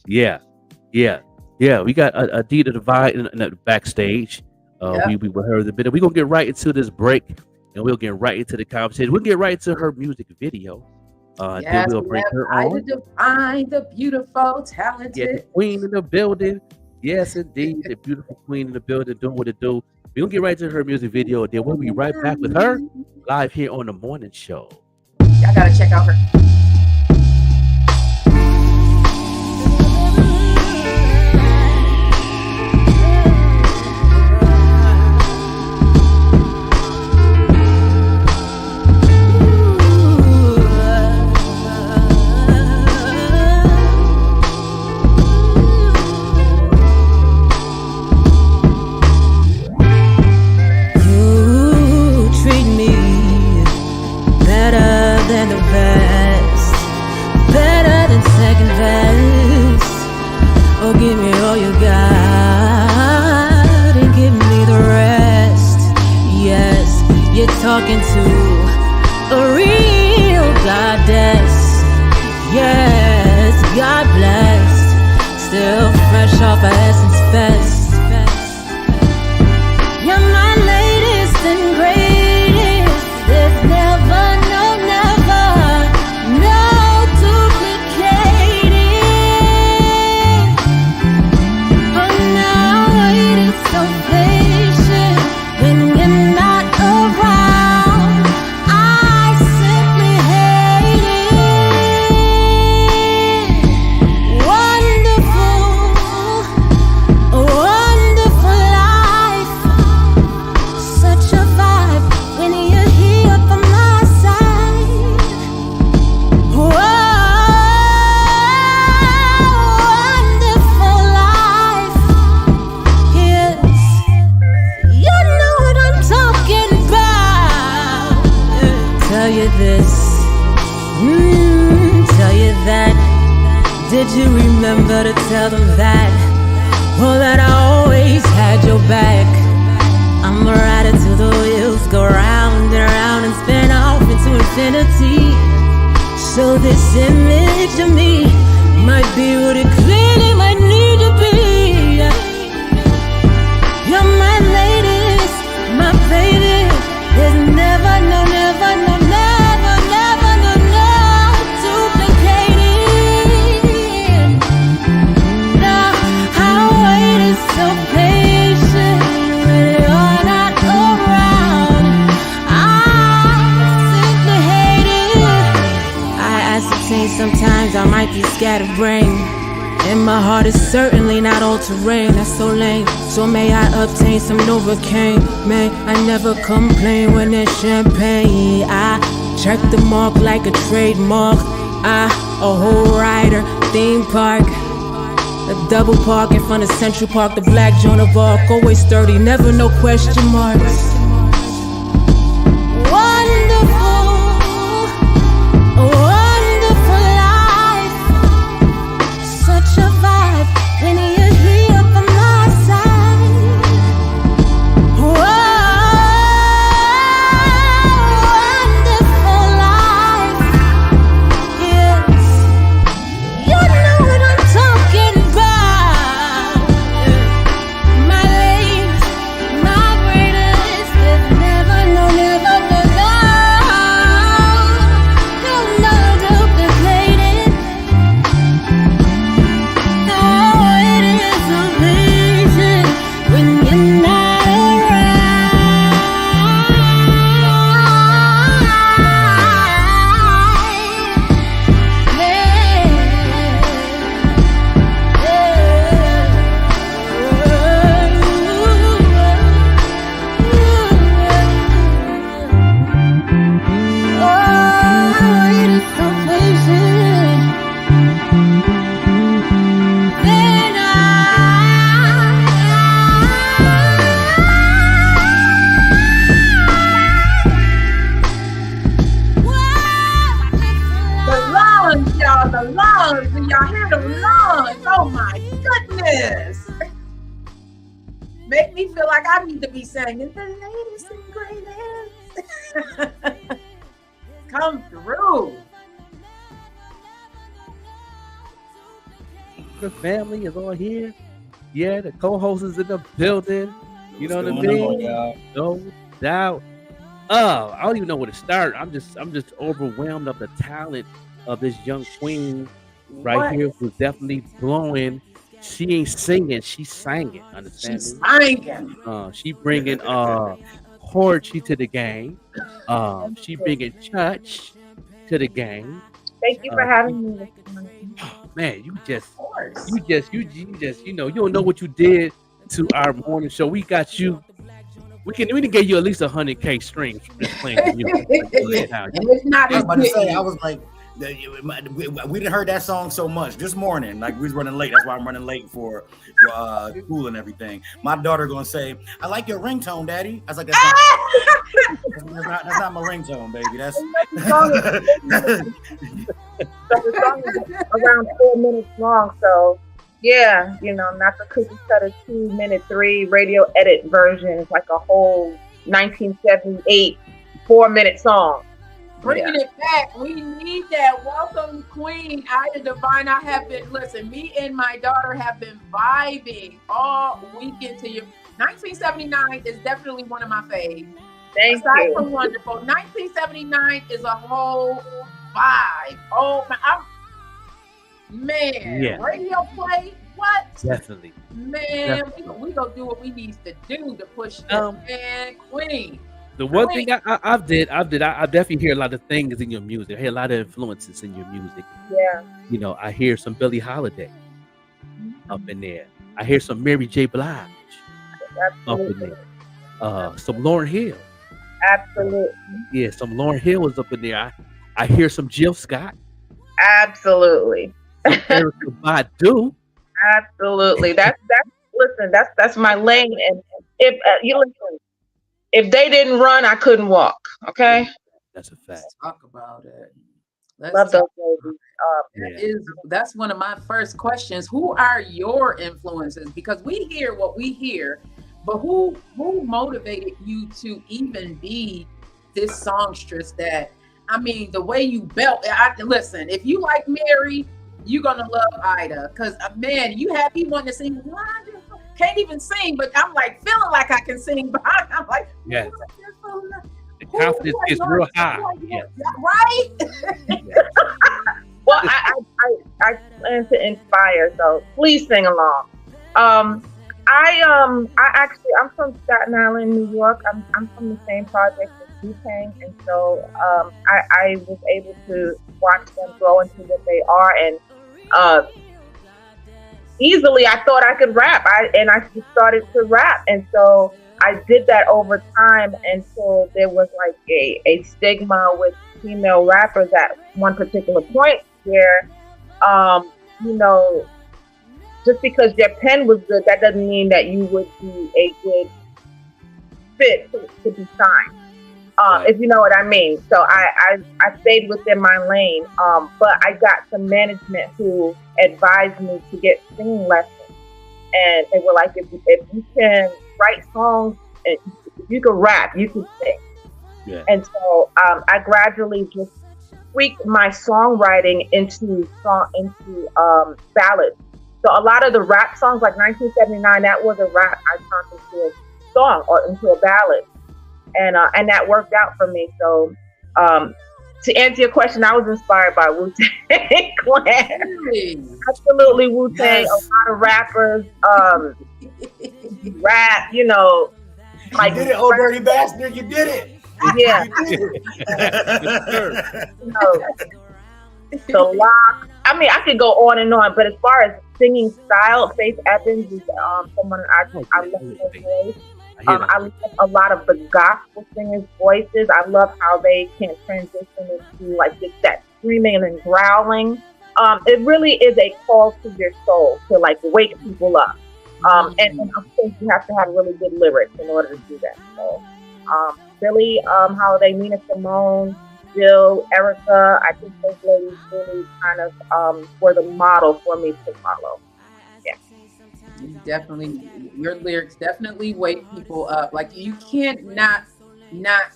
Yeah. We got Adita Divide in the backstage. We heard a bit. We're gonna get right into this break, and we'll get right into the conversation. We'll get right into her music video. Then we'll bring her on. The beautiful, talented. Yeah, the queen in the building. Yes, indeed, the beautiful queen in the building doing what it do. We're gonna get right to her music video, and then we'll be right back with her live here on the morning show. Y'all gotta check out her. Give me all you got and give me the rest. Yes, you're talking to a real goddess. Yes, God bless. Still fresh off of Essence Fest. You're my latest and greatest. There's never, no, never, no duplicating. So patient when you're not around. I simply hate it. Wonderful, a wonderful life. Such a vibe when you're here by my side. Wonderful life. You know what I'm talking about. Tell you this, tell you that. Did you remember to tell them that? Well, that I always had your back. I'm a rider till the wheels go round and round and spin off into infinity. So this image of me might be what it clearly might need to be. You're my latest, my baby. There's never, no, never, no, never, never, no, no duplicating. No, I waited so patient when you're not around. I simply hate it. I ascertain sometimes I might be scatterbrained. And my heart is certainly not all terrain, that's so lame. So may I obtain some Novocaine. May I never complain when there's champagne. I check the mark like a trademark. A whole rider, theme park. A double park in front of Central Park. The black Joan of Arc, always sturdy, never no question marks. Wonderful, a wonderful life. Such a vibe when you're here by my side. Wonderful life. Yes, you know what I'm talking about. My latest, my greatest. Make me feel like I need to be singing the latest and greatest. Come through. The family is all here. Yeah, the co-host is in the building. You know what I What's going on, mean? y'all? No doubt. I don't even know where to start. I'm just overwhelmed of the talent of this young queen right What? here who's definitely blowing. She ain't singing, she's singing. Understand She's me? singing. She bringing poetry to the game. She bringing church to the game. Thank you for having me this morning. Man, you just Of course. you know, you don't know what you did to our morning show. We got you. We can get you at least 100K streams from just playing the music. And it's not I was as about to say, good. I was like, we didn't heard that song so much this morning. Like we was running late. That's why I'm running late for school and everything. My daughter gonna say, "I like your ringtone, Daddy." I was like, that's not my ringtone, baby. That's The song is around 4 minutes long, so yeah, you know, not the cookie cutter 2-minute 3 radio edit version. It's like a whole 1978 4-minute song. Bringing it back. We need that. Welcome, Queen Ida Divine. I have been, listen, me and my daughter have been vibing all weekend to you. 1979 is definitely one of my faves. Thank Aside you. from wonderful, 1979 is a whole vibe. Oh, man. Yeah. Radio play? What? Definitely. Man, we gonna do what we need to do to push this man, Queen. The one thing I definitely hear a lot of things in your music. I hear a lot of influences in your music. Yeah. You know, I hear some Billie Holiday up in there. I hear some Mary J. Blige up in there. Some Lauryn Hill. Absolutely. Yeah, some Lauryn Hill is up in there. I hear some Jill Scott. Absolutely. Some Erykah Badu. Absolutely. That's my lane. And if you listen, if they didn't run, I couldn't walk. Okay. That's a fact. Let's talk about it. Love those babies. That's one of my first questions. Who are your influences? Because we hear what we hear, but who motivated you to even be this songstress? That, I mean, the way you belt. Listen, if you like Mary, you're gonna love Ida. Cause man, you have me wanting to sing. Can't even sing, but I'm like feeling like I can sing. But I'm like, yeah. The confidence is real high. Yeah. Right? Well, I plan to inspire, so please sing along. I'm from Staten Island, New York. I'm from the same project as Wu-Tang, and so I was able to watch them grow into what they are, and easily I thought I could rap. I just started to rap, and so I did that over time until there was like a stigma with female rappers at one particular point where, you know, just because your pen was good, that doesn't mean that you would be a good fit to be signed. If you know what I mean. So I stayed within my lane, but I got some management who advised me to get singing lessons, and they were like, if you can write songs and if you can rap, you can sing. Yeah. And so I gradually just tweaked my songwriting into ballads. So a lot of the rap songs, like 1979, that was a rap I turned into a song or into a ballad. And that worked out for me. So to answer your question, I was inspired by Wu-Tang Clan. Really? Absolutely, Wu-Tang. Yes. A lot of rappers rap, you know. You did it, oh dirty bastard! You did it. Yeah. You did it. You know, the Lock. I mean, I could go on and on, but as far as singing style, Faith Evans is someone I love her voice. I love a lot of the gospel singers' voices. I love how they can transition into like just that screaming and growling. It really is a call to your soul to like wake people up. And of course you have to have really good lyrics in order to do that. So Billie Holiday, Nina Simone, Jill, Erykah, I think those ladies really kind of were the model for me to follow. Yeah. You definitely, your lyrics definitely wake people up. Like you can't not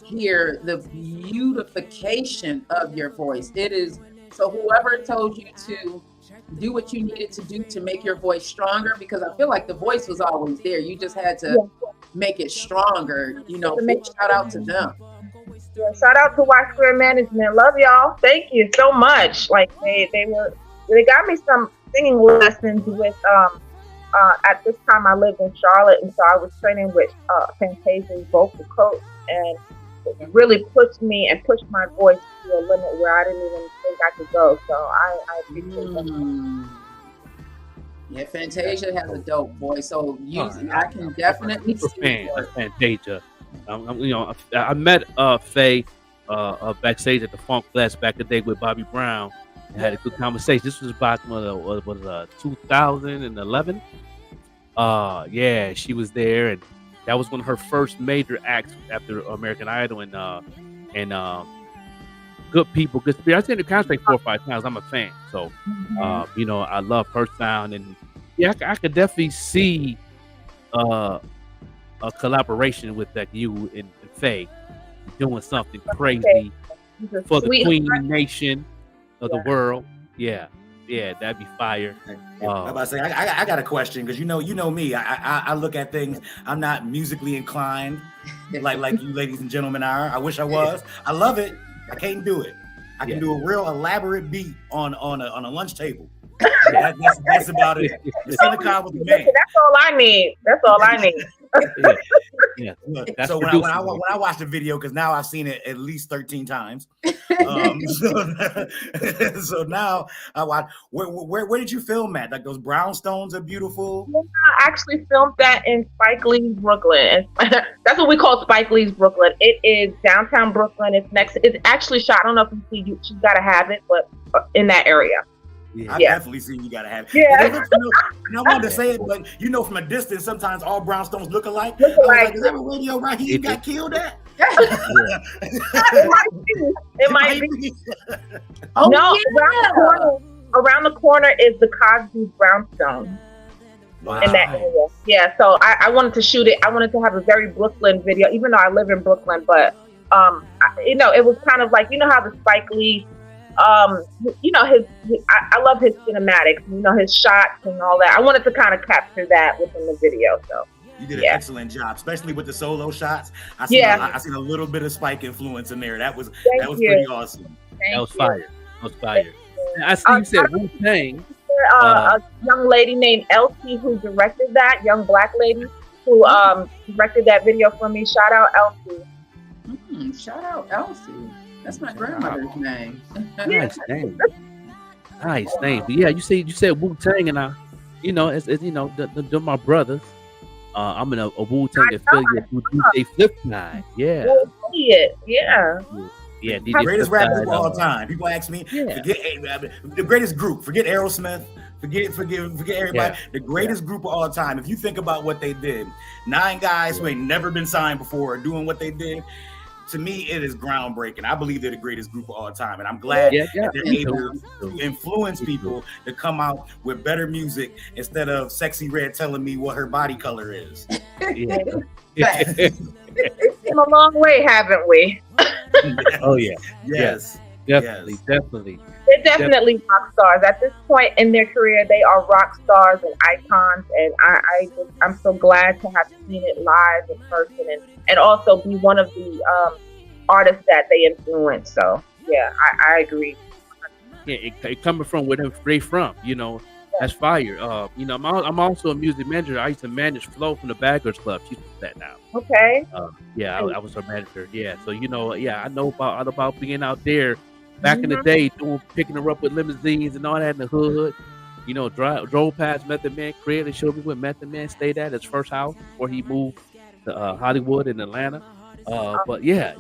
hear the beautification of your voice. It is so whoever told you to do what you needed to do to make your voice stronger, because I feel like the voice was always there. You just had to make it stronger. You know, big shout out to them. Yeah, shout out to Y Square Management. Love y'all. Thank you so much. Like they got me some singing lessons with at this time I lived in Charlotte, and so I was training with Fantasia's vocal coach, and it really pushed me and pushed my voice to a limit where I didn't even think I could go. So I appreciate that. Yeah, Fantasia has a dope voice, so I can definitely see Fantasia. I met Faye backstage at the Funk Fest back in the day with Bobby Brown. And had a good conversation. This was back when 2011. Yeah, she was there, and that was one of her first major acts after American Idol, and good people, good spirit. I've seen the concert 4 or 5 times. I'm a fan, so I love her sound, and yeah, I could definitely see a collaboration with you and Faye doing something crazy for the Queen Nation of the world. Yeah, that'd be fire. I'm about to say, I got a question, because you know me. I look at things. I'm not musically inclined like you ladies and gentlemen are. I wish I was. I love it. I can't do it. I can do a real elaborate beat on a lunch table. That's about it. Silicon with the man. That's all I need. Yeah. So when I watched the video, because now I've seen it at least 13 times. So now I watch. Where did you film at? Like those brownstones are beautiful. Yeah, I actually filmed that in Spike Lee's Brooklyn, and that's what we call Spike Lee's Brooklyn. It is downtown Brooklyn. It's actually shot. I don't know if you see you. She's got to have it, but in that area. Yeah. I've definitely seen you gotta have it. Yeah. And I wanted to say it, but from a distance, sometimes all brownstones look alike. I was like, is that a radio right here you got killed at? It might be. Around the corner is the Cosby's brownstone. Wow. In that area. Yeah, so I wanted to shoot it. I wanted to have a very Brooklyn video, even though I live in Brooklyn, but it was kind of like, how the Spike Lee I love his cinematics, his shots and all that. I wanted to kind of capture that within the video. So you did an excellent job, especially with the solo shots. I seen a little bit of Spike influence in there. That was pretty awesome. That was fire. I see you said Wu-Tang. A young lady named Elsie who directed that, young black lady who directed that video for me. Shout out Elsie. Shout out Elsie. That's my grandmother's name. Nice name. But yeah, you said Wu-Tang, and they're my brothers. I'm in a Wu-Tang affiliate with DJ Flip Side. Yeah. Yeah. Yeah, the greatest rap group of all time. People ask me, the greatest group. Forget Aerosmith. Forget everybody. Yeah. The greatest group of all time. If you think about what they did, 9 guys who ain't never been signed before are doing what they did. To me, it is groundbreaking. I believe they're the greatest group of all time, and I'm glad that they're able to influence people to come out with better music instead of Sexy Red telling me what her body color is. We've come a long way, haven't we? Oh yeah, yes, definitely. They're definitely rock stars. At this point in their career, they are rock stars and icons, and I'm so glad to have seen it live in person and also be one of the artists that they influence. So yeah, I agree. Yeah, it coming from where they're from, that's fire. I'm also a music manager. I used to manage Flo from the Baggers Club. She's with that now. Okay. I was her manager. Yeah, so I know about being out there. Back in the day, picking her up with limousines and all that in the hood. Drove past Method Man crib and showed me where Method Man stayed at his first house before he moved to Hollywood in Atlanta. But yeah,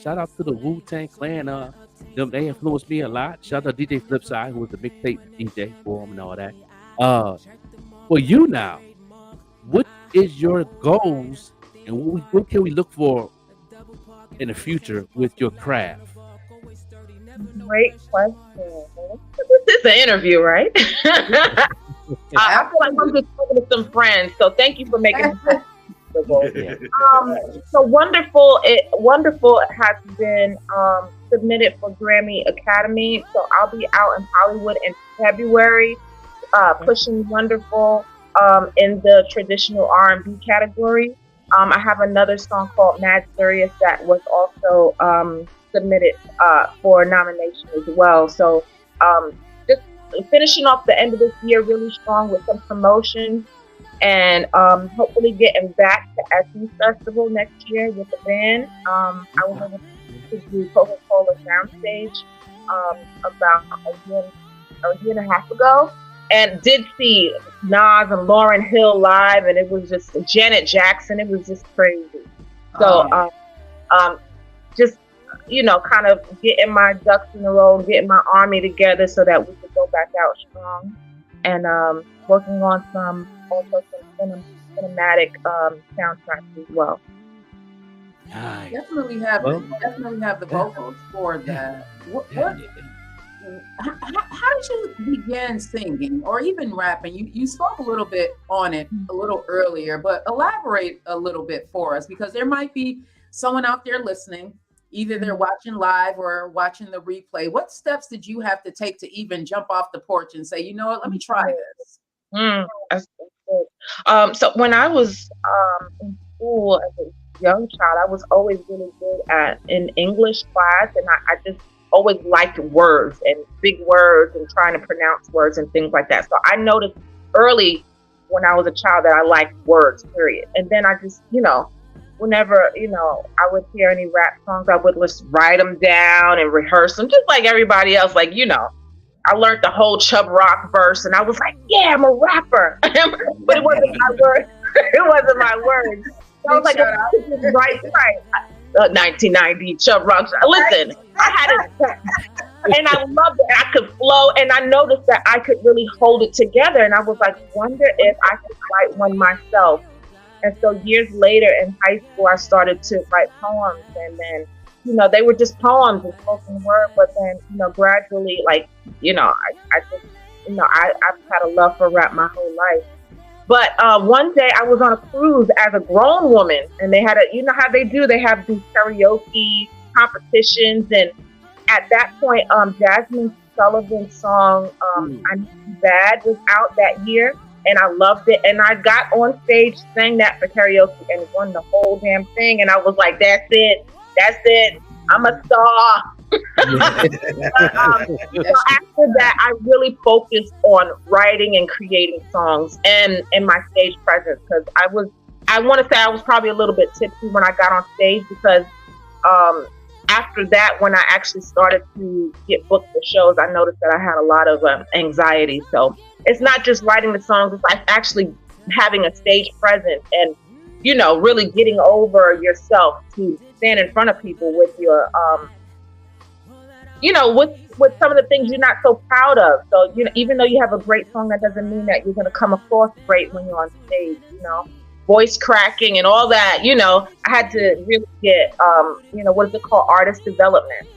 shout out to the Wu-Tang Clan. They influenced me a lot. Shout out to DJ Flipside, who was the mixtape DJ for him and all that. For you now, what is your goals and what can we look for in the future with your craft? Great question. This is an interview, right? I feel like I'm just talking to some friends. So thank you for making me feel comfortable. Yeah. So Wonderful has been submitted for Grammy Academy. So I'll be out in Hollywood in February, pushing Wonderful in the traditional R&B category. I have another song called Mad Serious that was also submitted for nomination as well. So just finishing off the end of this year really strong with some promotions, and hopefully getting back to SE Festival next year with the band. I was able to do Coca-Cola Soundstage about a year and a half ago, and did see Nas and Lauryn Hill live, and it was just Janet Jackson. It was just crazy. So just, you know, kind of getting my ducks in a row, getting my army together so that we could go back out strong, and working on some cinematic soundtracks as well. Nice. Definitely have the vocals for that. How did you begin singing or even rapping? You spoke a little bit on it a little earlier, but elaborate a little bit for us, because there might be someone out there listening, either they're watching live or watching the replay. What steps did you have to take to even jump off the porch and say, you know what, let me try this? That's good. So when I was in school as a young child, I was always really good in English class, and I just always liked words and big words and trying to pronounce words and things like that. So I noticed early when I was a child that I liked words, period. And then I just, you know, whenever, you know, I would hear any rap songs, I would just write them down and rehearse them just like everybody else. Like, you know, I learned the whole Chubb Rock verse and I was like, yeah, I'm a rapper. But it wasn't my word. It wasn't my words. So I was like, right. 1990 Chubb Rock. Listen, I had it, and I loved it. I could flow, and I noticed that I could really hold it together. And I was like, wonder if I could write one myself. And so years later in high school, I started to write poems, and then, you know, they were just poems and spoken word. But then, you know, gradually, like, you know, I just, you know, I've had a love for rap my whole life. But one day I was on a cruise as a grown woman, and they had you know how they do, they have these karaoke competitions. And at that point, Jasmine Sullivan's song, I Need You Bad, was out that year, and I loved it. And I got on stage, sang that for karaoke, and won the whole damn thing. And I was like, that's it, I'm a star. So after that, I really focused on writing and creating songs and my stage presence, because I want to say I was probably a little bit tipsy when I got on stage, because after that, when I actually started to get booked for shows, I noticed that I had a lot of anxiety. So it's not just writing the songs, it's like actually having a stage presence and, you know, really getting over yourself to stand in front of people with your you know, with some of the things you're not so proud of. So, you know, even though you have a great song, that doesn't mean that you're going to come across great when you're on stage, you know, voice cracking and all that. You know, I had to really get, you know, what is it called? Artist development.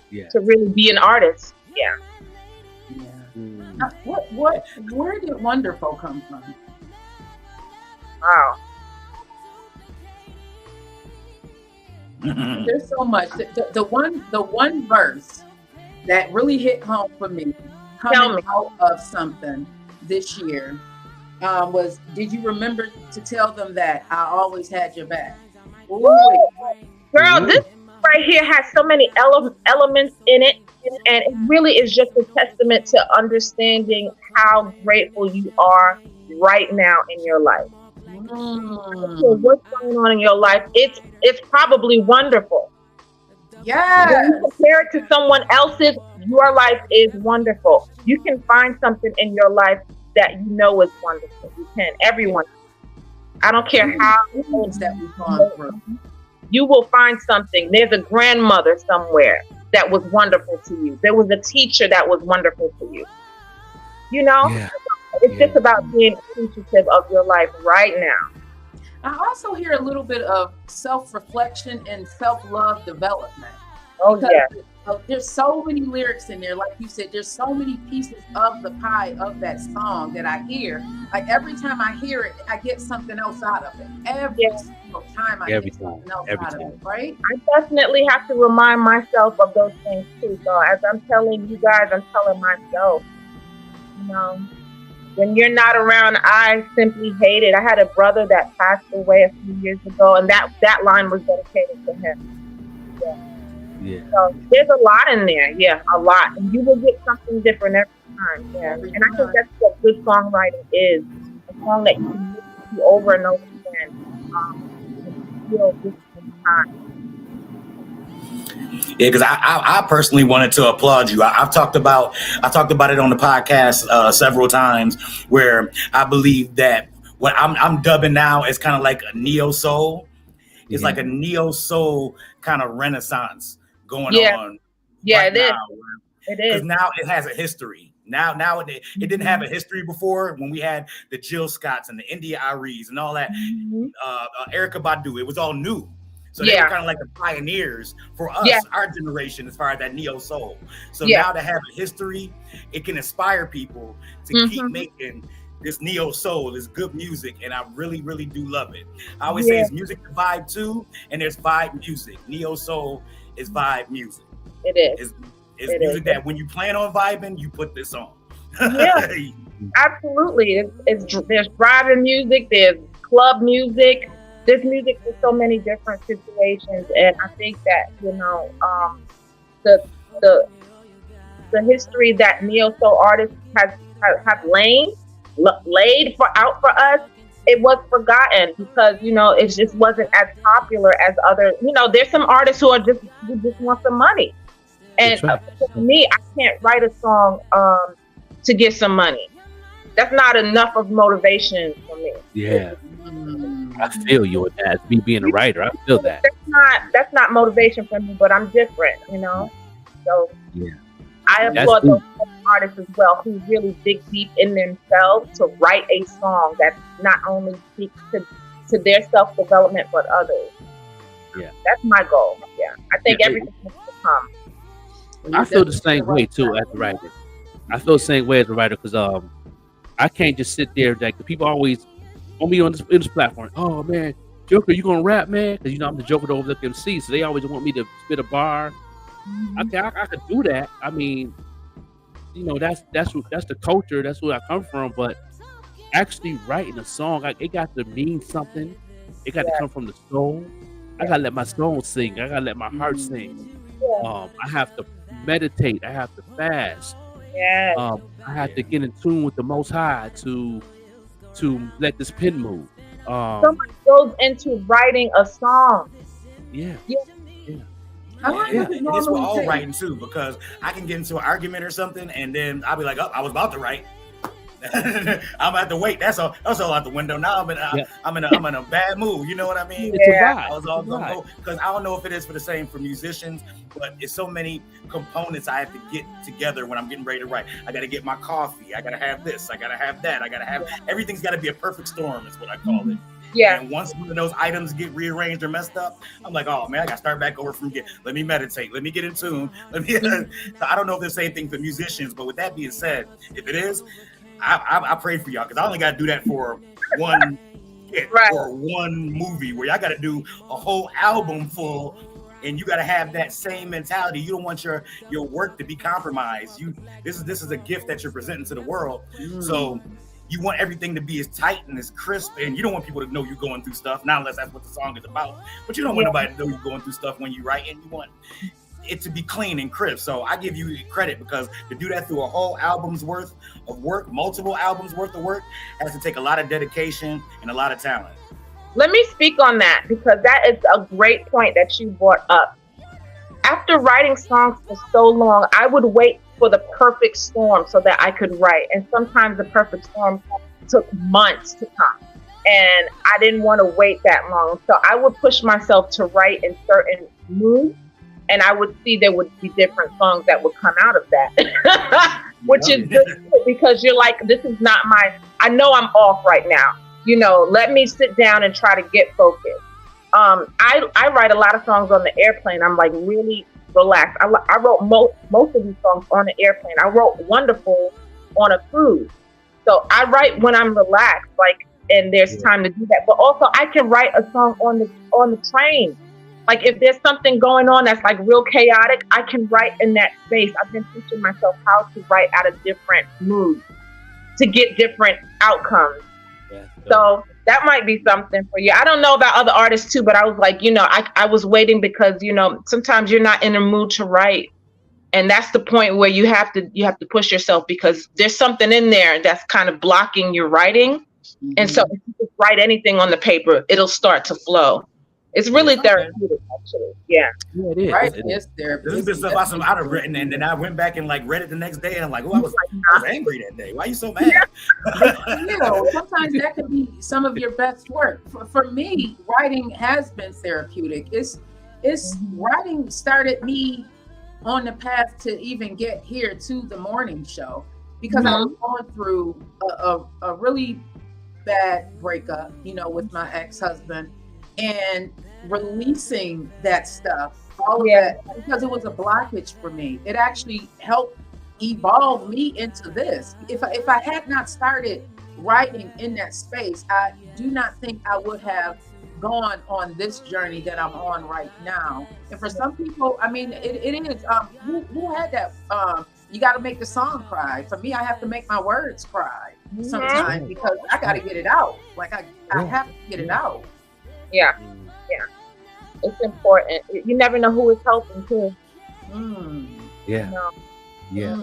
Yeah. To really be an artist. Yeah. Where did Wonderful come from? Wow. There's so much. The one verse that really hit home for me, coming out of something this year, was, did you remember to tell them that I always had your back? Ooh. Girl, this right here has so many elements in it, and it really is just a testament to understanding how grateful you are right now in your life. So what's going on in your life? It's probably wonderful. Yeah. When you compare it to someone else's, your life is wonderful. You can find something in your life that you know is wonderful. You can. Everyone. I don't care how that we've gone through. You will find something. There's a grandmother somewhere that was wonderful to you. There was a teacher that was wonderful to you. You know? Yeah. It's just about being appreciative of your life right now. I also hear a little bit of self-reflection and self-love development. Oh, Because yeah. there's so many lyrics in there. Like you said, there's so many pieces of the pie of that song that I hear. Like every time I hear it, I get something else out of it. Every single time I Every get time. something else Every out of time. it, right? I definitely have to remind myself of those things too. So as I'm telling you guys, I'm telling myself, you know, when you're not around, I simply hate it. I had a brother that passed away a few years ago, and that line was dedicated to him. Yeah. Yeah. So there's a lot in there. Yeah, a lot. And you will get something different every time. Yeah. And I think that's what good songwriting is. A song that you can listen to over and over again. And feel different time. Yeah, because I personally wanted to applaud you. I talked about it on the podcast several times, where I believe that what I'm dubbing now is kind of like a neo soul. It's like a neo soul kind of renaissance going on. Yeah, right it is. now. It Because is. now it has a history. Now it didn't have a history before when we had the Jill Scotts and the India Aries and all that. Erykah Badu, it was all new. So they were kind of like the pioneers for us, our generation, as far as that neo soul. So now to have a history, it can inspire people to keep making this neo soul, this good music, and I really, really do love it. I always say it's music to vibe too, and there's vibe music. Neo soul is vibe music. It is. It's music that when you plan on vibing, you put this on. Yeah, absolutely. There's driving music, there's club music, there's music for so many different situations, and I think that the history that neo soul artists have laid out for us, it was forgotten because it just wasn't as popular as other. There's some artists who just want some money. And for me, I can't write a song to get some money. That's not enough of motivation for me. Yeah. I feel you with that. Me being a writer, I feel that. That's not motivation for me, but I'm different, So yeah. I applaud those artists as well who really dig deep in themselves to write a song that not only speaks to their self-development but others. Yeah. That's my goal. Yeah. I think everything has to come. I feel the same way too as a writer. I feel the same way as a writer because I can't just sit there. Like the people always on me on this platform. Oh man, Joker, you gonna rap, man? Because I'm the Joker over the MC, so they always want me to spit a bar. Okay, I could do that. I mean, that's the culture. That's where I come from. But actually writing a song, it got to mean something. It got to come from the soul. I gotta let my soul sing. I gotta let my heart sing. I have to meditate. I have to fast. I have to get in tune with the Most High to let this pen move. So much goes into writing a song. And it's for all writing too, because I can get into an argument or something, and then I'll be like, "Oh, I was about to write." I'm gonna have to wait. That's all out the window. Now I'm in a bad mood. You know what I mean? I was all gonna go because I don't know if it is for the same for musicians, but it's so many components I have to get together when I'm getting ready to write. I got to get my coffee. I got to have this. I got to have that. I got to have everything's got to be a perfect storm. Is what I call it. Yeah. And once one of those items get rearranged or messed up, I'm like, oh man, I got to start back over from let me meditate. Let me get in tune. So I don't know if they're the same thing for musicians, but with that being said, if it is, I pray for y'all because I only got to do that for one hit or one movie where y'all got to do a whole album full, and you got to have that same mentality. You don't want your work to be compromised. This is a gift that you're presenting to the world. So you want everything to be as tight and as crisp, and you don't want people to know you're going through stuff, not unless that's what the song is about. But you don't want nobody to know you're going through stuff when you write, and you want it to be clean and crisp. So I give you credit because to do that through a whole album's worth of work, multiple albums worth of work, has to take a lot of dedication and a lot of talent. Let me speak on that because that is a great point that you brought up. After writing songs for so long, I would wait for the perfect storm so that I could write. And sometimes the perfect storm took months to come. And I didn't want to wait that long. So I would push myself to write in certain moods. And I would see there would be different songs that would come out of that, which is good because you're like, this is not I know I'm off right now. Let me sit down and try to get focused. I write a lot of songs on the airplane. I'm like really relaxed. I wrote most of these songs on an airplane. I wrote Wonderful on a cruise. So I write when I'm relaxed, like, and there's time to do that. But also I can write a song on the train. Like if there's something going on that's like real chaotic, I can write in that space. I've been teaching myself how to write out of different moods to get different outcomes. Yeah, So that might be something for you. I don't know about other artists too, but I was like, I was waiting because, sometimes you're not in a mood to write. And that's the point where you have to push yourself because there's something in there that's kind of blocking your writing. Mm-hmm. And so if you just write anything on the paper, it'll start to flow. It's really therapeutic, actually. Yeah. Yeah, it is. Right? It Yes, is. there. This is the stuff I'd have written, and then I went back and like read it the next day, and I'm like, oh, I was angry that day. Why are you so mad? Sometimes that can be some of your best work. For me, writing has been therapeutic. It's writing started me on the path to even get here to the morning show because I was going through a really bad breakup, with my ex-husband, and releasing that stuff, all of that, because it was a blockage for me. It actually helped evolve me into this. If I had not started writing in that space, I do not think I would have gone on this journey that I'm on right now. And for some people, I mean, it is, who had that, you got to make the song cry. For me, I have to make my words cry sometimes because I got to get it out. Like I have to get it out. Yeah. It's important. You never know who is helping too. Yeah. Yeah.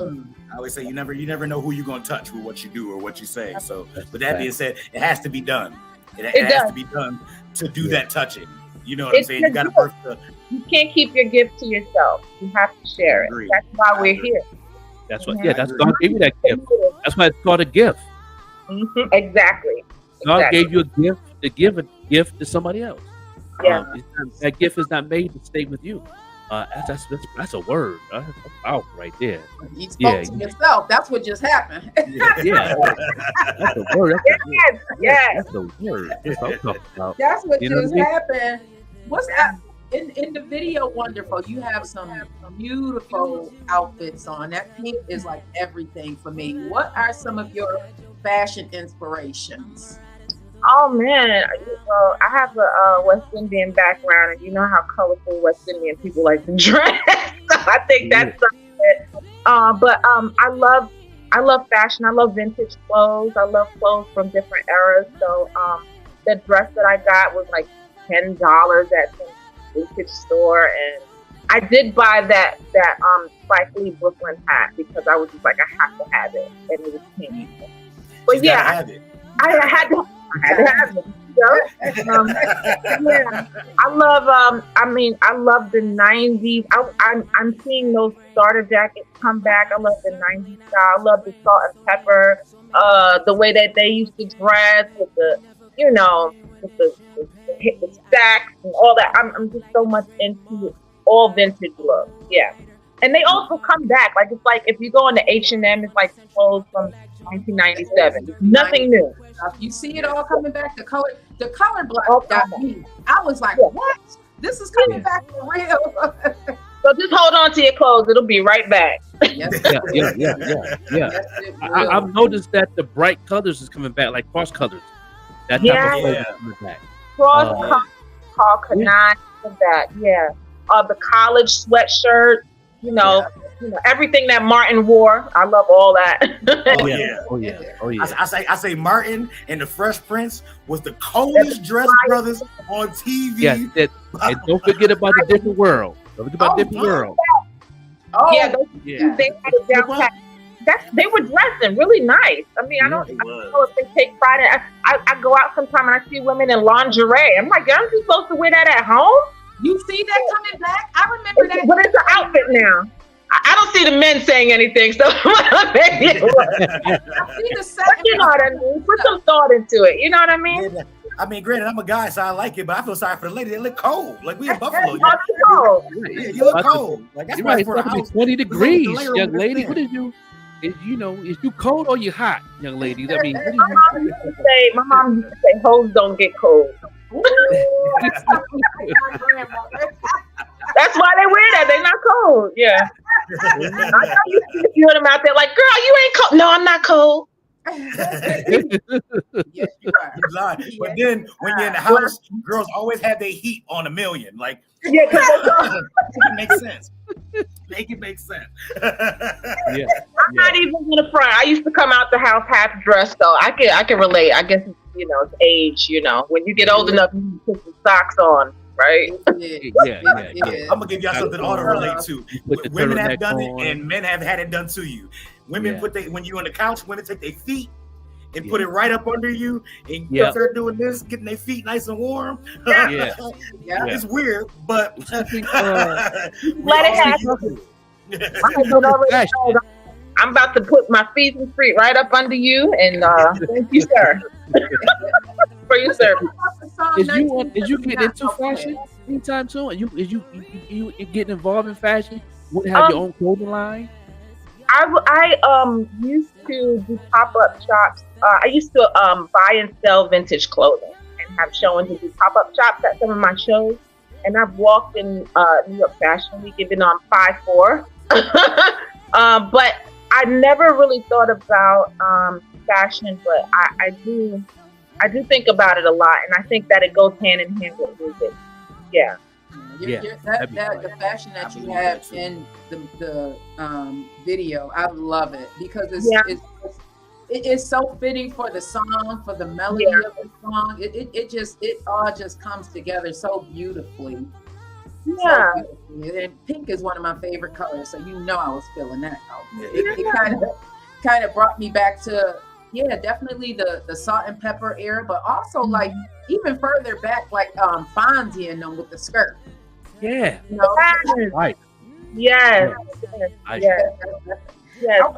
I always say you never know who you're gonna touch with what you do or what you say. So with that being said, it has to be done. It has to be done to do that touching. You know what I'm saying? You gotta birth the. You can't keep your gift to yourself. You have to share it. Agreed. That's why we're here. That's what. Yeah, that's God gave you that gift. That's why it's called a gift. Exactly. God gave you a gift to give a gift to somebody else. Yeah. That gift is not made to stay with you. That's a word. That's powerful right there. You spoke to yourself. That's what just happened. Yeah. That's a word. That's a word. That's what I'm talking about. That's what You know just what I mean? happened. What's that? In the video, Wonderful, you have some beautiful outfits on. That pink is like everything for me. What are some of your fashion inspirations? Oh man, well, I have a West Indian background, and you know how colorful West Indian people like to dress. So I think that's something. But I love fashion. I love vintage clothes. I love clothes from different eras. So the dress that I got was like $10 at some vintage store, and I did buy that Spike Lee Brooklyn hat because I was just like, I have to have it, and it was pink. But yeah, I had to have it. Yeah, I love. I love the '90s. I'm seeing those starter jackets come back. I love the '90s style. I love the salt and pepper. The way that they used to dress with the, with the stacks and all that. I'm just so much into all vintage looks. Yeah, and they also come back. Like it's like if you go into H&M, it's like clothes from 1997. Nothing new. You see it all coming back. The color block got me. I was like, what? This is coming back for real. So just hold on to your clothes. It'll be right back. Yeah. I've noticed that the bright colors is coming back, like cross colors. That type of color is coming back. Cross called Kanai and that. Yeah. The college sweatshirt. Everything that Martin wore. I love all that. Oh yeah. I say Martin and the Fresh Prince was the coldest dressed brothers on TV. Yes, and don't forget about the different world. Don't forget about different world. Oh yeah, they had it down pat. They were dressing really nice. I mean, I don't know if they take pride in it. I go out sometime and I see women in lingerie. I'm like, aren't you supposed to wear that at home? You see that coming back? I remember that. But it's an outfit now. I don't see the men saying anything, so maybe but you know what I mean. Put some thought into it. You know what I mean? Yeah, I mean, granted, I'm a guy, so I like it, but I feel sorry for the lady. They look cold. Like we in Buffalo. You look cold. Like that's right. For It's about to be 20 degrees, young lady. What is you? Is you cold or you hot, young lady? I mean, my mom used to say, "Hoes don't get cold." That's why they wear that. They're not cold. Yeah. I know you hear them out there like, girl, you ain't cold. No, I'm not cold. Yes, you are. You lying. But then when you're in the house, girls always have their heat on a million. Like, Yeah, 'cause it makes sense. Make it make sense. Yeah. I'm not even gonna front. I used to come out the house half dressed, so I can relate. I guess it's age. When you get old enough, you can put some socks on, right? Yeah. I'm gonna give y'all something all to relate to. Put the Women have turtleneck done on. it, and men have had it done to you. Women Yeah. when you're on the couch, women take their feet and put it right up under you, and Yeah. start doing this, getting their feet nice and warm. Yeah. It's weird, but Let it happen. My husband already knows I'm about to put my feet and feet right up under you, and thank you, sir, for your service. Is you getting into fashion anytime soon? Is you getting involved in fashion? Want to have your own clothing line? I used to do pop-up shops. I used to buy and sell vintage clothing and have showings and do pop-up shops at some of my shows. And I've walked in New York Fashion Week, even on 5'4". But I never really thought about fashion, but I do think about it a lot, and I think that it goes hand in hand with music. Yeah. The fashion that you have in the video, I love it because it's so fitting for the song, for the melody of the song. It all just comes together so beautifully. Yeah. So beautifully. And pink is one of my favorite colors, so I was feeling that outfit. It kind of brought me back to definitely the salt and pepper era, but also like even further back, like Fonzie and them with the skirt. Yeah. Right. Yes. Yes. I asked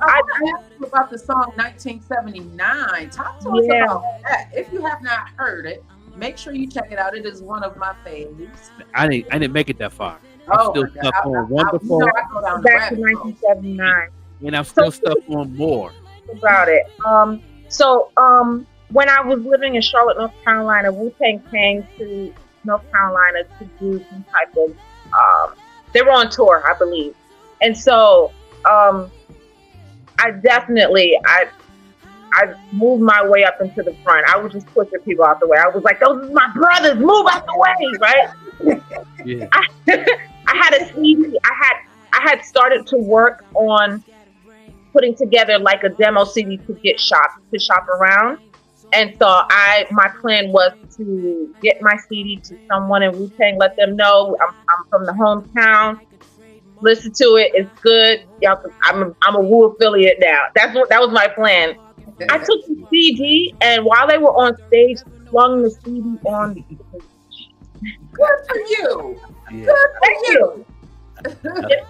you about the song 1979. Talk to us about that. If you have not heard it, make sure you check it out. It is one of my favorites. I didn't make it that far. I'm still stuck on Wonderful. Back to 1979. And I'm still stuck on More. About it. When I was living in Charlotte, North Carolina, Wu-Tang came to North Carolina to do some type of they were on tour, I believe. And so I moved my way up into the front. I was just pushing people out the way. I was like, those are my brothers, move out the way, right? Yeah. I had a CD. I had started to work on putting together like a demo CD to shop around. And so my plan was to get my CD to someone in Wu-Tang, let them know I'm from the hometown. Listen to it, it's good. I'm a Wu affiliate now. That was my plan. I took the CD, and while they were on stage, flung the CD on the stage. Good for you. Yeah. Good for you. The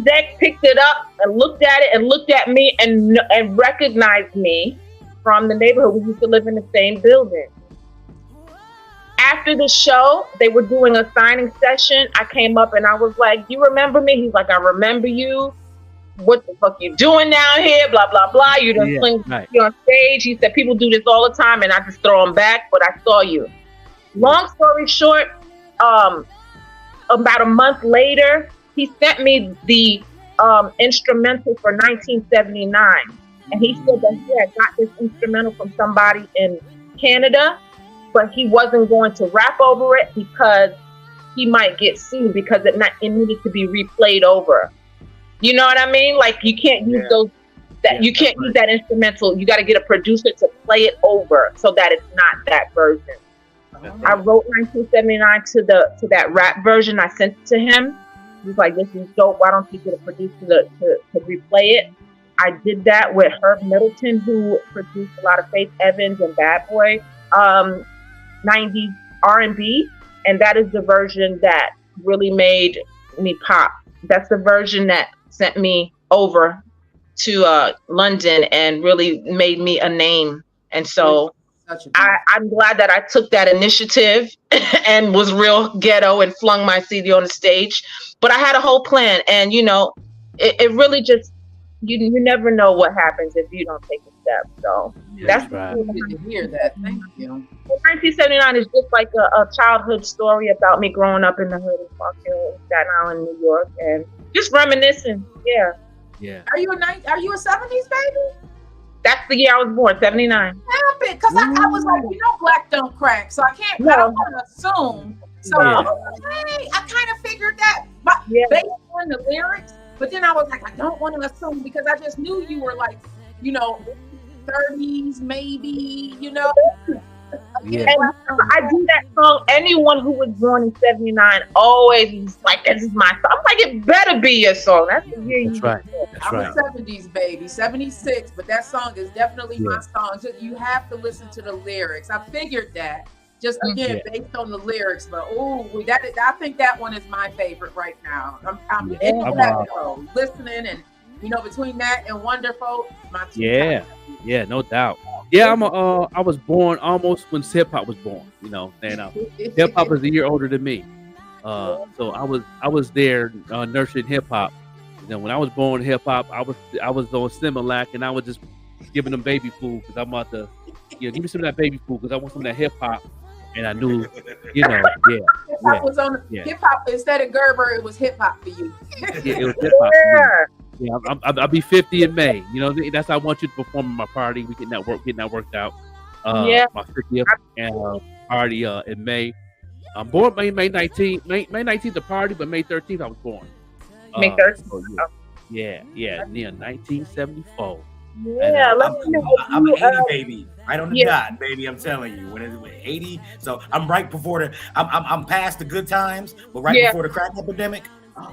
Deck picked it up and looked at it and looked at me and recognized me from the neighborhood. We used to live in the same building. After the show, they were doing a signing session. I came up and I was like, "You remember me?" He's like, "I remember you. What the fuck you doing down here? Blah, blah, blah. You done sling on stage." He said, "People do this all the time," and I just throw them back, but I saw you. Long story short, about a month later, he sent me the instrumental for 1979. And he said that he had got this instrumental from somebody in Canada, but he wasn't going to rap over it because he might get sued because it needed to be replayed over. You know what I mean? Like you can't use you can't use that instrumental. You got to get a producer to play it over so that it's not that version. I wrote 1979 to that rap version. I sent it to him. He was like, "This is dope. Why don't you get a producer to replay it?" I did that with Herb Middleton, who produced a lot of Faith Evans and Bad Boy 90s R&B, and that is the version that really made me pop. That's the version that sent me over to London and really made me a name. And so I'm glad that I took that initiative and was real ghetto and flung my CD on the stage. But I had a whole plan, and it really just you never know what happens if you don't take it step. So That's that's right. good to hear that. Thank you. 1979 is just like a childhood story about me growing up in the hood of Park Hill, Staten Island, New York, and just reminiscing. Yeah, Yeah. Are you a 70s baby? that's the year I was born, 79. Because I was like, black don't crack, so I can't. I don't want to assume. So Yeah. I was like, hey, I kind of figured that Yeah. based on the lyrics, but then I was like, I don't want to assume because I just knew you were like, 30s maybe, Yeah. And I do that song. Anyone who was born in 79 always was like, this is my song. I'm like, it better be your song. That's the year That's you right. That's I'm right. a 70s baby, 76, but that song is definitely my song. Just, you have to listen to the lyrics. I figured that just again based on the lyrics, but I think that one is my favorite right now. I'm in that mode, listening, and between that and Wonderful, my two Yeah, no doubt. Yeah, I was born almost when hip hop was born. Hip hop is a year older than me. So I was there nurturing hip hop. When I was born hip hop, I was on Similac, and I was just giving them baby food because I'm about to, give me some of that baby food because I want some of that hip hop. And I knew, Hip hop was on hip hop instead of Gerber. It was hip hop for you. Yeah, it was hip hop. Yeah, I'll be 50 in May. That's how I want you to perform at my party. We getting that worked out. My 50th party in May. I'm born May 19th. May 19th the party, but May 13th I was born. May 13th. So, near 1974. Yeah, I'm an 80 baby. Right on the dot, baby. I'm telling you, when it's 80, so I'm right before I'm past the good times, but right before the crack epidemic. You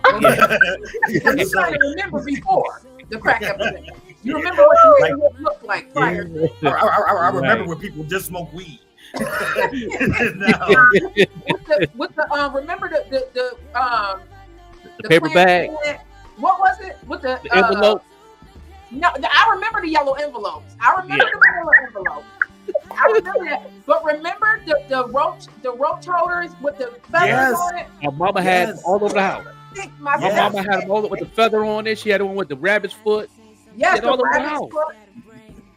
trying to remember before the crack epidemic. You remember what the looked like prior. I remember when people just smoke weed. Remember the paper bag. What was it? With the envelope. No, I remember the yellow envelopes. I remember the yellow envelopes. I remember that. But remember the roach holders with the feathers on it? My mama had all over the house. My mama had them all with the feather on it. She had one with the rabbit's foot. Yes, all the over the rabbit's house. foot.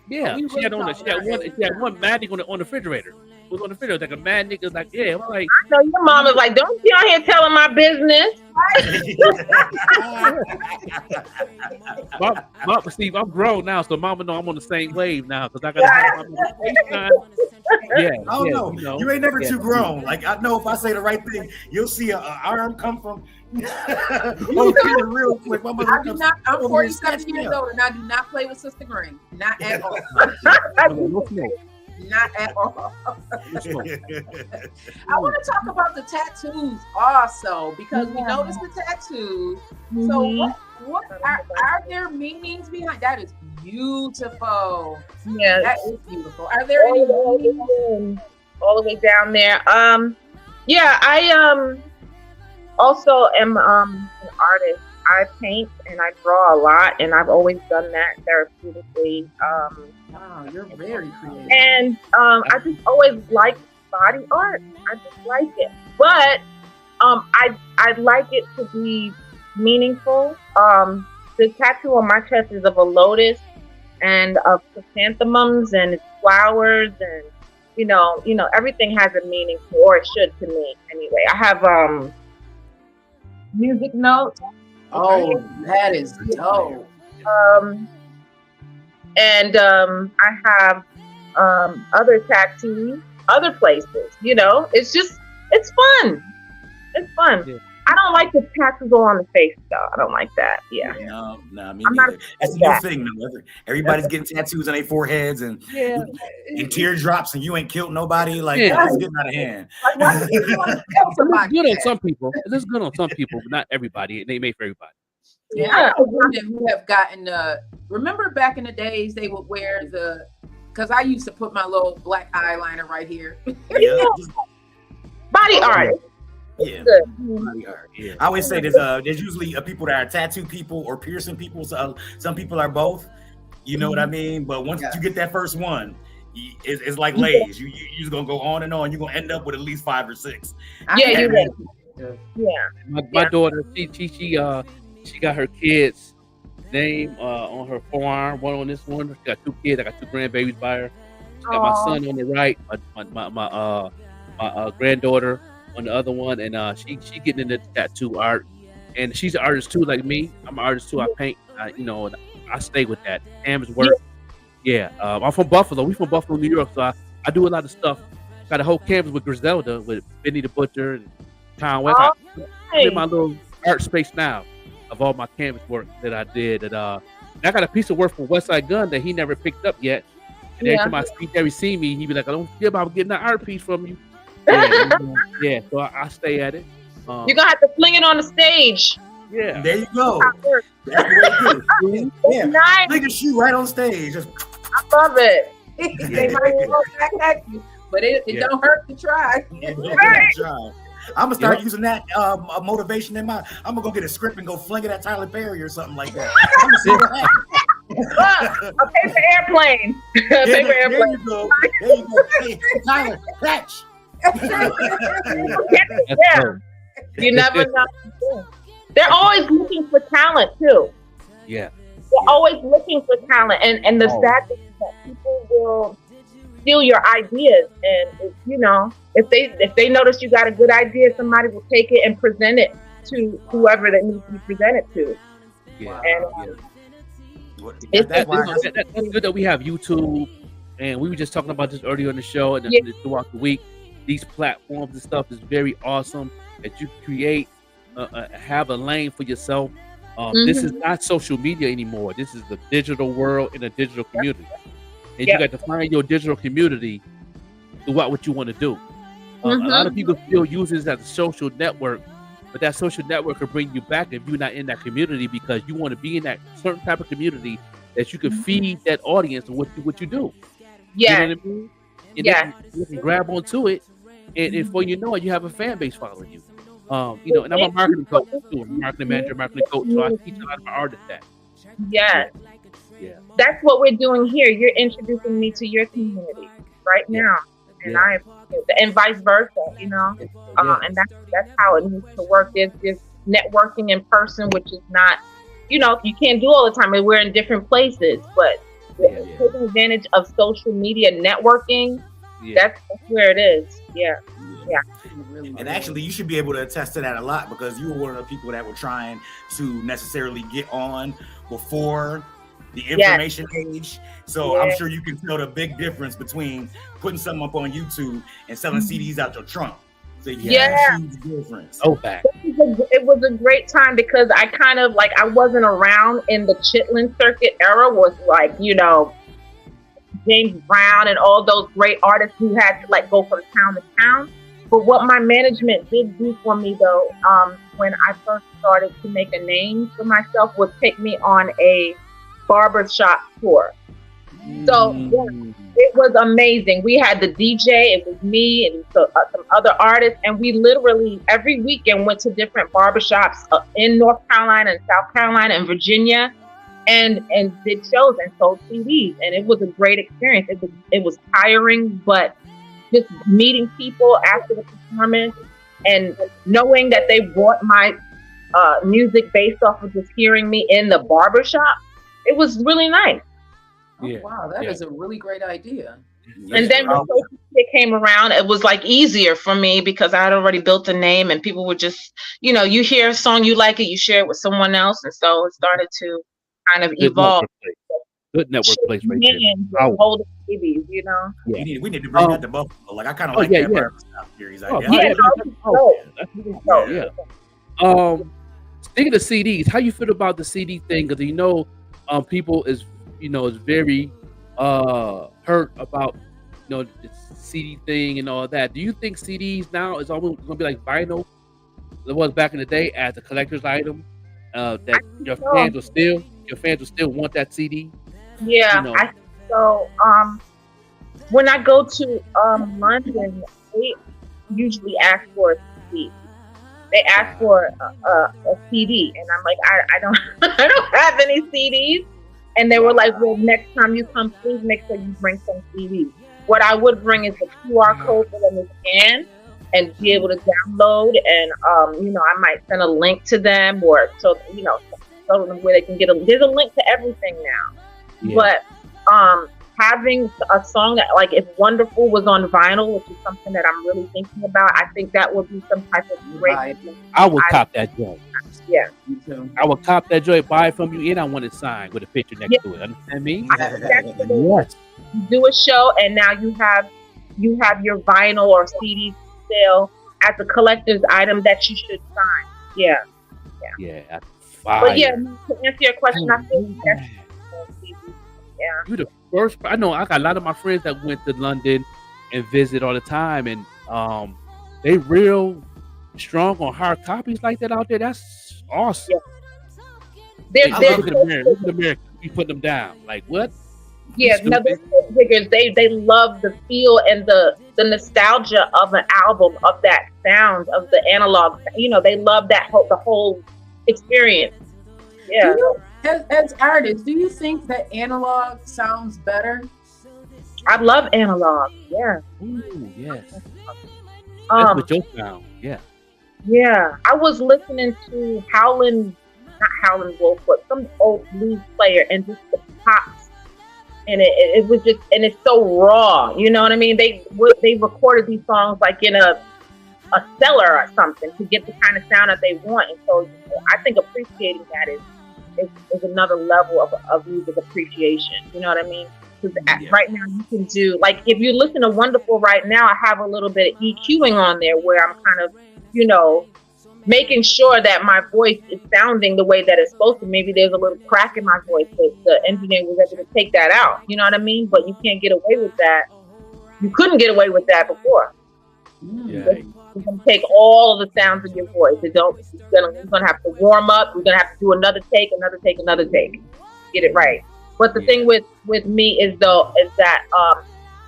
Yeah, she had one magic on the refrigerator. It was on the refrigerator, like a magic. It was like, I'm like, I know your mom is like, don't be out here telling my business. Steve, I'm grown now, so mama know I'm on the same wave now because I got to have my FaceTime. I don't know. You ain't never too grown. Like I know if I say the right thing, you'll see an arm come from real quick. I'm 47 years old and I do not play with Sister Green. Not at all. Not at all. I want to talk about the tattoos also because we noticed the tattoos. So what are there meanings behind that? Is beautiful. Yeah, that is beautiful. Are there any meanings? All the way down there? Yeah, I also am an artist. I paint and I draw a lot, and I've always done that therapeutically. Wow, you're very creative. And I just always liked body art. I just like it, but I'd like it to be meaningful. The tattoo on my chest is of a lotus and of chrysanthemums and flowers, and everything has a meaning, or it should to me anyway. I have music notes. Oh, that is dope. And I have other tattoos, other places. It's fun. It's fun. Yeah. I don't like the tattoos on the face though. I don't like that. Yeah. No, me neither. That's a new thing though. Everybody's getting tattoos on their foreheads and teardrops, and you ain't killed nobody. Like that's getting out of hand. It's good on some people. It's good on some people, but not everybody. It ain't made for everybody. Yeah, I know women who have gotten remember back in the days they would wear because I used to put my little black eyeliner right here. Body art. Yeah. Body art. Yeah. I always say there's usually people that are tattoo people or piercing people. So some people are both. You know what I mean? But once you get that first one, it's like Lay's. You're just gonna go on and on. You're gonna end up with at least 5 or 6. Yeah, you're right. My daughter, she got her kids name on her forearm, one on this one. She got 2 kids. I got 2 grandbabies by her. She got my son on the right, my granddaughter on the other one, and she getting into tattoo art. And she's an artist too, like me. I'm an artist too. I paint, and I stay with that canvas work. Yeah, I'm from Buffalo. We from Buffalo, New York, so I do a lot of stuff. Got a whole canvas with Griselda, with Benny the Butcher and Tom West. I'm in my little art space now of all my canvas work that I did. And I got a piece of work from Westside Gun that he never picked up yet. And every time I see me, he be like, "I don't forget about getting an art piece from you." Yeah, so I stay at it. You're gonna have to fling it on the stage. Yeah, there you go. That's the way to do it. Yeah, nice. Fling a shoe right on stage. Just, I love it. They might go back at you, but it don't hurt to try. I'm gonna start using that motivation in my. I'm gonna go get a script and go fling it at Tyler Perry or something like that. I'm gonna see what happens. A paper airplane. Paper airplane. There you go. There you go. Hey, Tyler, catch. Yeah. You never know. They're always looking for talent too. Yeah. They're always looking for talent, and the sad thing is that people will steal your ideas, and if they notice you got a good idea, somebody will take it and present it to whoever that needs to be presented to. Yeah. And that's good that we have YouTube, and we were just talking about this earlier in the show and throughout the week. These platforms and stuff is very awesome that you create, have a lane for yourself. This is not social media anymore. This is the digital world in a digital community. And you got to find your digital community throughout what you want to do. A lot of people still use this as a social network, but that social network will bring you back if you're not in that community, because you want to be in that certain type of community that you can feed that audience of what you do. Yeah. You know what I mean? And you can grab onto it, and before you know it, you have a fan base following you. And I'm a marketing coach too. I'm a marketing manager, marketing coach, so I teach a lot of my artists that. Yeah. Yeah. That's what we're doing here. You're introducing me to your community right now, and and vice versa. And that's how it needs to work. There's networking in person, which is not, you can't do all the time. We're in different places, but taking advantage of social media networking, that's where it is. Yeah. And actually, you should be able to attest to that a lot, because you were one of the people that were trying to necessarily get on before the information age. So I'm sure you can tell the big difference between putting something up on YouTube and selling CDs out your trunk. So a huge difference. Oh, back. It was a great time, because I kind of I wasn't around in the Chitlin circuit era, was James Brown and all those great artists who had to go from town to town. But what my management did do for me, though, when I first started to make a name for myself, was take me on a barbershop tour. So it was amazing. We had the DJ, it was me and some other artists, and we literally every weekend went to different barbershops in North Carolina and South Carolina and Virginia, and did shows and sold CDs, and it was a great experience. It was tiring, but just meeting people after the performance and knowing that they bought my music based off of just hearing me in the barbershop, it was really nice. Oh, wow, that is a really great idea. And then when social media came around, it was easier for me, because I had already built a name, and people would just, you hear a song, you like it, you share it with someone else, and so it started to kind of evolve. Good network place right there. Holding babies, Yeah. We need to bring that to Buffalo. I kind of like that barbershop series. Speaking of CDs, how you feel about the CD thing? Because people is very hurt about the CD thing and all that. Do you think CDs now is almost going to be like vinyl? It was back in the day as a collector's item. That your fans will still want that CD. Yeah, I think so. When I go to London, they usually ask for a CD. They ask for a CD, and I'm like, I don't I don't have any CDs. And they were like, well, next time you come, please make sure you bring some CDs. What I would bring is the QR code for them to scan and be able to download, and I might send a link to them, or so so where they can get there's a link to everything now. Yeah. But having a song that, like, if Wonderful was on vinyl, which is something that I'm really thinking about, I think that would be some type of great. Right. I would cop that joint. Yeah. Me too. I would cop that joint, buy it from you, and I want it signed with a picture next Yeah. to it. Understand me? Yes. You do a show, and now you have your vinyl or CD sale as a collector's item that you should sign. Yeah. Yeah. But yeah, to answer your question, I think that's yeah. You the first. I know I got a lot of my friends that went to London and visit all the time, and they real strong on hard copies like that out there. That's awesome. Yeah. Look at America. We put them down. Like what? Yeah, no, they're figures. They love the feel and the nostalgia of an album, of that sound, of the analog. You know, they love the whole experience. Yeah. As artists, do you think that analog sounds better? I love analog. Yeah. Ooh, yes. That's what your sound. Yeah. Yeah. I was listening to not Howlin' Wolf, but some old blues player, and just the pops. And it was just, and it's so raw. You know what I mean? They recorded these songs like in a cellar or something to get the kind of sound that they want. And so I think appreciating that is another level of music appreciation. You know what I mean? Because right now you can do, like, if you listen to Wonderful right now, I have a little bit of EQing on there where I'm kind of, you know, making sure that my voice is sounding the way that it's supposed to. Maybe there's a little crack in my voice, but the engineer was able to take that out. You know what I mean? But you can't get away with that. You couldn't get away with that before. Yeah. You're gonna take all of the sounds of your voice. You're gonna have to warm up. We're gonna have to do another take. Get it right. But the thing with me is that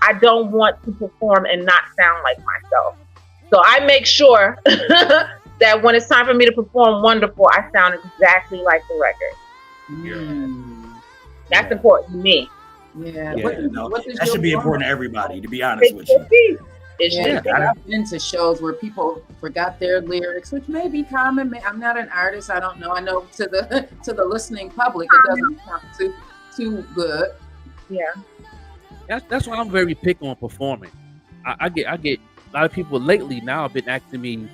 I don't want to perform and not sound like myself. So I make sure that when it's time for me to perform Wonderful, I sound exactly like the record. That's important to me. Yeah. That should be important to everybody, to be honest with you. I've been to shows where people forgot their lyrics, which may be common. I'm not an artist. I don't know. I know to the listening public, it doesn't sound too good. Yeah. That's why I'm very pick on performing. I get a lot of people lately now have been asking me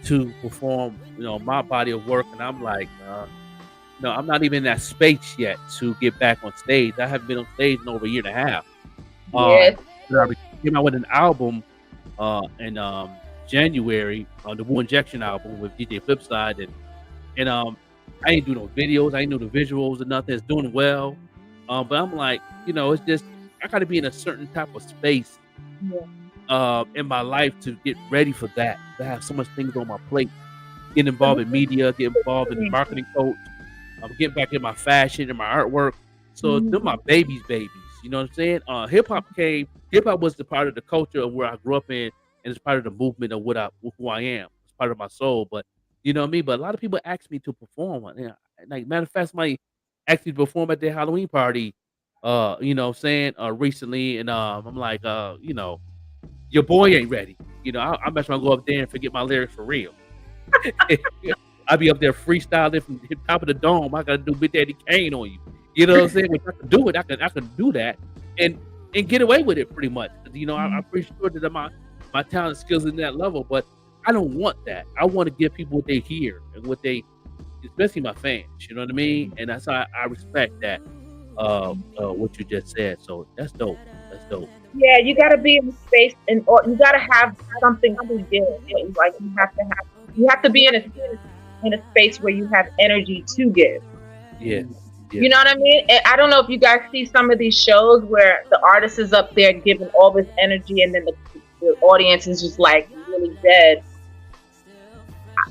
to perform, you know, my body of work, and I'm like, no, I'm not even in that space yet to get back on stage. I haven't been on stage in over a year and a half. Yes. I came out with an album in January, the Wu Injection album with DJ Flipside, and I ain't do no videos, I ain't do the visuals or nothing. It's doing well, but I'm like, you know, it's just I got to be in a certain type of space in my life to get ready for that. To have so much things on my plate, get involved in media, get involved in marketing coach, get back in my fashion and my artwork. So they're my babies. You know what I'm saying? Hip hop was the part of the culture of where I grew up in, and it's part of the movement of who I am. It's part of my soul. But you know what I mean? But a lot of people ask me to perform. Like, matter of fact, somebody asked me to perform at their Halloween party, you know what I'm saying, recently, and I'm like, you know, your boy ain't ready. You know, I'm just gonna go up there and forget my lyrics for real. I'll be up there freestyling from the top of the dome. I gotta do Big Daddy Kane on you. You know what I'm saying? If I can do it, I can do that and get away with it pretty much. You know, I'm pretty sure that my talent skills in that level, but I don't want that. I want to give people what they hear and what they, especially my fans. You know what I mean? And that's how I respect that. What you just said. So that's dope. That's dope. Yeah, you got to be in a space, or you got to have something to give. Like you have to be in a space where you have energy to give. Yeah. You know what I mean? And I don't know if you guys see some of these shows where the artist is up there giving all this energy, and then the audience is just like really dead.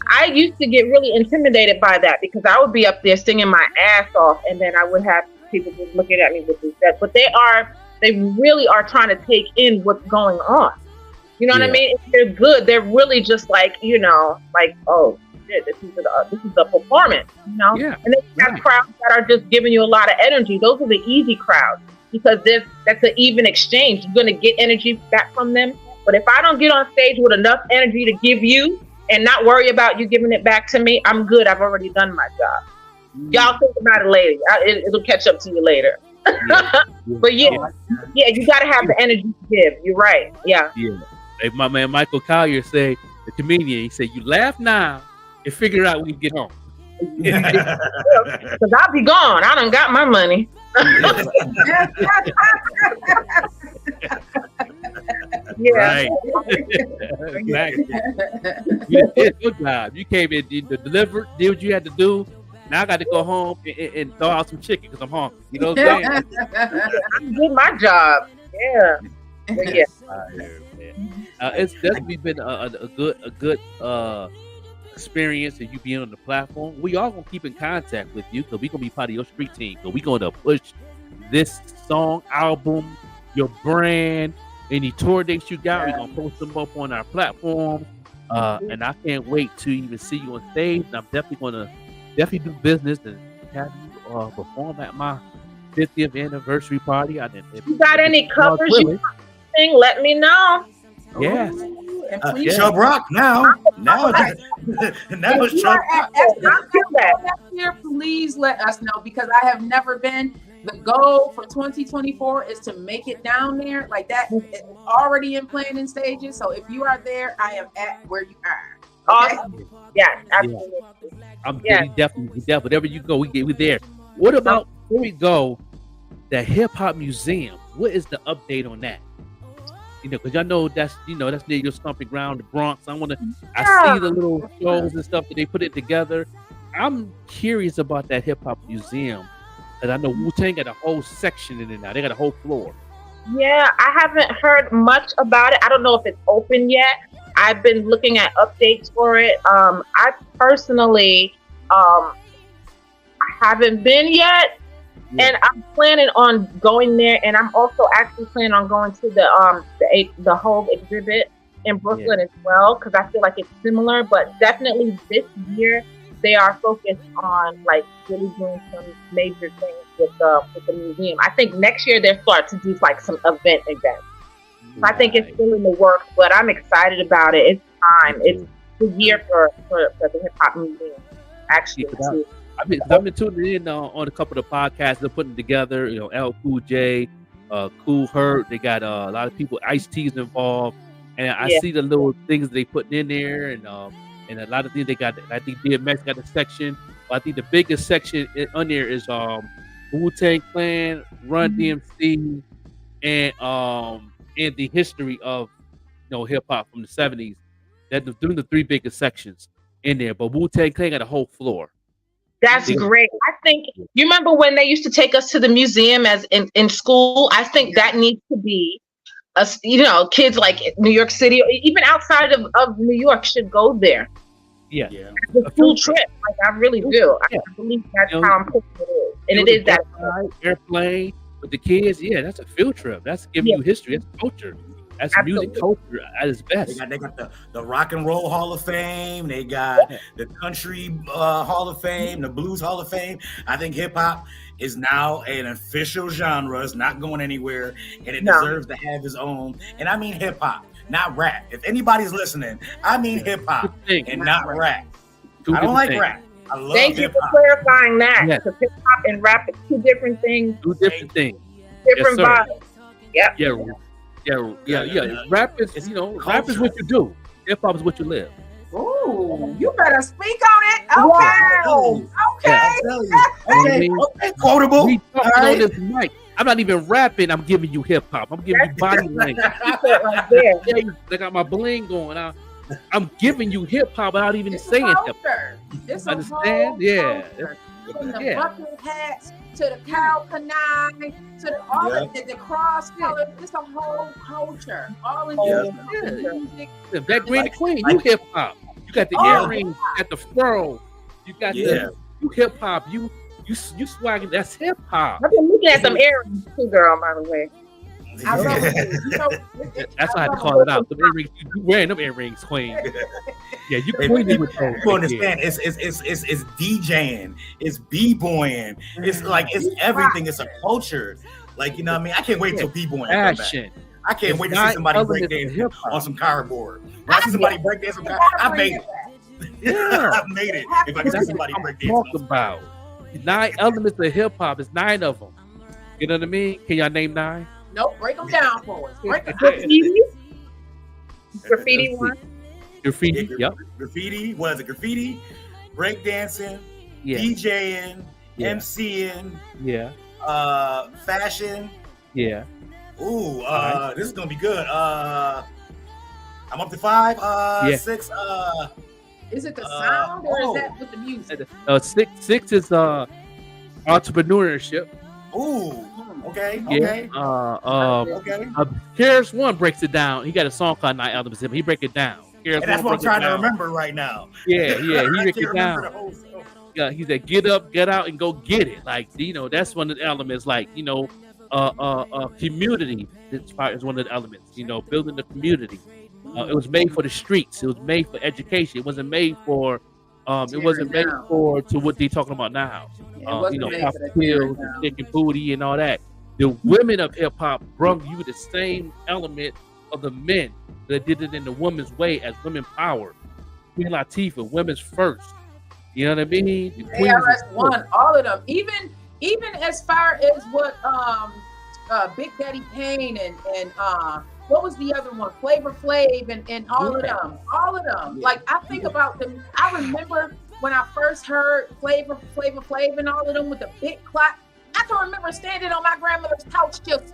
I used to get really intimidated by that because I would be up there singing my ass off, and then I would have people just looking at me with this stuff. But they really are trying to take in what's going on. You know what I mean? If they're good, they're really just like, you know, like, oh shit, this is a performance, you know? Yeah. And then you have crowds that are just giving you a lot of energy. Those are the easy crowds because that's an even exchange. You're gonna get energy back from them. But if I don't get on stage with enough energy to give you and not worry about you giving it back to me, I'm good. I've already done my job. Y'all think about it later. It'll catch up to you later. But yeah, you gotta have the energy to give. You're right. Yeah. Like my man Michael Collier say, the comedian, he said, "You laugh now and figure it out when you get home." Because I'll be gone. I done got my money. Right. Exactly. You did your job. You came in, you delivered, did what you had to do. Now I got to go home and thaw out some chicken because I'm hungry. You know what I'm saying? I did my job. Yeah. But yeah. It's definitely been a good experience and you being on the platform. We all gonna keep in contact with you because we're gonna be part of your street team. So we're gonna push this song, album, your brand, any tour dates you got. We're gonna post them up on our platform. And I can't wait to even see you on stage. And I'm definitely gonna do business and have you perform at my 50th anniversary party. If you got any covers you want to sing, let me know. Yes. Chubb Rock now it's Chubb Rock. Here, please let us know because I have never been. The goal for 2024 is to make it down there like that. It's already in planning stages. So if you are there, I am at where you are. Okay? Awesome. Yes, absolutely. Definitely. Wherever you go, we're there. What about before we go? The Hip Hop Museum. What is the update on that? Because y'all know that's near your stomping ground, the Bronx. I see the little shows and stuff that they put it together. I'm curious about that Hip Hop Museum, and I know Wu-Tang got a whole section in it now. They got a whole floor. Yeah, I haven't heard much about it. I don't know if it's open yet. I've been looking at updates for it. I personally, I haven't been yet. And I'm planning on going there, and I'm also actually planning on going to the Hove exhibit in Brooklyn as well, because I feel like it's similar. But definitely this year they are focused on like really doing some major things with the museum. I think next year they'll start to do like some events. So I think it's still in the works, but I'm excited about it. It's time. It's the year for the Hip Hop Museum actually. I've been tuning in on a couple of the podcasts they're putting together. L Cool J, Cool Herc. They got a lot of people. Ice-T's involved, and I see the little things they putting in there, and a lot of things they got. I think DMX got a section. But I think the biggest section on there is Wu-Tang Clan, Run DMC, and the history of hip hop from the 70s. That's doing the three biggest sections in there. But Wu-Tang Clan got a whole floor. That's great. I think you remember when they used to take us to the museum as in school. I think that needs to be, kids like New York City, or even outside of New York, should go there. Yeah. The full trip. Like I really do. I believe that's how important it is, and it is that airplane with the kids. Yeah, that's a field trip. That's giving you history. That's culture. That's music culture at its best. They got the Rock and Roll Hall of Fame. They got the Country Hall of Fame, the Blues Hall of Fame. I think hip hop is now an official genre. It's not going anywhere, and it deserves to have its own. And I mean hip hop, not rap. If anybody's listening, I mean hip hop and not rap. I don't like rap. I love Thank you for clarifying that. Because hip hop and rap is two different things. Different vibes. Yep. Yeah. Rap is, rap is what you do. Hip hop is what you live. Ooh, you better speak on it. Okay. Okay. Quotable. On this mic. I'm not even rapping. I'm giving you hip hop. I'm giving you body language. Right there. I got my bling going. I'm giving you hip hop without even saying hip hop. Understand? Yeah. From the bucket hats to the cow canine to the cross color, it's a whole culture. All in music. That Granny Queen, you hip hop. You got the earrings, you got the fro, you got you hip hop. You swagging. That's hip hop. I've been looking at them earrings too, girl. By the way. That's why I had to call it out. The earrings, you wearing them earrings, Queen. Yeah, you queen with those. You understand? It's DJing, it's b-boying, it's like it's everything. It's a culture. Like what I mean? I can't wait till b-boying come back. I can't wait to see somebody break dance on some cardboard. When I see somebody break dance on cardboard, I made it. Yeah, I made it. If I can see somebody break dance, talk about. 9 elements of hip hop. It's 9 of them. You know what I mean? Can y'all name 9? Nope, break them down for us. Break them. Graffiti one. Graffiti. Yep. Graffiti. What is it? Graffiti, breakdancing, Yeah. DJing, Yeah. MCing, Yeah. fashion. Yeah. Ooh, Alright. this is gonna be good. I'm up to 5. Yeah. 6. Is it the sound or oh. is that with the music? 6 is entrepreneurship. Ooh. Okay. Yeah. Okay. Okay. KRS One breaks it down. He got a song called 9 Elements. He break it down. And that's what I'm trying to remember right now. Yeah. He I break can't it remember down. the whole song. Yeah, he said, "Get up, get out, and go get it." Like, you know, that's one of the elements. Like, you know, community is one of the elements. You know, building the community. It was made for the streets. It was made for education. It wasn't made for. It wasn't made down. for to what they talking about now. It wasn't You know, made pop for the pills tearing and chicken booty and all that. The women of hip hop brought you the same element of the men that did it in the women's way as women power. Queen Latifah, women's first. You know what I mean? The queens was KRS-One, all of them. Even as far as what Big Daddy Kane and what was the other one? Flavor Flav and all of them. All of them. Yeah. Like I think about them. I remember when I first heard Flavor Flav and all of them with the big clock. I can remember standing on my grandmother's couch just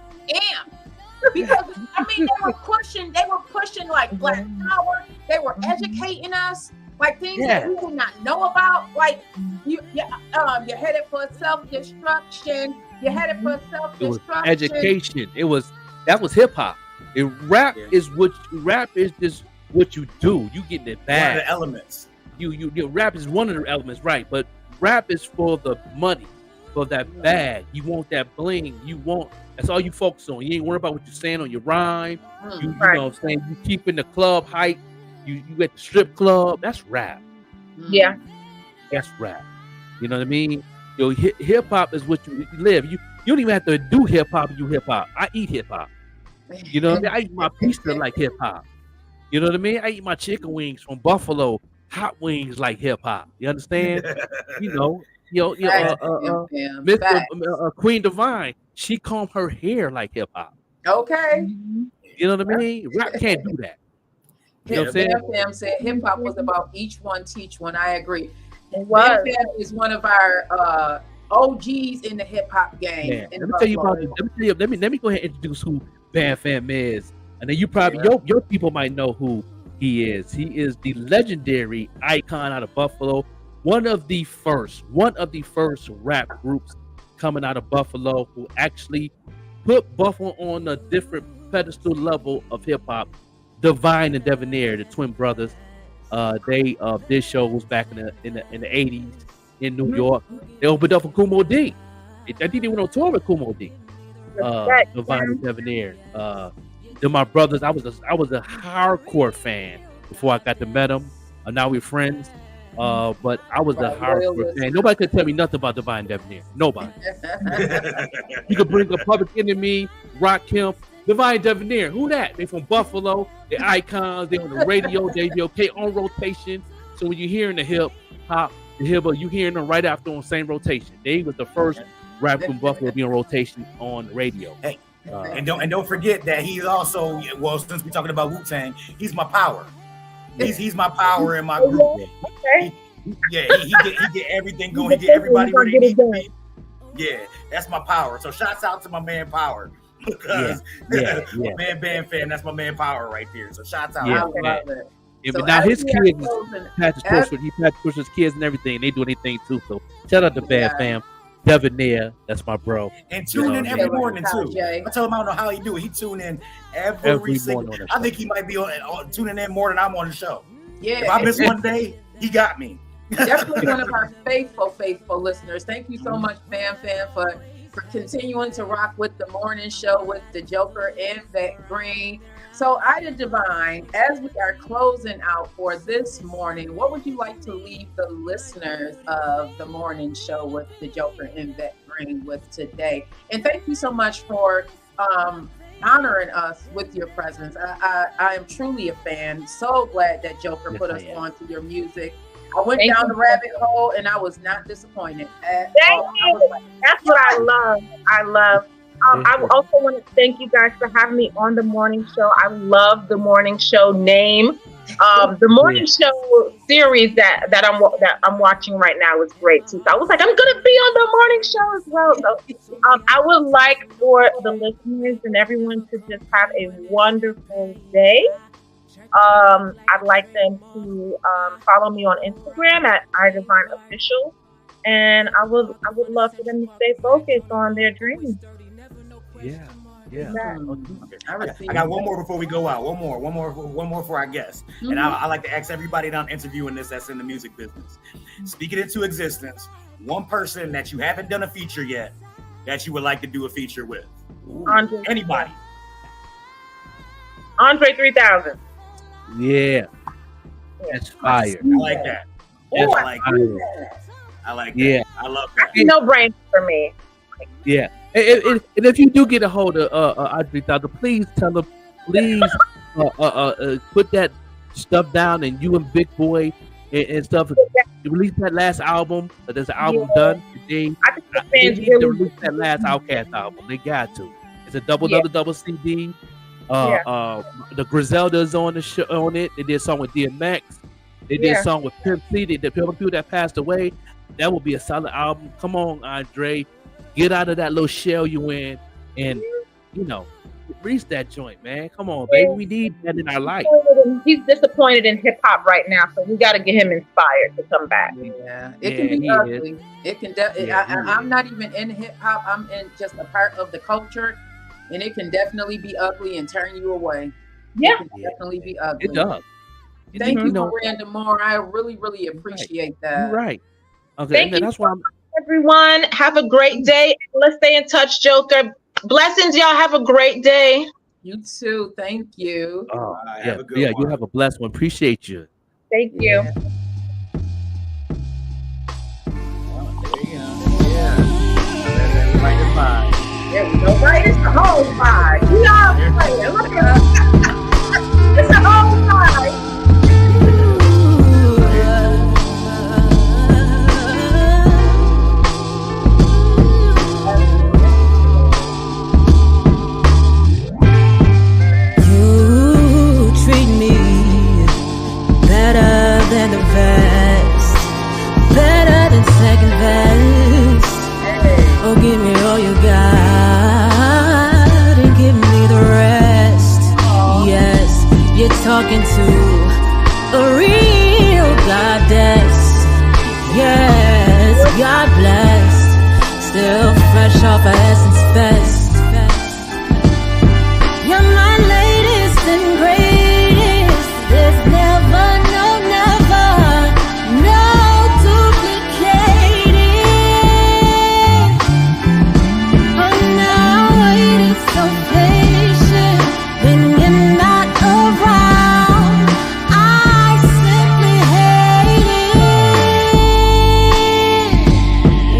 because I mean they were pushing like Black Power. They were educating us like things that we did not know about. Like you're headed for self-destruction. You're headed for It was self-destruction. education. That was hip hop. Rap is just what you do. You getting it One of bad. the elements. You rap is one of the elements, right? But rap is for the money, for that bag. You want that bling. That's all you focus on. You ain't worried about what you're saying on your rhyme. You know what I'm saying? You keeping the club hype. You at the strip club. That's rap. Yeah. That's rap. You know what I mean? Yo, hip hop is what you live. You don't even have to do hip hop. You hip hop. I eat hip hop. You know what I mean? I eat my pizza like hip hop. You know what I mean? I eat my chicken wings from Buffalo, hot wings like hip hop. You understand? You know, Mr. Queen Divine, she combed her hair like hip hop. Okay. You know what I mean? Rap can't do that. You know what I'm saying? Bam Fam said hip hop was about each one teach one. I agree. It was. Bam Fam is one of our OGs in the hip hop game. Yeah. in Let me tell you Buffalo. about. Let me go ahead and introduce who Bam Fam is, and then you probably your people might know who he is. He is the legendary icon out of Buffalo, one of the first rap groups coming out of Buffalo who actually put Buffalo on a different pedestal level of hip hop. Divine and Debonair, the twin brothers, they did shows back in the 80s in New York. They opened up for Kumo D. I think they went on tour with Kumo D. Divine and Debonair. They're my brothers. I was a hardcore fan before I got to meet them. Now we're friends. But I was a hardcore fan. Nobody could tell me nothing about Divine and Debonair. Nobody. You could bring a Public Enemy, Rakim, Divine Debonair. Who that? They from Buffalo. They icons. They on the radio. They okay on rotation. So when you're hearing the hip hop, you hearing them right after on the same rotation. They was the first rap from Buffalo to be on rotation on the radio. Hey, and don't forget that he's also, well, since we're talking about Wu-Tang, he's my power. He's my power in my group. Okay. He get everything going. He get everybody where they need to be. Yeah, that's my power. So shouts out to my man Power. Because Yeah. my man Bam Fan, that's my man Power right there. So shouts out. Yeah. I love it. Yeah, So but now as his we are kids, closing- Patrick as- Pushwood, he Patrick Pushwood's kids and everything. They do anything too. So shout out to Bad Fam, Debonair. That's my bro. And tune in every morning too. Jay. I tell him I don't know how he do it. He tune in every single. morning on the I show. think he might be tuning in more than I'm on the show. Yeah, If I miss one day, he got me. definitely one of our faithful listeners. Thank you so much, Bam Fam, for continuing to rock with the morning show with the Joker and Vet Green. So, Ida Divine, as we are closing out for this morning, what would you like to leave the listeners of the morning show with the Joker and Vet Green with today? And thank you so much for honoring us with your presence. I am truly a fan. So glad that Joker Yes, put I us am. on to your music. I went Thank down you. the rabbit hole and I was not disappointed at Thank all. I was you. like, That's what I love. I love. I also want to thank you guys for having me on the morning show. I love the morning show name. The morning show series that I'm watching right now is great too. So I was like, I'm gonna be on the morning show as well. So I would like for the listeners and everyone to just have a wonderful day. I'd like them to follow me on Instagram at iDesignOfficial, and I would love for them to stay focused on their dreams. Yeah. I got one more before we go out. One more for our guests. And I like to ask everybody that I'm interviewing that's in the music business. Speak it into existence. One person that you haven't done a feature yet that you would like to do a feature with. Andre. Anybody. Andre 3000. Yeah. That's fire. I like that. Ooh, I like that. I like that. Yeah. I love that. No brain for me. Yeah. And if you do get a hold of Andre 3000, please tell him, please put that stuff down, and you and Big Boy and stuff. You release that last album. There's an album done today. I think the They fans need to really release that last Outkast album. They got to. It's a double CD. The Griselda's on the show on it. They did a song with DMX. They did a song with Pimp C. They did people that passed away. That would be a solid album. Come on, Andre. Get out of that little shell you in, and reach that joint, man. Come on, baby. We need that in our life. He's disappointed in hip hop right now, so we got to get him inspired to come back. Yeah, it can be ugly. It can. I'm not even in hip hop. I'm in just a part of the culture, and it can definitely be ugly and turn you away. Yeah, it can definitely be ugly. It does. Thank you, Miranda Moore. I really, really appreciate that. You're right. Okay, Thank you. That's why Everyone, have a great day. Let's stay in touch, Joker. Blessings, y'all. Have a great day. You too. Thank you. Yeah, you have a blessed one. Appreciate you. Thank you. There we go. Right, it's the whole vibe. We all playing. Look at us. It's the whole vibe. You treat me better than the best, better than second best. Oh, give me all you got and give me the rest. Yes, you're talking to a real goddess. Yes, God bless. Still fresh off of Essence Fest. You're my latest and greatest. There's never, no duplicating. Oh, now waiting so patient when you're not around. I simply hate it.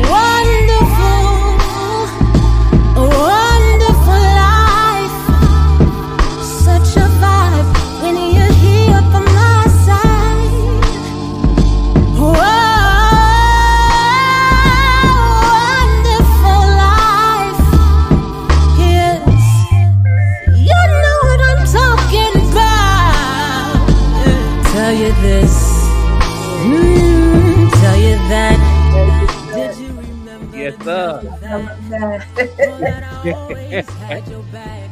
Wonderful, wonderful life. Such a vibe when you're here by my side. Wonderful life. Yes, you know what I'm talking about. Tell you this, tell you that. Did you remember? Yes, sir.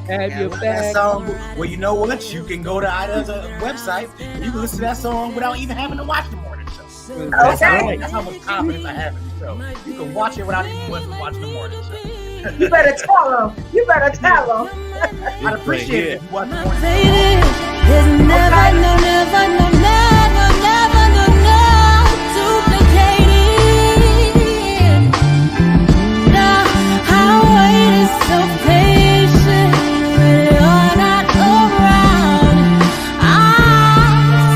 Have your That back. song, well, you know what? You can go to Ida's website and you can listen to that song without even having to watch the morning show. That's how much confidence I have in the show. You can watch it without even watching the morning show. You better tell them. You better tell them. I'd appreciate it if you watch the morning show. There's never, no duplicating. No, I waited so patient when you're not around. I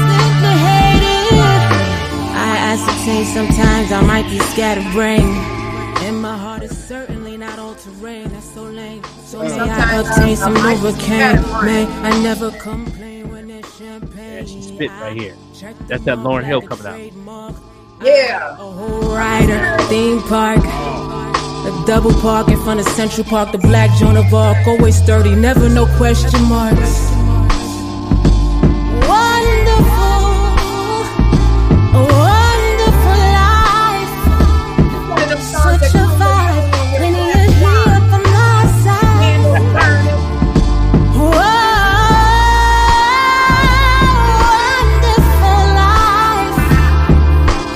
simply hate it. I ascertain sometimes I might be scatterbrained, and my heart is certainly not all terrain. That's so lame. So may I obtain some Novocaine. May I never complain when it's And she spit right here. That's that Lauryn Hill coming out. Yeah. A whole rider, theme park. A double park in front of Central Park. The black Joan of Arc, always sturdy, never no question marks. Wonderful, a wonderful life. One of them songs Such that a vibe when you're here by my side. Whoa, wonderful life.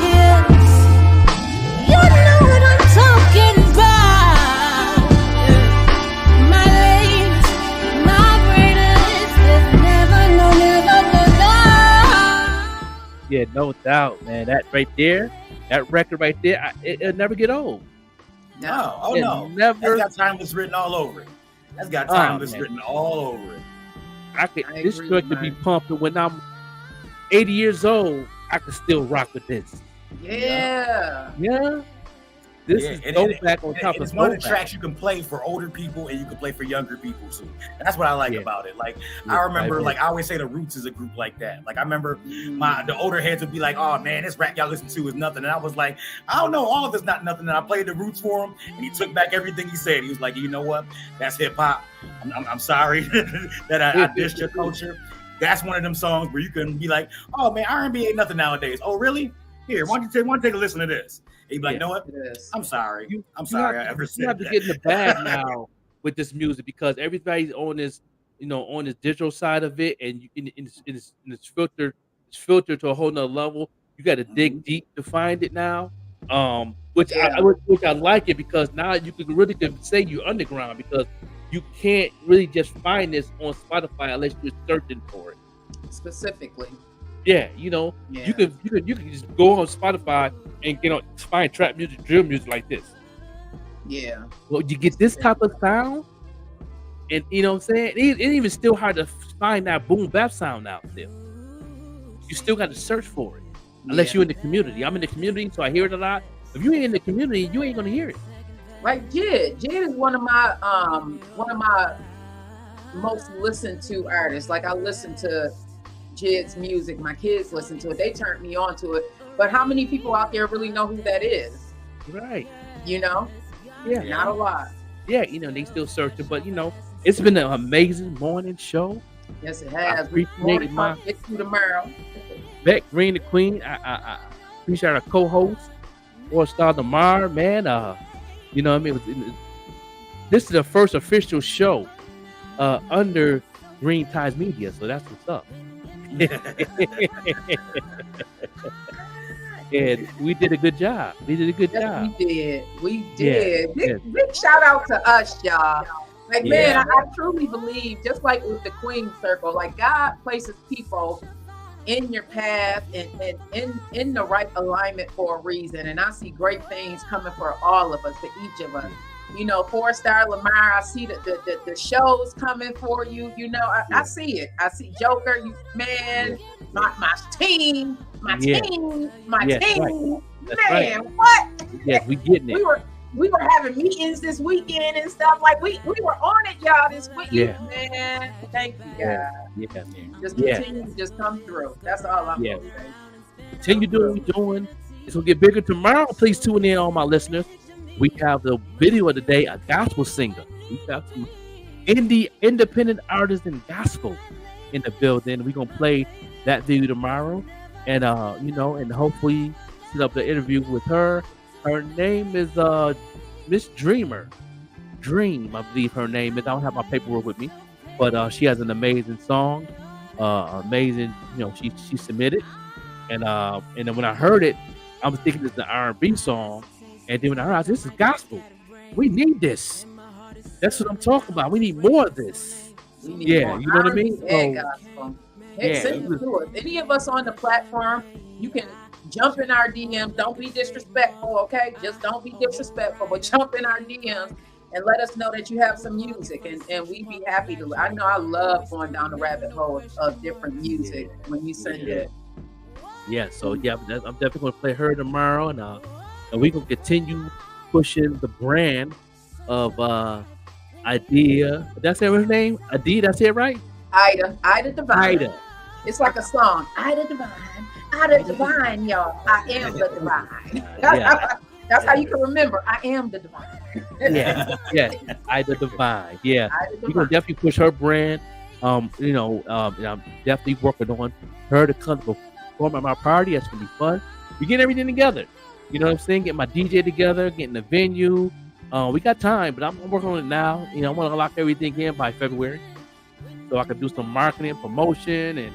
Yes, you know what I'm talking about. My ladies, my greatest, there's never no. Yeah, no doubt, man. That right there, that record right there, it'll never get old. No, oh It no. never. That's got timeless written all over it. That's got Oh, timeless man. written all over it. This agree, record be man. pumping when I'm 80 years old. I can still rock with this. Yeah. Yeah, this Yeah, is and- go and- back on top It's of one of the throwback. tracks you can play for older people and you can play for younger people too. And that's what I like Yeah. about it. Like Yeah, I remember, I like I always say, the Roots is a group like that. Like I remember the older heads would be like, "Oh man, this rap y'all listen to is nothing," and I was like, "I don't know, all of it's not nothing." And I played the Roots for him, and he took back everything he said. He was like, "You know what? That's hip hop. I'm sorry that I dissed your culture." That's one of them songs where you can be like, "Oh man, R&B ain't nothing nowadays." "Oh really? Here, why don't you take a listen to this?" And you'd be like, Yeah. "You know what? It is. I'm sorry. I'm You sorry have I ever you said have to that." get in the bag now with this music because everybody's on this, on this digital side of it, and it's filtered. It's filtered to a whole nother level. You got to dig deep to find it now. Which Yeah. which I like it because now you can really say you're underground because you can't really just find this on Spotify unless you're searching for it. Specifically. Yeah, Yeah. you can just go on Spotify and find trap music, drill music like this. Yeah. Well, you get this type of sound, and you know what I'm saying? It even still hard to find that boom bap sound out there. You still got to search for it, unless Yeah. you're in the community. I'm in the community, so I hear it a lot. If you ain't in the community, you ain't gonna hear it. Like Jid. Jid is one of my most listened to artists. Like I listen to Jid's music. My kids listen to it. They turned me on to it. But how many people out there really know who that is? Right? You know? Yeah. Not a lot. Yeah. They still searching, but it's been an amazing morning show. Yes, it I has. appreciate my Get you tomorrow. Beck Green, the Queen. I appreciate our co-host, or Star Damar, man. You know what I mean? This is the first official show under Green Ties Media, so that's what's up. And we did a good job. We did a good Yes, job. we did. We did. Yeah. Big shout out to us, y'all. Like, man, Yeah. I truly believe, just like with the Queen Circle, like God places people in your path and in the right alignment for a reason. And I see great things coming for all of us, for each of us. 4-star Lamar, I see the shows coming for you. I see it. I see Joker, my team, Yeah. team. Yes, right. That's Man, right. what? Yes, we getting it. We were having meetings this weekend and stuff. Like we were on it, y'all, this weekend. Yeah. Man, thank you, Yeah. guys. Yeah, man. Just Yeah. continue to just come through. That's all I'm Yeah. gonna say. Continue doing what we're doing. It's gonna get bigger tomorrow. Please tune in, all my listeners. We have the video of the day, a gospel singer. We got some independent artists and gospel in the building. We're gonna play that video tomorrow, and and hopefully set up the interview with her. Her name is Miss Dreamer. Dream, I believe her name is. I don't have my paperwork with me, but she has an amazing song. Amazing, she submitted, and then when I heard it, I was thinking it's an R&B song, and then when I heard this is gospel, we need this. That's what I'm talking about. We need more of this. We need Yeah, more you know what I mean? R&B and So, gospel. Hey, yeah, send it to us. Any of us on the platform, you can jump in our DMs. Don't be disrespectful, okay? Just don't be disrespectful, but jump in our DMs and let us know that you have some music, and we'd be happy to. I know I love going down the rabbit hole of different music when you send it. Yeah, so yeah, I'm definitely gonna play her tomorrow, and we're gonna continue pushing the brand of Idea. That's her name? Idea, that's it, right? Ida Divine. Ida. It's like a song. I the divine, y'all. I am the divine. Yeah. That's how you can remember. I am the divine. Yeah. I the divine. Yeah. I the You can divine. definitely push her brand. And I'm definitely working on her to come perform at my party. That's gonna be fun. We get everything together. You know what I'm saying? Get my DJ together, getting the venue. We got time, but I'm working on it now. I want to lock everything in by February, so I can do some marketing, promotion, and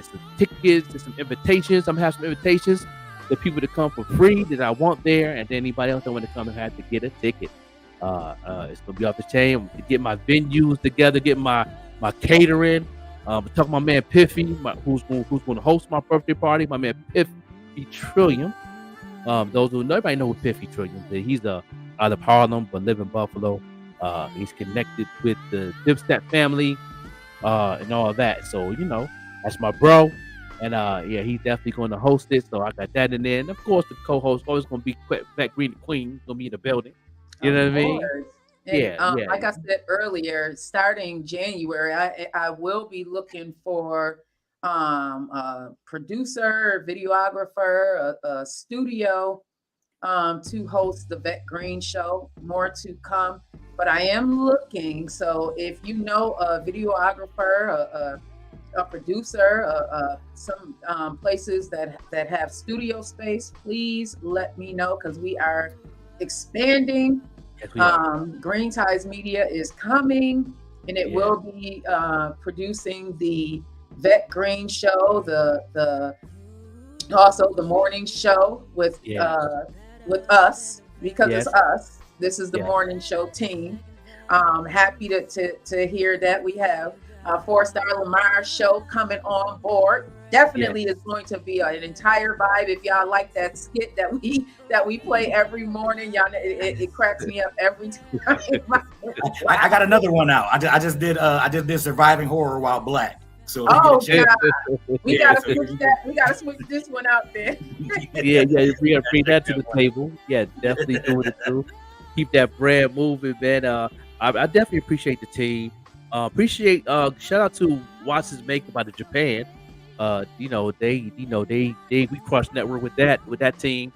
some tickets and some invitations. I'm gonna have some invitations to people to come for free that I want there, and then anybody else that want to come and have to get a ticket. It's gonna be off the chain. To get my venues together, get my catering. Talking to my man Piffy, who's going to host my birthday party. My man Piffy Trillium. Those who know, everybody know who Piffy Trillium is. He's out of Harlem but live in Buffalo. He's connected with the Dipstat family and all of that. So that's my bro. And he's definitely going to host it. So I got that in there. And of course, the co-host always going to be Fat Green the Queen. Going to be in the building. You know what I mean? And, Yeah. like I said earlier, starting January, I will be looking for a producer, videographer, a studio to host the Vet Green Show. More to come, but I am looking. So if you know a videographer, a producer, some places that have studio space, please let me know, because we are expanding. Green Ties Media is coming, and it will be producing the Vet Green Show, the also the morning show with us, because it's us. This is the morning show team. Happy to hear that we have 4-Star Lamar show coming on board. Definitely is going to be an entire vibe. If y'all like that skit that we play every morning, y'all, it cracks me up every time. I got another one out. I just did Surviving Horror While Black. So we gotta switch that. We gotta switch this one out there. We gotta bring that to the table. Yeah, definitely doing it too. Keep that brand moving, man. I definitely appreciate the team. Shout out to Watson's Makeup out of Japan. We cross network with that team.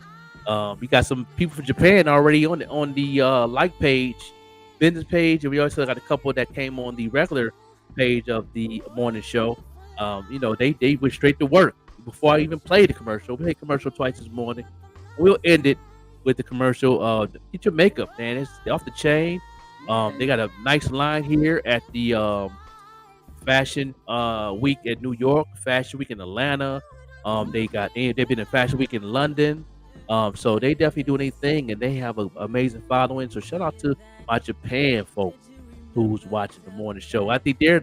We got some people from Japan already on the like page, business page, and we also got a couple that came on the regular page of the morning show. They went straight to work before I even played the commercial. We played commercial twice this morning. We'll end it with the commercial. Get your makeup, man. It's off the chain. They got a nice line here at the Fashion Week in New York, Fashion Week in Atlanta. They've been in Fashion Week in London. So they definitely doing their thing, and they have an amazing following. So shout out to my Japan folks who's watching the morning show. I think they're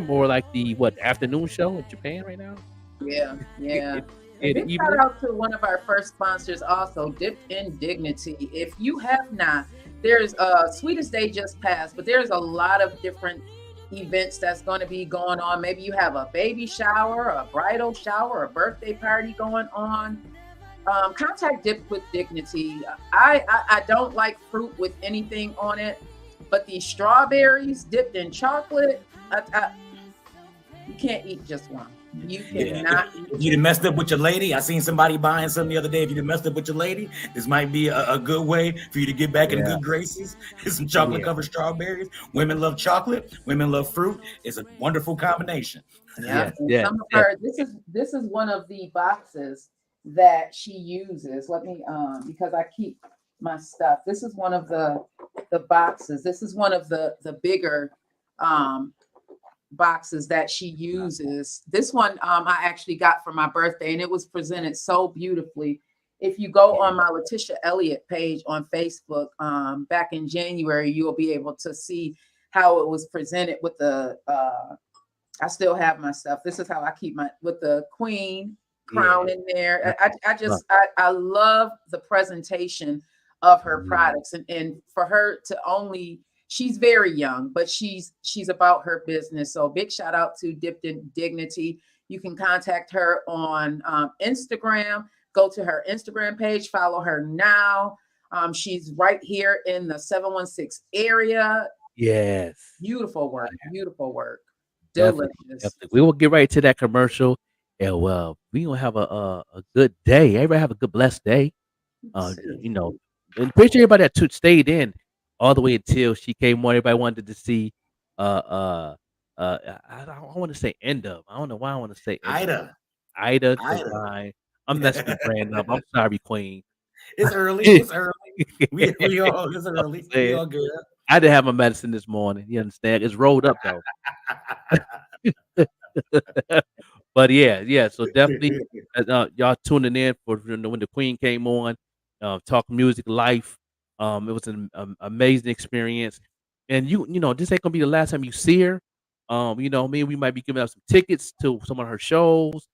more like the afternoon show in Japan right now. Yeah. And big shout out to one of our first sponsors also, Dipped in Dignity. If you have not, there's Sweetest Day just passed, but there's a lot of different events that's going to be going on. Maybe you have a baby shower, a bridal shower, a birthday party going on. Contact Dipped with Dignity. I don't like fruit with anything on it, but these strawberries dipped in chocolate, you can't eat just one. You cannot. You done messed up with your lady. I seen somebody buying something the other day. If you done messed up with your lady, this might be a good way for you to get back in good graces. Some chocolate covered strawberries. Women love chocolate. Women love fruit. It's a wonderful combination. Some of her. This is one of the boxes that she uses. Let me because I keep my stuff. This is one of the boxes. This is one of the bigger boxes that she uses. This one I actually got for my birthday, and it was presented so beautifully. If you go on my Letitia Elliott page on Facebook back in January, you'll be able to see how it was presented with the I still have my stuff. This is how I keep with the queen crown in there. I love the presentation of her products, and for her to she's very young, but she's about her business. So big shout out to Dipped in Dignity. You can contact her on Instagram. Go to her Instagram page, follow her now. She's right here in the 716 area. Yes. Beautiful work. Beautiful work. Definitely, Delicious. definitely. We will get right to that commercial, and well, we gonna have a good day. Everybody have a good blessed day. You know, and appreciate everybody that stayed in all the way until she came on. Everybody wanted to see. I want to say end of. I don't know why I want to say end of. Ida. Ida Ida. Divine. I'm messing your brand up. I'm sorry, Queen. It's early. It's early. We all it's I'm early. We saying, all good. I didn't have my medicine this morning. You understand? It's rolled up though. But yeah. So definitely, y'all tuning in for when the Queen came on, talk music life. It was an amazing experience, and you know this ain't gonna be the last time you see her. You know, me we might be giving out some tickets to some of her shows.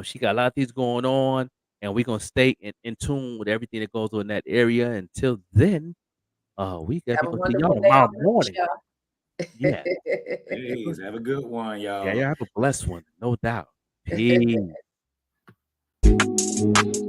She got a lot of things going on, and we're gonna stay in tune with everything that goes on in that area. Until then, we Have a gonna see y'all wonderful day tomorrow on morning. purpose, Yeah, Please have a good one, yeah, y'all. have a blessed one, no doubt. Peace. y'all.